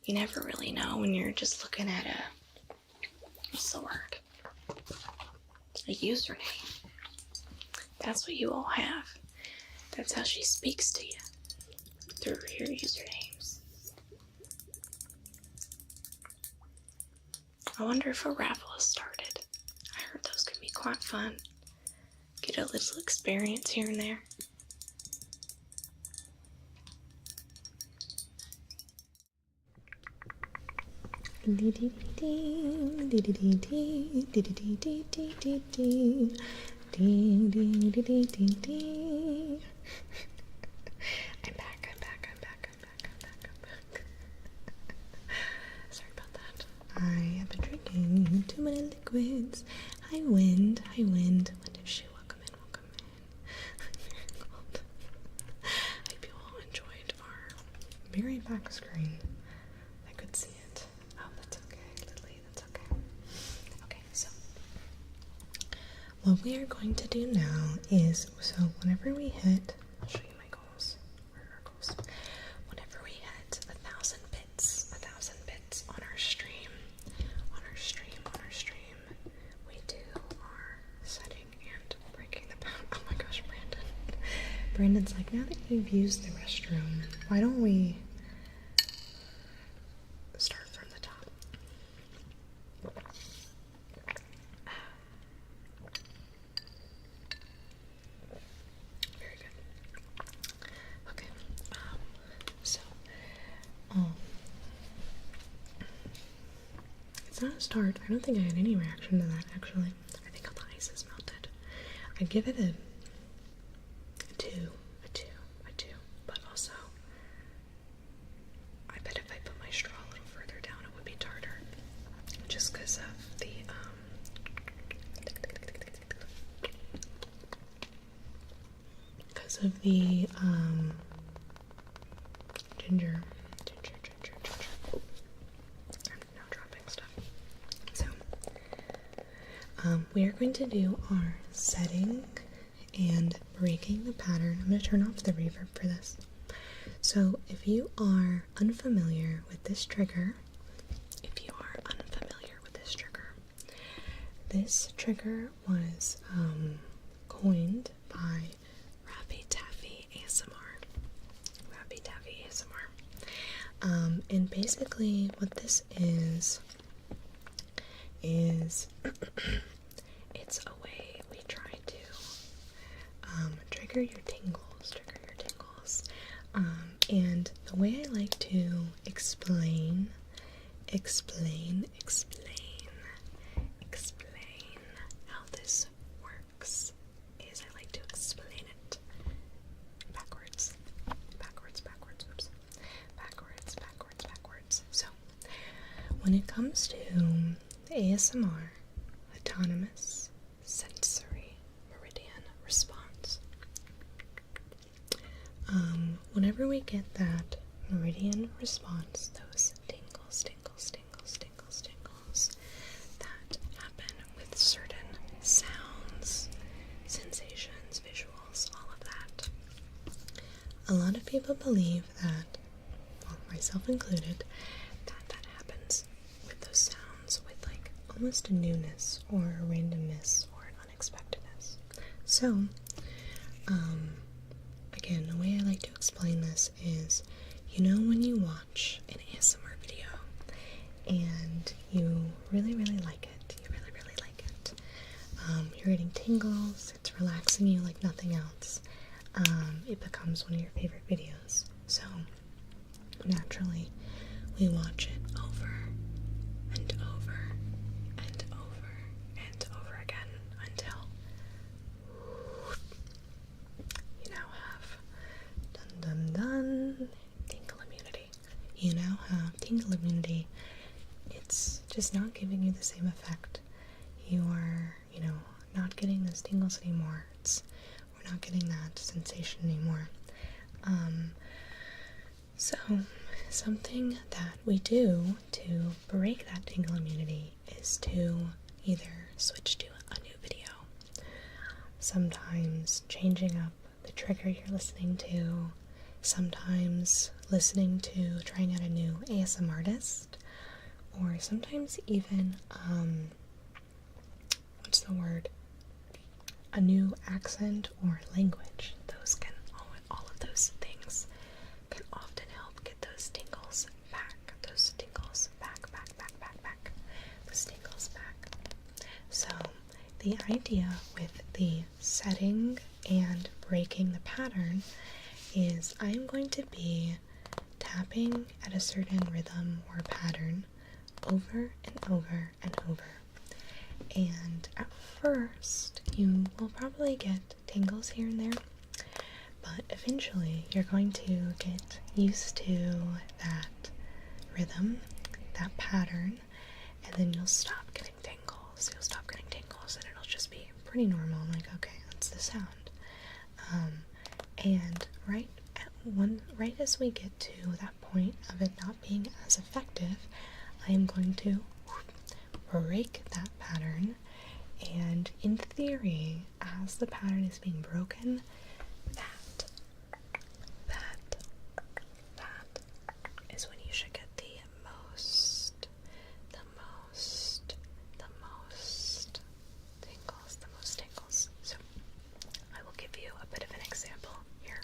You never really know when you're just looking at what's the word? A username. That's what you all have. That's how she speaks to you, through your usernames. I wonder if a raffle has started. I heard those can be quite fun. Get a little experience here and there. I'm back. Sorry about that. I have been drinking too many liquids. Hi, wind. Wind issue. Welcome in. I hope you all enjoyed our very back screen. I could see it. Oh, that's okay, Lily. That's okay. Okay, so what we are going to do now is, whenever we hit, I'll show you my goals. Where are our goals? Whenever we hit 1,000 bits, Brandon's like, now that we've used the restroom, why don't we start from the top? Very good. Okay. So, it's not a start. I don't think I had any reaction to that, actually. I think all the ice is melted. I'd give it a 2. But also, I bet if I put my straw a little further down, it would be tartar. Just because of the, ginger. I'm now dropping stuff. So, we are going to do our setting and breaking the pattern. I'm going to turn off the reverb for this. So, if you are unfamiliar with this trigger, this trigger was coined by Rappy Taffy ASMR. And basically what this is it's a way we try to trigger your tingles. And the way I like to explain how this works is I like to explain it backwards. So, when it comes to ASMR, autonomous sensory meridian response, whenever we get that meridian response, those tingles that happen with certain sounds, sensations, visuals, all of that. A lot of people believe that, well, myself included, that happens with those sounds with like almost a newness or a randomness or an unexpectedness. So, again, the way I like to explain this is, you know when you watch an ASMR video and you really like it, you're getting tingles, it's relaxing you like nothing else, it becomes one of your favorite videos. So, naturally, we watch it over and over again until you now have tingle immunity. It's just not giving you the same effect. You are, not getting those tingles anymore. We're not getting that sensation anymore. So something that we do to break that tingle immunity is to either switch to a new video, sometimes changing up the trigger you're listening to, sometimes trying out a new ASMR artist, or sometimes even, a new accent or language. All of those things can often help get those tingles back. So, the idea with the setting and breaking the pattern is I'm going to be tapping at a certain rhythm or pattern over and over and over. And at first, you will probably get tingles here and there, but eventually you're going to get used to that rhythm, that pattern, and then you'll stop getting tingles. And it'll just be pretty normal, like, okay, that's the sound. And right as we get to that point of it not being as effective, I am going to break that pattern, and in theory, as the pattern is being broken, that is when you should get the most tingles. So I will give you a bit of an example here.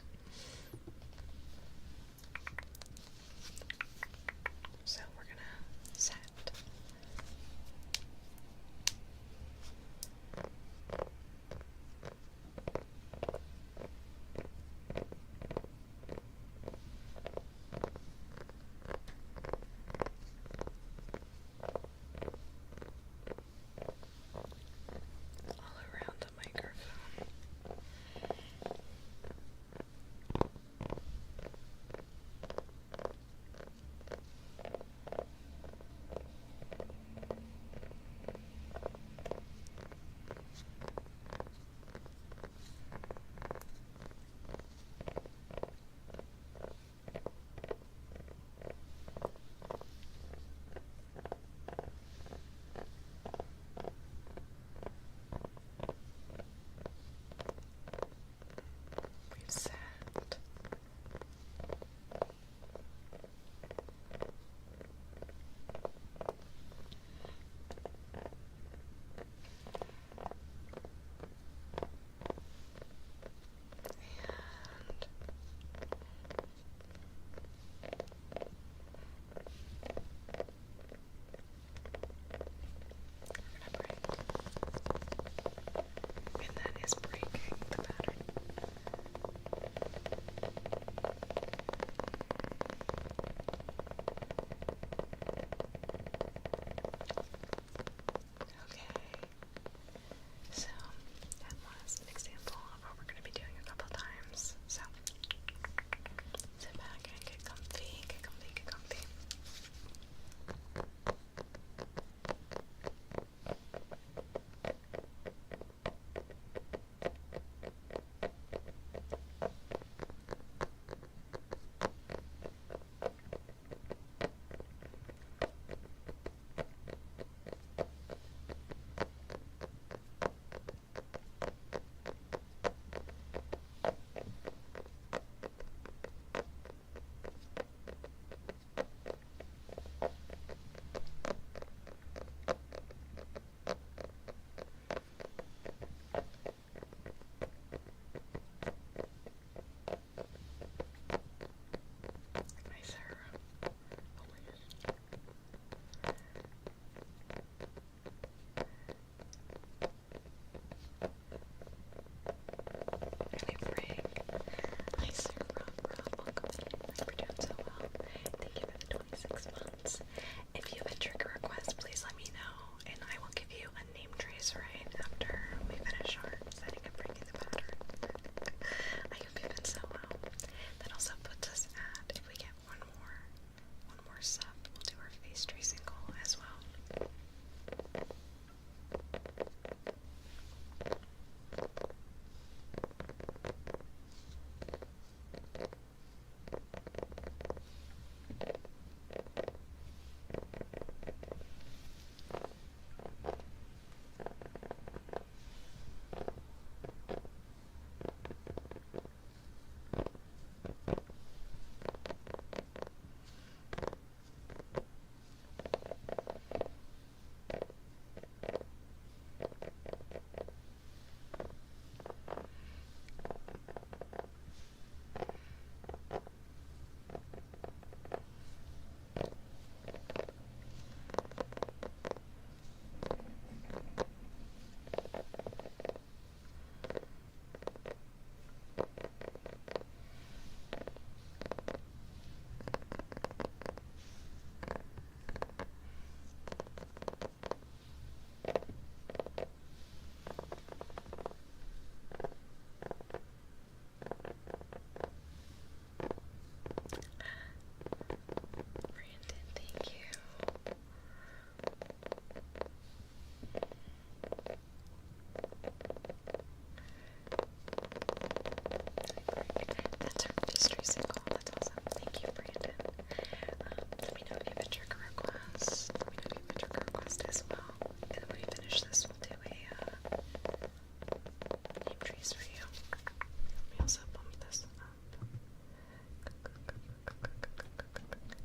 trees for you. Let me also bump this up.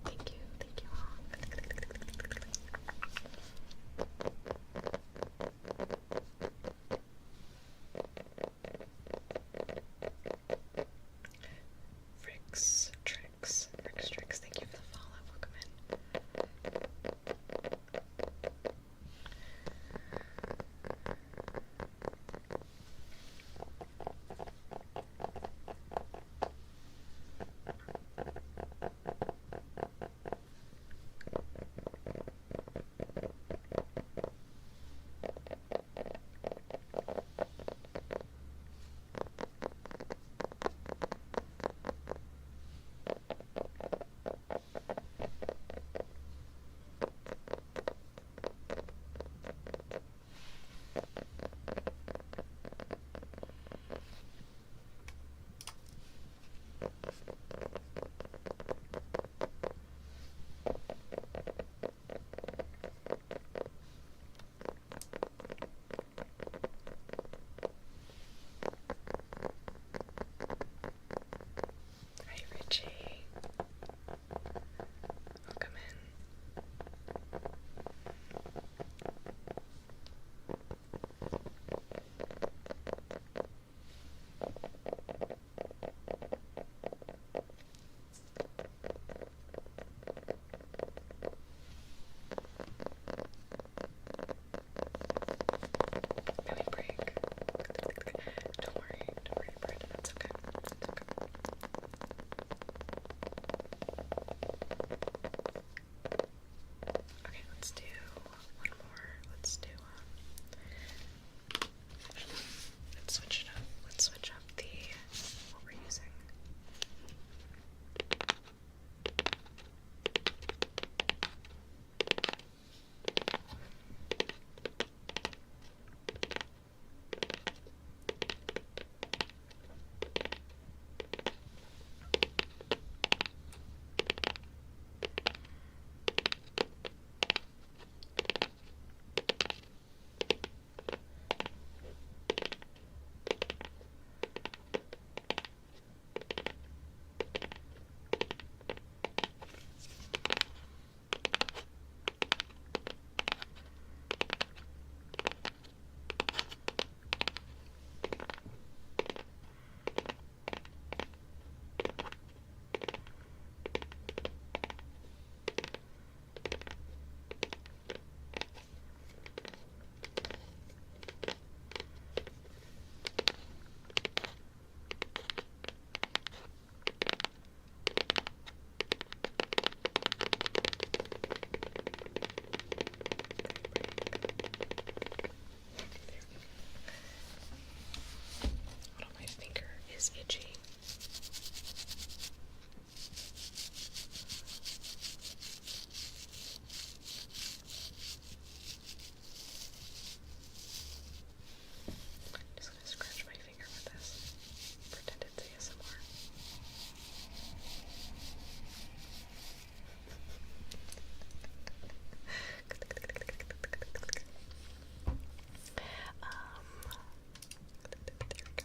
Thank you all. Fricks, thank you for the follow. Welcome in. Hi, Richie. Welcome in. Really break. Don't worry, Brenda. That's okay. It's okay. Okay, let's do one more. Let's do let's switch it up. Let's switch up what we're using. Hold on, my finger is itchy. Just gonna scratch my finger with this. Pretend it's ASMR. There we go.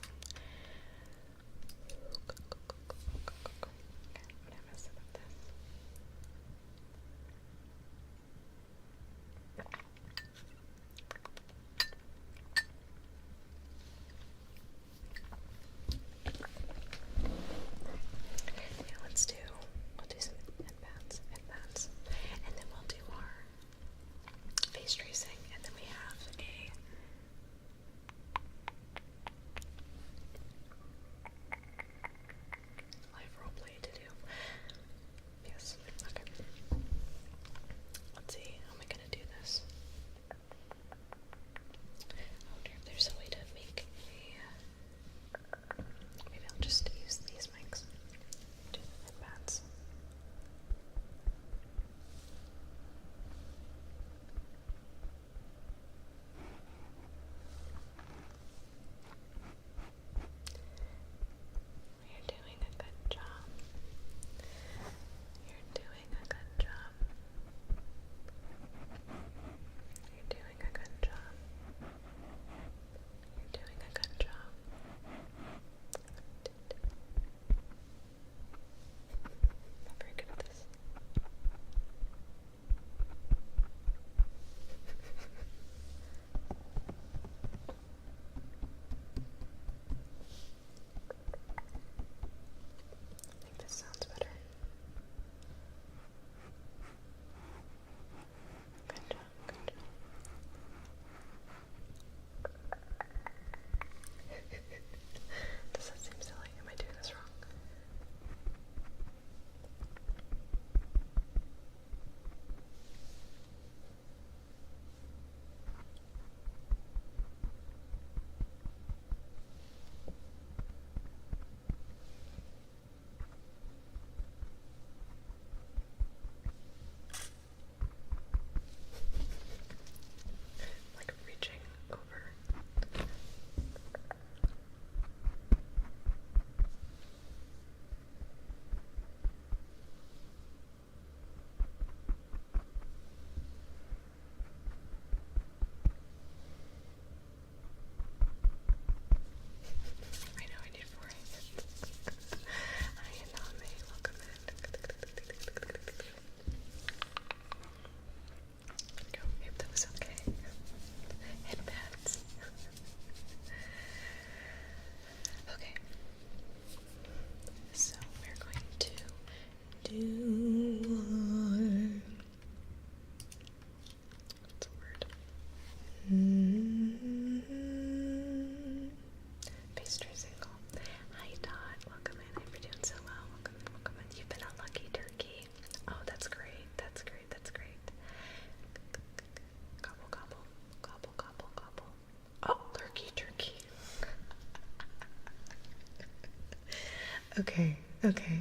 Okay, okay.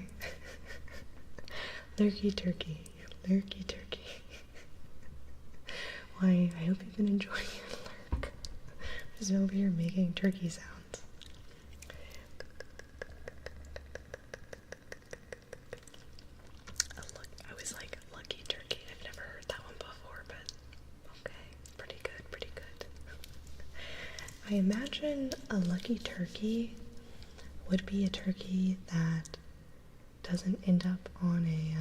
Lurky turkey, lurky turkey. Why, I hope you've been enjoying your lurk. Just over here making turkey sounds. I was like, lucky turkey. I've never heard that one before, but okay. Pretty good, pretty good. I imagine a lucky turkey would be a turkey that doesn't end up on a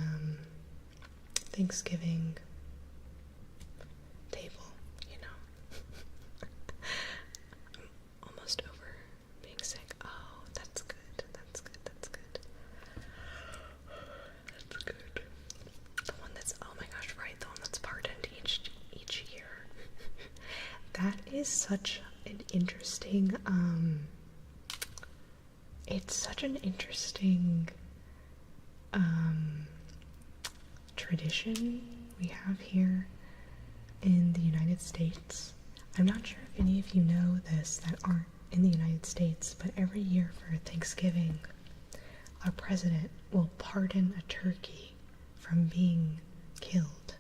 Thanksgiving table, you know. I'm almost over being sick. Oh, that's good. That's good. That's good. That's good. The one that's, oh my gosh, right, the one that's pardoned each year. That is such an interesting it's such an interesting tradition we have here in the United States. I'm not sure if any of you know this that aren't in the United States, but every year for Thanksgiving, our president will pardon a turkey from being killed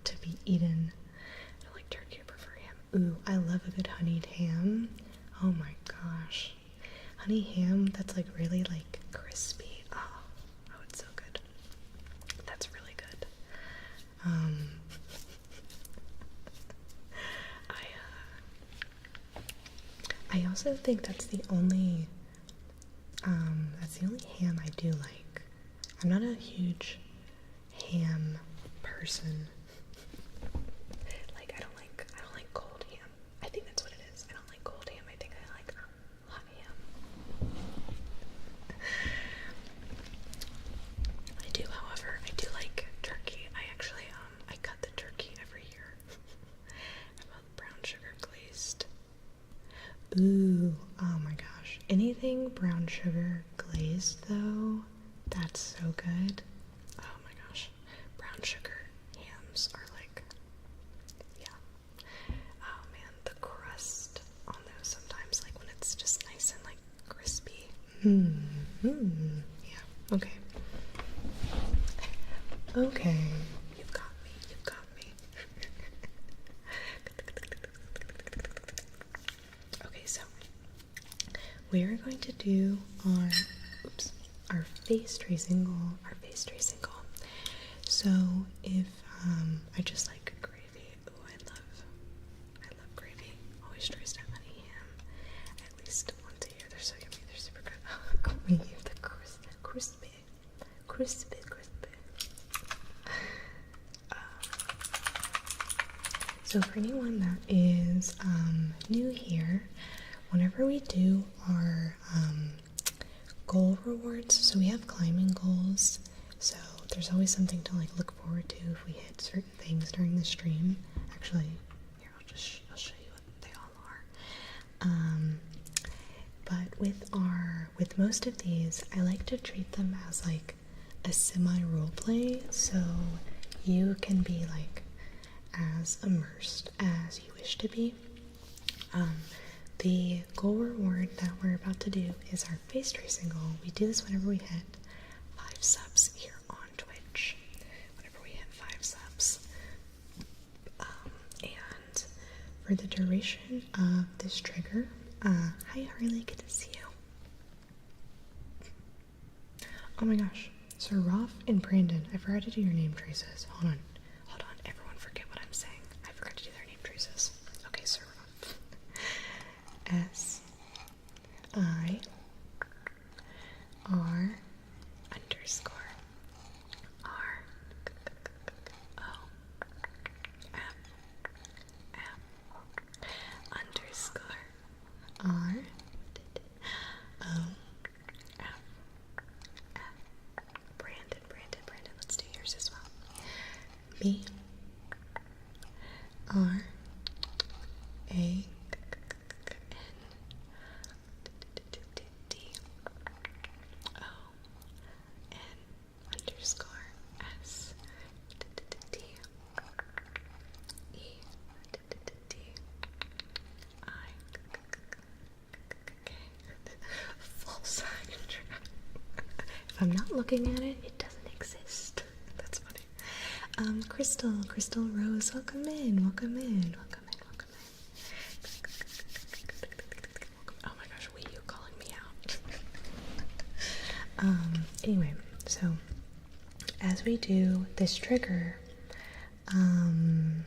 to be eaten. I like turkey, I prefer ham. Ooh, I love a good honeyed ham. Oh my gosh. Honey ham that's like really like crispy. Oh, it's so good. That's really good. I also think that's the only ham I do like. I'm not a huge ham person. Like I don't like cold ham. I think that's what it is. I don't like cold ham. I think I like hot ham. I do, however, I do like turkey. I actually I cut the turkey every year. I'm a brown sugar glazed. Ooh, oh my gosh. Anything brown sugar glazed though, that's so good. Oh my gosh. Brown sugar hams are like, yeah. Oh man, the crust on those sometimes, like when it's just nice and like crispy. Yeah, okay. Okay. You've got me, you've got me. Okay, so we are going to do our face tracing goal. So if I just like gravy. Ooh, I love gravy. Always traced at honey ham. At least once a year. They're so yummy. They're super good. The crispy. So for anyone that is new here, whenever we do our goal rewards, so we have climbing goals, so there's always something to like look forward to if we hit certain things during the stream. Actually, here, I'll show you what they all are. But with most of these, I like to treat them as like a semi-roleplay, so you can be like as immersed as you wish to be. The goal reward that we're about to do is our face tracing goal. We do this whenever we hit 5 subs here on Twitch. Whenever we hit 5 subs. And for the duration of this trigger, hi Harley, good to see you. Oh my gosh, Sir Roth and Brandon, I forgot to do your name traces. Hold on, everyone forget what I'm saying. I forgot to do their name traces. Okay, Sir Roth. SIR_R Brandon, let's do yours as well. B R A Full sign. if I'm not looking at it, it doesn't exist. That's funny. Crystal Rose, welcome in, welcome in, welcome in, welcome in. Oh my gosh, Wii U calling me out. Anyway, so as we do this trigger, I am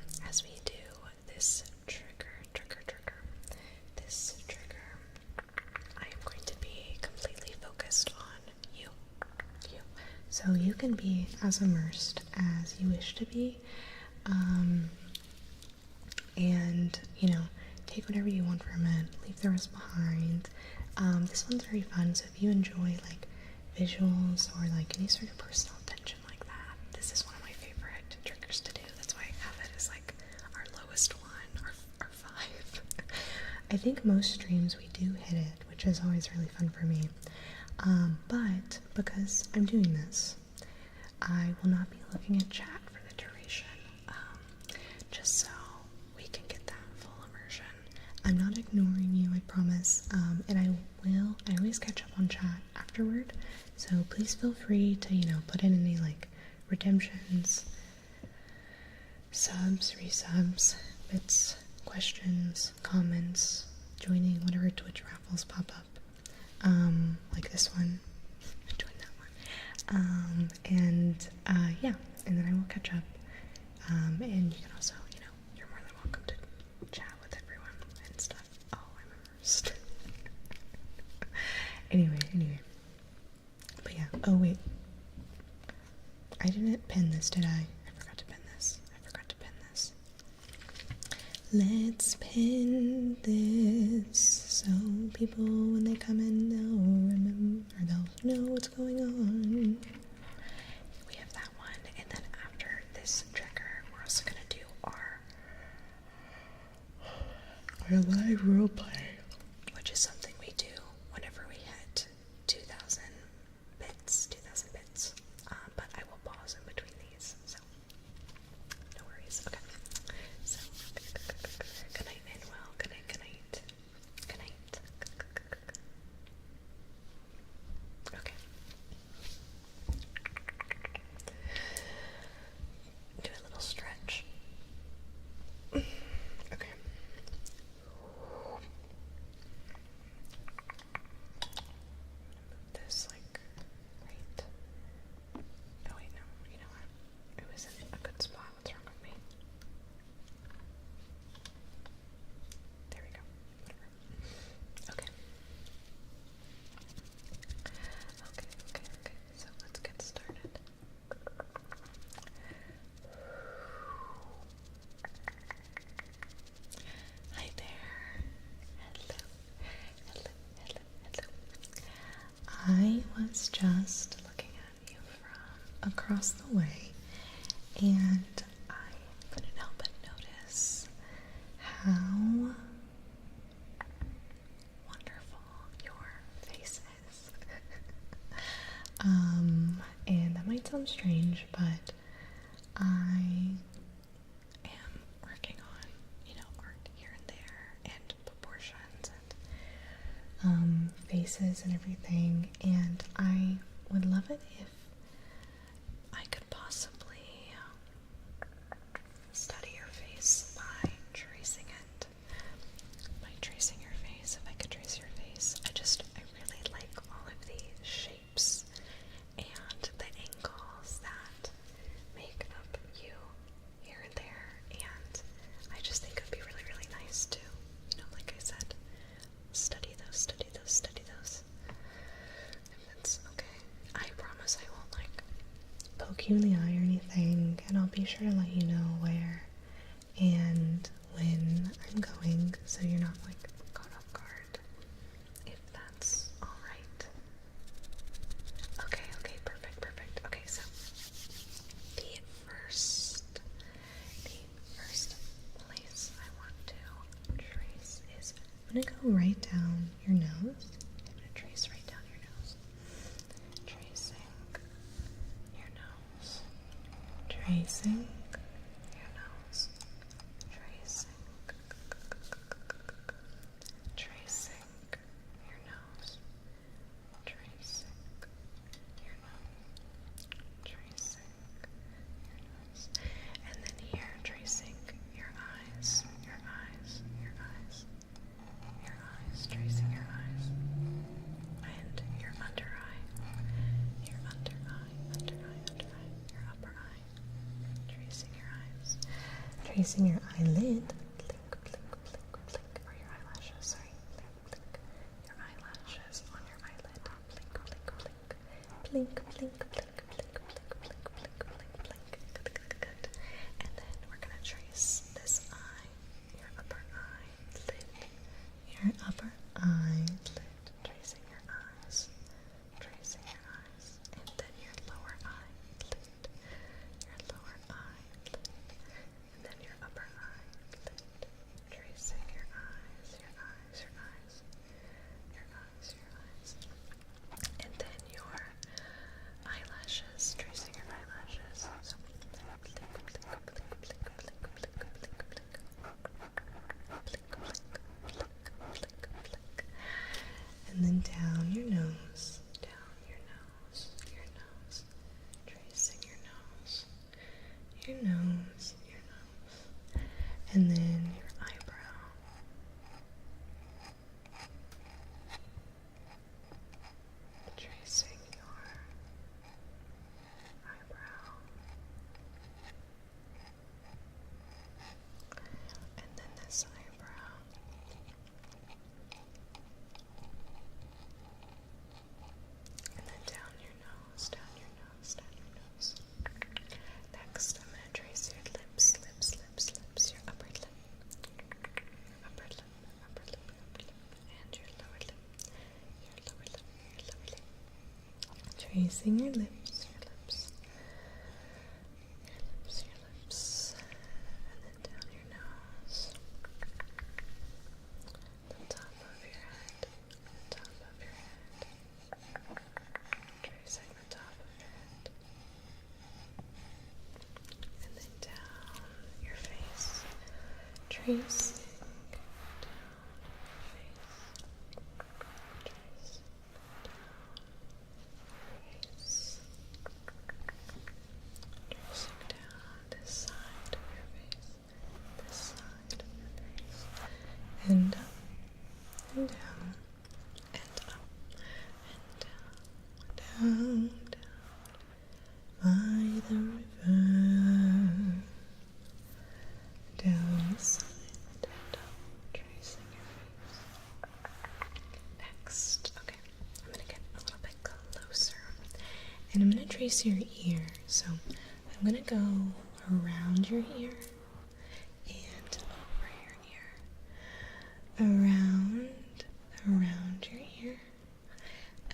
going to be completely focused on you. So you can be as immersed as you wish to be, and, you know, take whatever you want from it, leave the rest behind. This one's very fun, so if you enjoy, like, visuals or, like, any sort of personal attention like that, this is one of my favorite triggers to do. That's why I have it as, like, our lowest one, our 5. I think most streams we do hit it, which is always really fun for me. But because I'm doing this, I will not be looking at chat for the duration, just so we can get that full immersion. I'm not ignoring you, I promise, and I always catch up on chat afterward, so please feel free to, you know, put in any, like, redemptions, subs, resubs, bits, questions, comments, joining whatever Twitch raffles pop up, like this one. Join that one. Yeah, and then I will catch up, and you can also, you know, you're more than welcome to chat with everyone and stuff. Oh, I'm immersed. Anyway, but yeah, oh wait, I didn't pin this, did I? I forgot to pin this. Let's pin this so people, when they come in, they'll remember, or they'll know what's going on. We have that one, and then after this trigger, we're also gonna do our live roleplay, which is something we do whenever we hit 2,000 bits. But I will pause in between these, so no worries. Okay. So, good night, Manuel. Good night. Okay. Do a little stretch. Okay. This, like, right. Oh, wait, no. You know what? It was in a good spot. What's wrong with me? There we go. Whatever. Okay. So let's get started. Hi there. Hello. I was just looking at you from across the way, and I couldn't help but notice how wonderful your face is. And that might sound strange, but I am working on, you know, art here and there, and proportions, and faces and everything, and I would love it if I could possibly study your face by tracing it. By tracing your face, if I could trace your face. I really like all of the shapes and the angles that make up you here and there, and I just think it'd be really, really nice to, you know, like I said, study those. If that's okay. I promise I won't, like, poke you in the eye or anything, and I'll be sure to let you know where and when I'm going, so you're not, like, caught off guard, if that's alright. Okay, perfect. Okay, so the first place I want to trace is, I'm gonna go right down your nose. I'm gonna trace right down your nose. Tracing your nose. Tracing your nose. Tracing your nose. Tracing your tracing your eyelid. Blink, blink, blink, blink. Or your eyelashes, sorry. Blink, blink. Your eyelashes on your eyelid. Blink, blink, blink. Blink, blink, blink, blink, blink, blink, blink, blink, blink. Good. And then we're gonna trace this eye, your upper eyelid. Your upper eyelid. Tracing your eyes. Tracing your eyes. And then your lower eyelid. Your lower eyelid. And then your upper eyelid. Tracing your eyes, your eyes, your eyes. Your eyes, your eyes. And then your eyelashes. Tracing your eyelashes. So blink, blink, blink, blink, blink, blink, blink, blink, blink. Blink, blink, blink, blink, blink. And then down your nose. Down your nose. Your nose. Tracing your nose. Your nose. Your nose. And then your eyebrow. Tracing your eyebrow. And then this eyebrow. And then down your nose, down your nose, down your nose. Next, I'm going to trace your lips, lips, lips, lips, your upper lip. Upper lip, upper lip, upper lip. And your lower lip. Your lower lip, your lower lip. Tracing your lips, your lips. Your lips, your lips. And then down your nose. The top of your head. The top of your head. Tracing the top of your head. And then down your face. Tracing down your face. Tracing down your face. Tracing down this side of your face. This side of your face. And up. And down. And up. And down. Down, down. By the river. Down the side and up, tracing your face. Next, okay, I'm going to get a little bit closer. And I'm going to trace your ear. So I'm going to go around your ear and over your ear. Around your ear.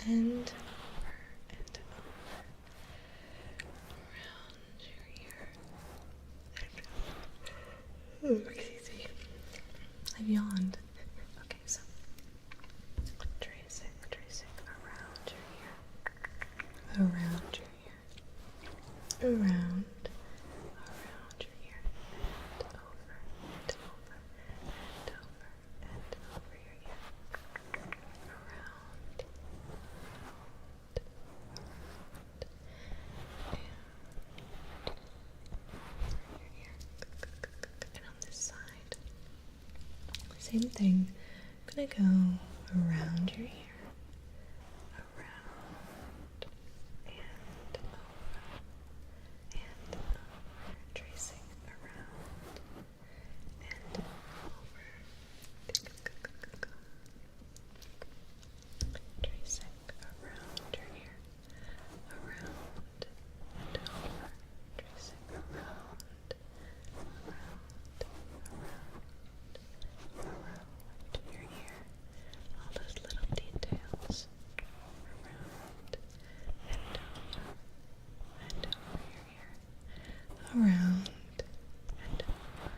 And over and over. Around your ear. Oh, Chrissy. I've yawned. Okay, so tracing around your ear. Around your ear. Around your ear. And over, and over, and over, and over your ear. Around, and your ear. And on this side, same thing. I'm gonna go around your ear. Around and over and over. Tracing around and over. Tracing around your ear. Around and over. Tracing around, around your ear. All those little details. Around and over your ear. Around and over.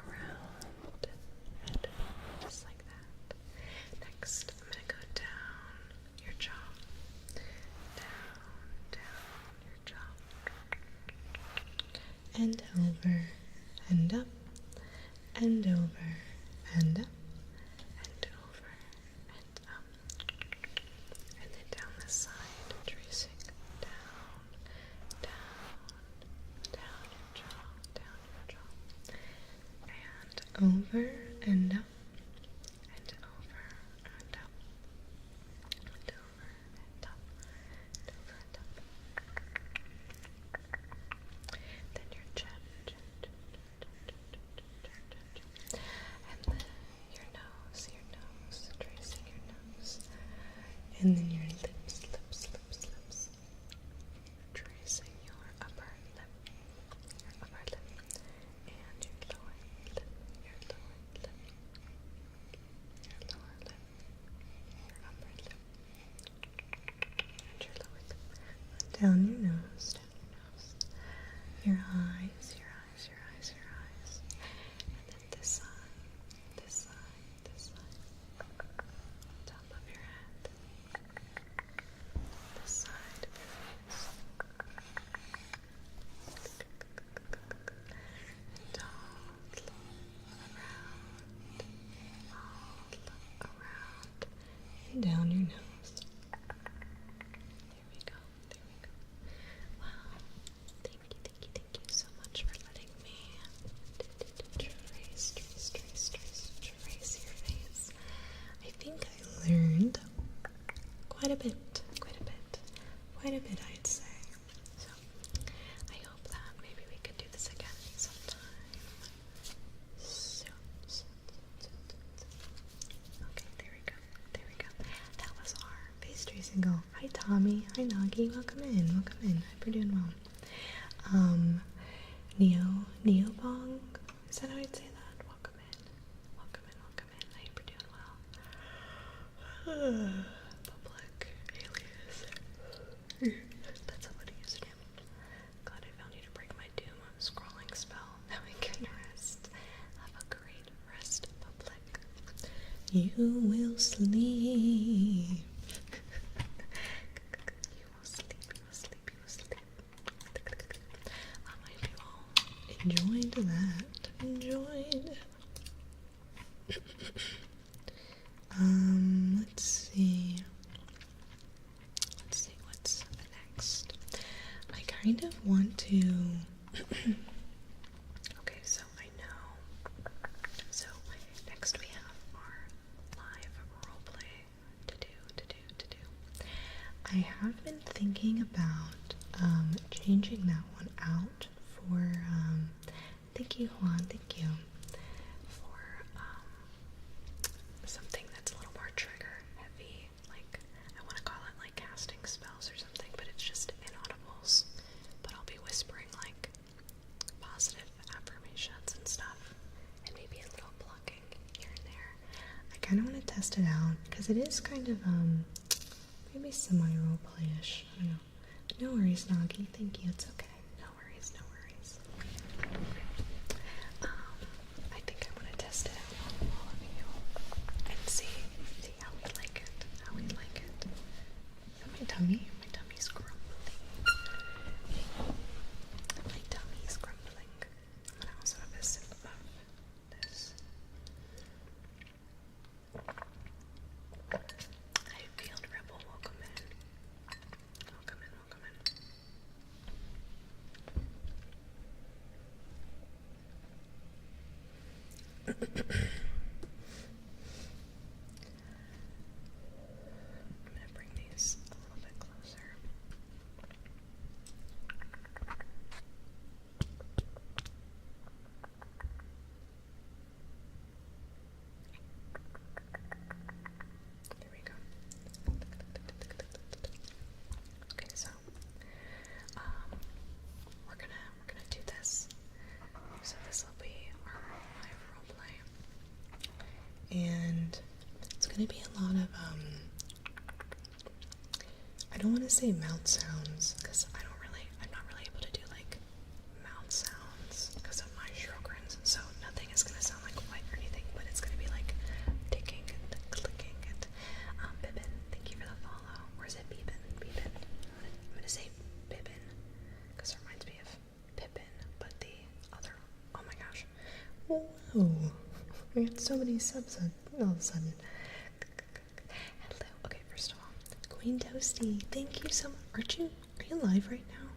Around and over. Just like that. Next, I'm going to go down your jaw. Down your jaw. And over and up and over and up and over and up. And then down the side, tracing down your jaw. And over and up and over and up and over and up and over and up. Then your chin. And then your lips, lips, lips, lips. Tracing your upper lip, and your lower lip, your lower lip, your lower lip, your upper lip, and your lower lip. Down your nose, your eyes, your eyes, your eyes, your eyes. And then this side, this side, this side. Top of your head. This side of your face. And all around, and down your nose. There we go, there we go. Wow. Thank you so much for letting me trace your face. I think I learned quite a bit, I'd say. So, I hope that maybe we could do this again sometime. Okay, there we go. That was our face tracing goal. Hi Tommy, hi Nagi, welcome in. Hope you're doing well. Neobong, is that how I'd say that? Welcome in. I hope you're doing well. Public alias. That's somebody username. Glad I found you to break my doom scrolling spell. Now I can rest. Have a great rest, public. You will sleep. You will sleep. I hope you all enjoyed that. Let's see what's next. I kind of want to okay, so I know. So next we have our live roleplay to do. I have been thinking about changing that one out for thank you Juan, thank you, for something that's a little more trigger heavy, like I want to call it like casting spells or something, but it's just inaudibles, but I'll be whispering like positive affirmations and stuff, and maybe a little plucking here and there. I kind of want to test it out, because it is kind of maybe semi-roleplay-ish, I don't know. No worries, Nagi, thank you, it's okay. No worries. I think I want to test it out on all of you and see how we like it. My tummy's grumbling. I'm gonna also have a sip of this. Hi, Field Rebel, welcome in. I'm gonna bring these a little bit closer. There we go. Okay, so we're gonna do this. So this will be our live roleplay, and it's gonna be a lot of I don't want to say mouth sounds, because I'm not really able to do like mouth sounds because of my Sjogren's, so nothing is gonna sound like white or anything, but it's gonna be like ticking and clicking and Bibbin, thank you for the follow. Or is it Beebin? I'm gonna say Bibbin because it reminds me of Pippin, but the other. Oh my gosh! Whoa! We got so many subs all of a sudden. Hello. Okay, first of all, Queen Toasty, thank you so much. Are you live right now?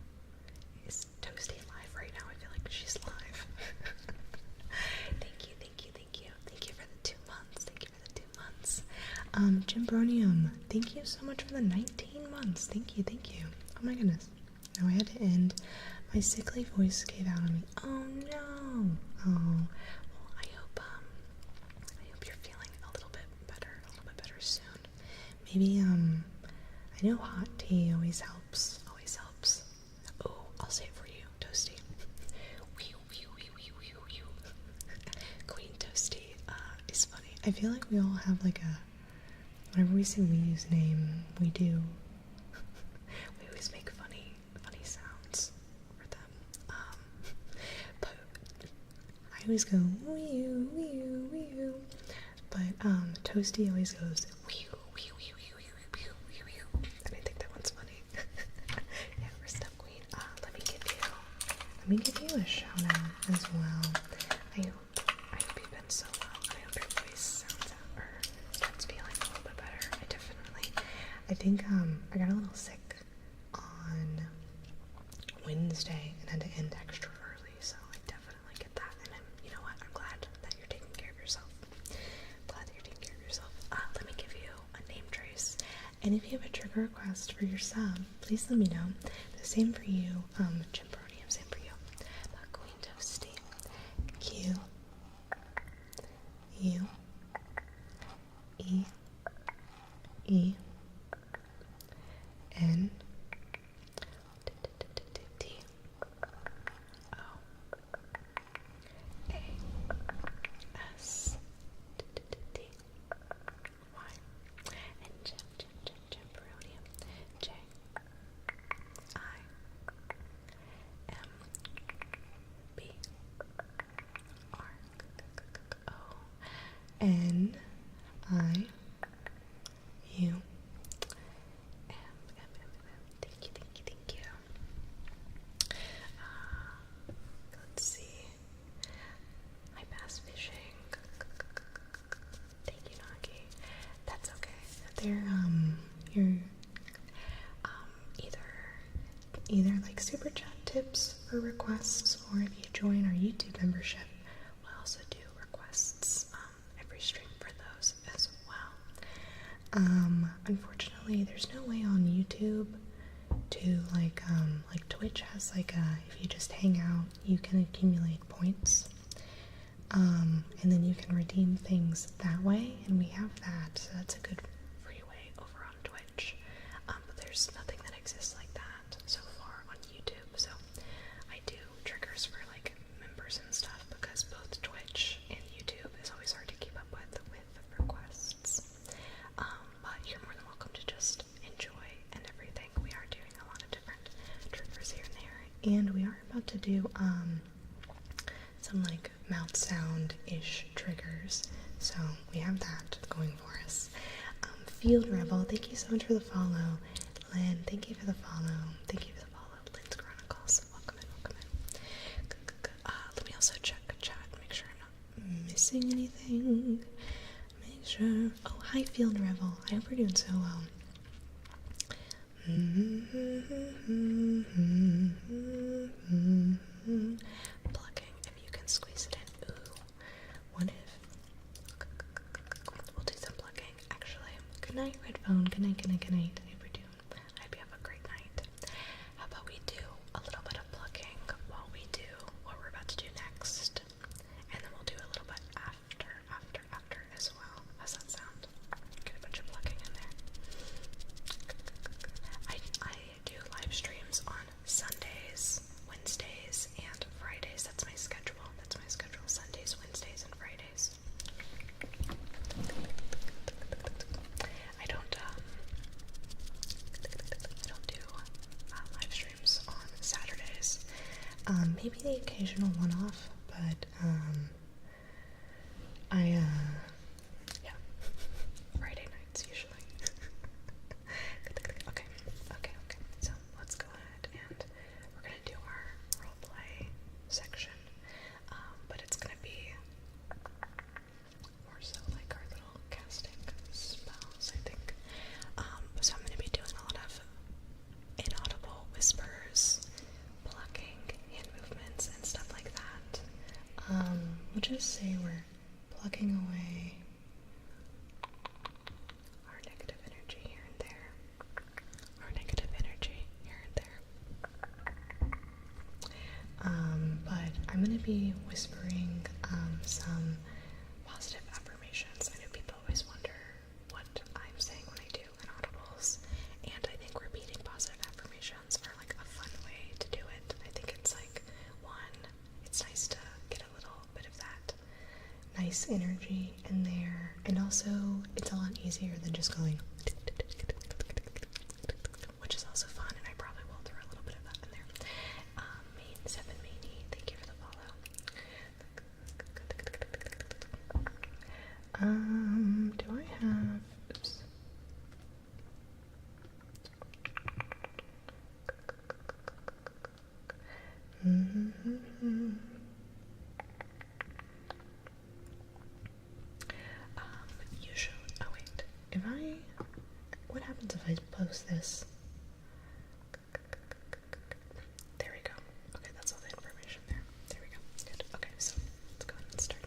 Is Toasty live right now? I feel like she's live. Thank you. Thank you for the 2 months. Jimbronium, thank you so much for the 19 months. Thank you. Oh my goodness. Now I had to end. My sickly voice gave out on me. Oh no. Oh. Well, I hope you're feeling a little bit better soon. Maybe I know hot tea always helps. Always helps. Oh, I'll say it for you, Toasty. Queen Toasty is funny. I feel like we all have like a, whenever we say we use name, we do. We always make funny sounds for them. But I always go wee wee wee, but Toasty always goes wee wee wee wee wee wee, and I think that one's funny. Yeah, we're stuck, Queen. Let me give you a shout out as well. I hope you've been so well. I hope your voice sounds out or starts feeling a little bit better. I think I got a little sick on Wednesday and had to end extra early, so I definitely get that. And you know what? I'm glad that you're taking care of yourself. Let me give you a name trace, and if you have a trigger request for your sub, please let me know. The same for you, Chimpronium. Same for you, Queen Toasty. Q U E E N T O A S T Y and Chimpronium. J I M B R O N I U. Thank you. Let's see. Hi, bass fishing. Thank you, Nagi. That's okay. They're you're either like super chat tips or requests, or if you join our YouTube membership, we'll also do requests every stream for those as well. Unfortunately, there's no way on YouTube to like Twitch has like if you just hang out, you can accumulate points, and then you can redeem things that way, and we have that, so that's a good free way over on Twitch. But there's nothing that exists like that so far on YouTube, so I do triggers for like members and stuff, because both Twitch and YouTube is always hard to keep up with requests. But you're more than welcome to just enjoy and everything. We are doing a lot of different triggers here and there, and we are about to do some like mouth sound-ish triggers, so we have that going for us. Field Rebel, thank you so much for the follow. Lynn, thank you for the follow. Thank you for the follow. Lynn's Chronicles, welcome in. Let me also check the chat, make sure I'm not missing anything. Make sure. Oh, hi Field Rebel. I hope we're doing so well. Plucking, if you can squeeze it in. Ooh, what if? We'll do some plucking, actually. Good night, Redphone. Good night, good night, good night. I hope you have a great night. How about we do a little bit of plucking while we do what we're about to do next? And then we'll do a little bit after as well. How's that sound? Get a bunch of plucking in there. I do live streams on Sundays, Wednesdays, and Fridays. That's my schedule. Sundays, Wednesdays, and Fridays. I don't do live streams on Saturdays. Maybe the occasional one-off, but yeah, Friday nights usually. Okay. So let's go ahead and we're gonna do our roleplay section, but it's gonna be more so like our little casting spells, I think. So I'm gonna be doing a lot of inaudible whispers, plucking, hand movements, and stuff like that. We'll just say we're plucking away our negative energy here and there. But I'm gonna be whispering some positive affirmations. I know people always wonder what I'm saying when I do inaudibles, and I also, it's a lot easier than just going, which is also fun, and I probably will throw a little bit of that in there. Seven Maney, thank you for the follow. Do I have, oops. You should, oh wait, what happens if I post this? There we go. Okay, that's all the information there. There we go. Good. Okay, so let's go ahead and start.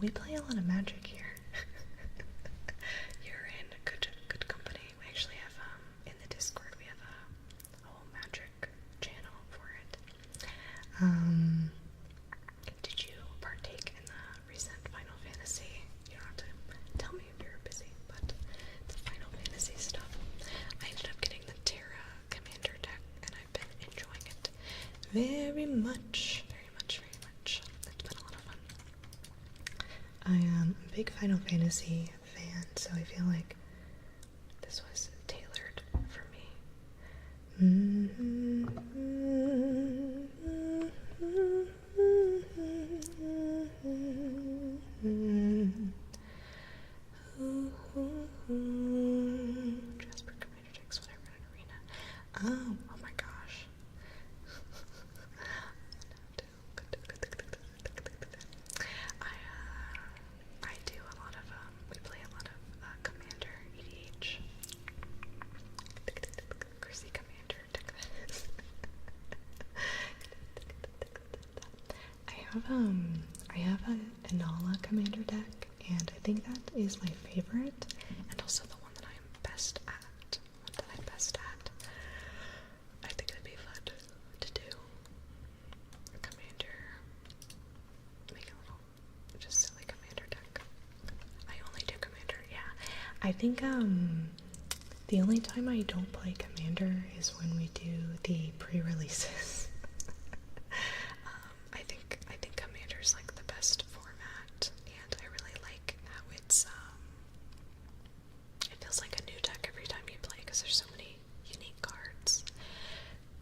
We play a lot of Magic here. You're in good company. We actually have in the Discord we have a whole Magic channel for it. Did you partake in the recent Final Fantasy? You don't have to tell me if you're busy, but the Final Fantasy stuff. I ended up getting the Terra Commander deck, and I've been enjoying it very much. It's been a lot of fun. I am a big Final Fantasy fan, so I feel like this was tailored for me. Jasper Commander decks when I run an arena. Oh my gosh. I do a lot of, we play a lot of Commander EDH. Chrissy Commander deck. I have a Nala Commander deck, and I think that is my favorite, and also the one that I'm best at. I think it'd be fun to do a Commander, make a little, just silly Commander deck. I only do Commander, yeah. I think, the only time I don't play Commander is when we do the pre-releases. I think Commander's like the best format, and I really like how it's, it feels like a new deck every time you play, because there's so many unique cards.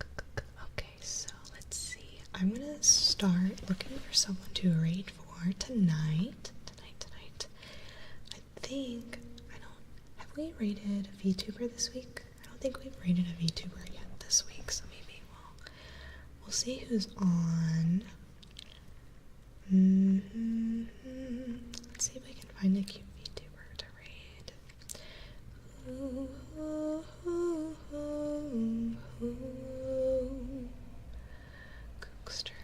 Okay, so let's see. I'm gonna start looking for someone to raid for tonight. Have we raided a VTuber this week? I don't think we've raided a VTuber yet this week, so maybe we'll see who's on. Let's see if we can find a cute VTuber to raid. Cookster.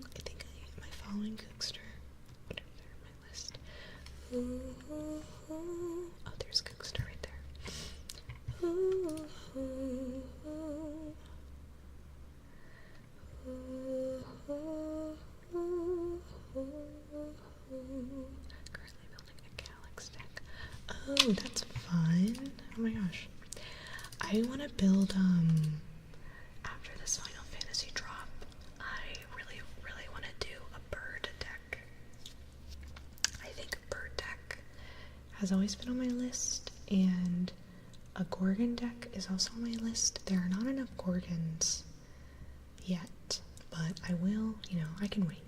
I think am I following Cookster? What is there on my list? Oh, there's Cookster right there. Currently building a Calyx deck. Oh, that's fun. Oh my gosh. I want to build, after this Final Fantasy drop, I really want to do a bird deck. I think a bird deck has always been on my list, and a Gorgon deck is also on my list. There are not enough Gorgons yet, but I will, I can wait.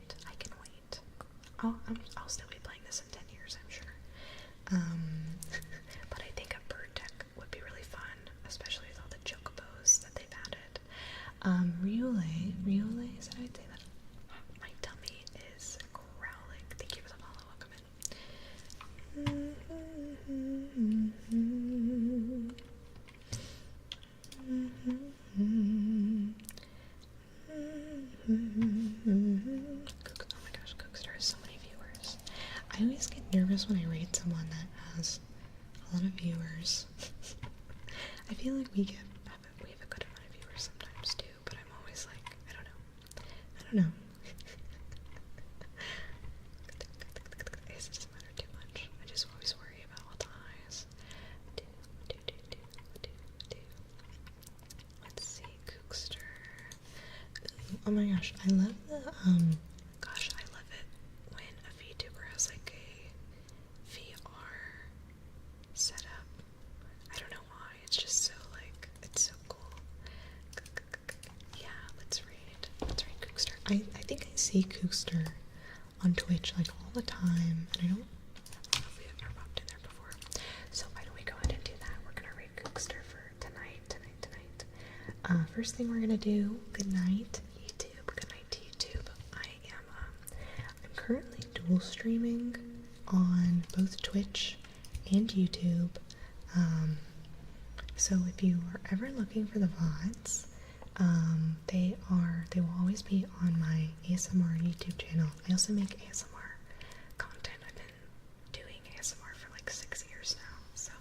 I'll still be playing this in 10 years, I'm sure. But I think a bird deck would be really fun, especially with all the chocobos that they've added. Riole, is that how I'd say that? My tummy is growling. Thank you for the follow. Welcome in. Oh my gosh, Cookster has so many viewers. I always get nervous when I raid someone that has a lot of viewers. I feel like we have a good amount of viewers sometimes too, but I'm always like, I don't know. It doesn't matter too much. I just always worry about all the eyes. Let's see, Cookster. Oh my gosh, I love the, gosh, I love it when a VTuber has like a VR setup. I don't know why, it's just so like, it's so cool. Yeah, let's raid Cookster. I think I see Cookster on Twitch like all the time, and I don't know if we've ever popped in there before. So why don't we go ahead and do that? We're gonna raid Cookster for tonight. First thing we're gonna do, good night YouTube. I'm currently dual streaming on both Twitch and YouTube. So if you are ever looking for the VODs, They will always be on my ASMR YouTube channel. I also make ASMR content. I've been doing ASMR for like 6 years now, so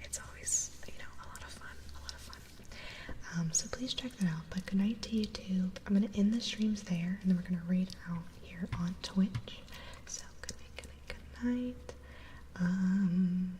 it's always, a lot of fun. So please check that out. But good night to YouTube. I'm gonna end the streams there, and then we're gonna read out here on Twitch. So good night, good night, good night.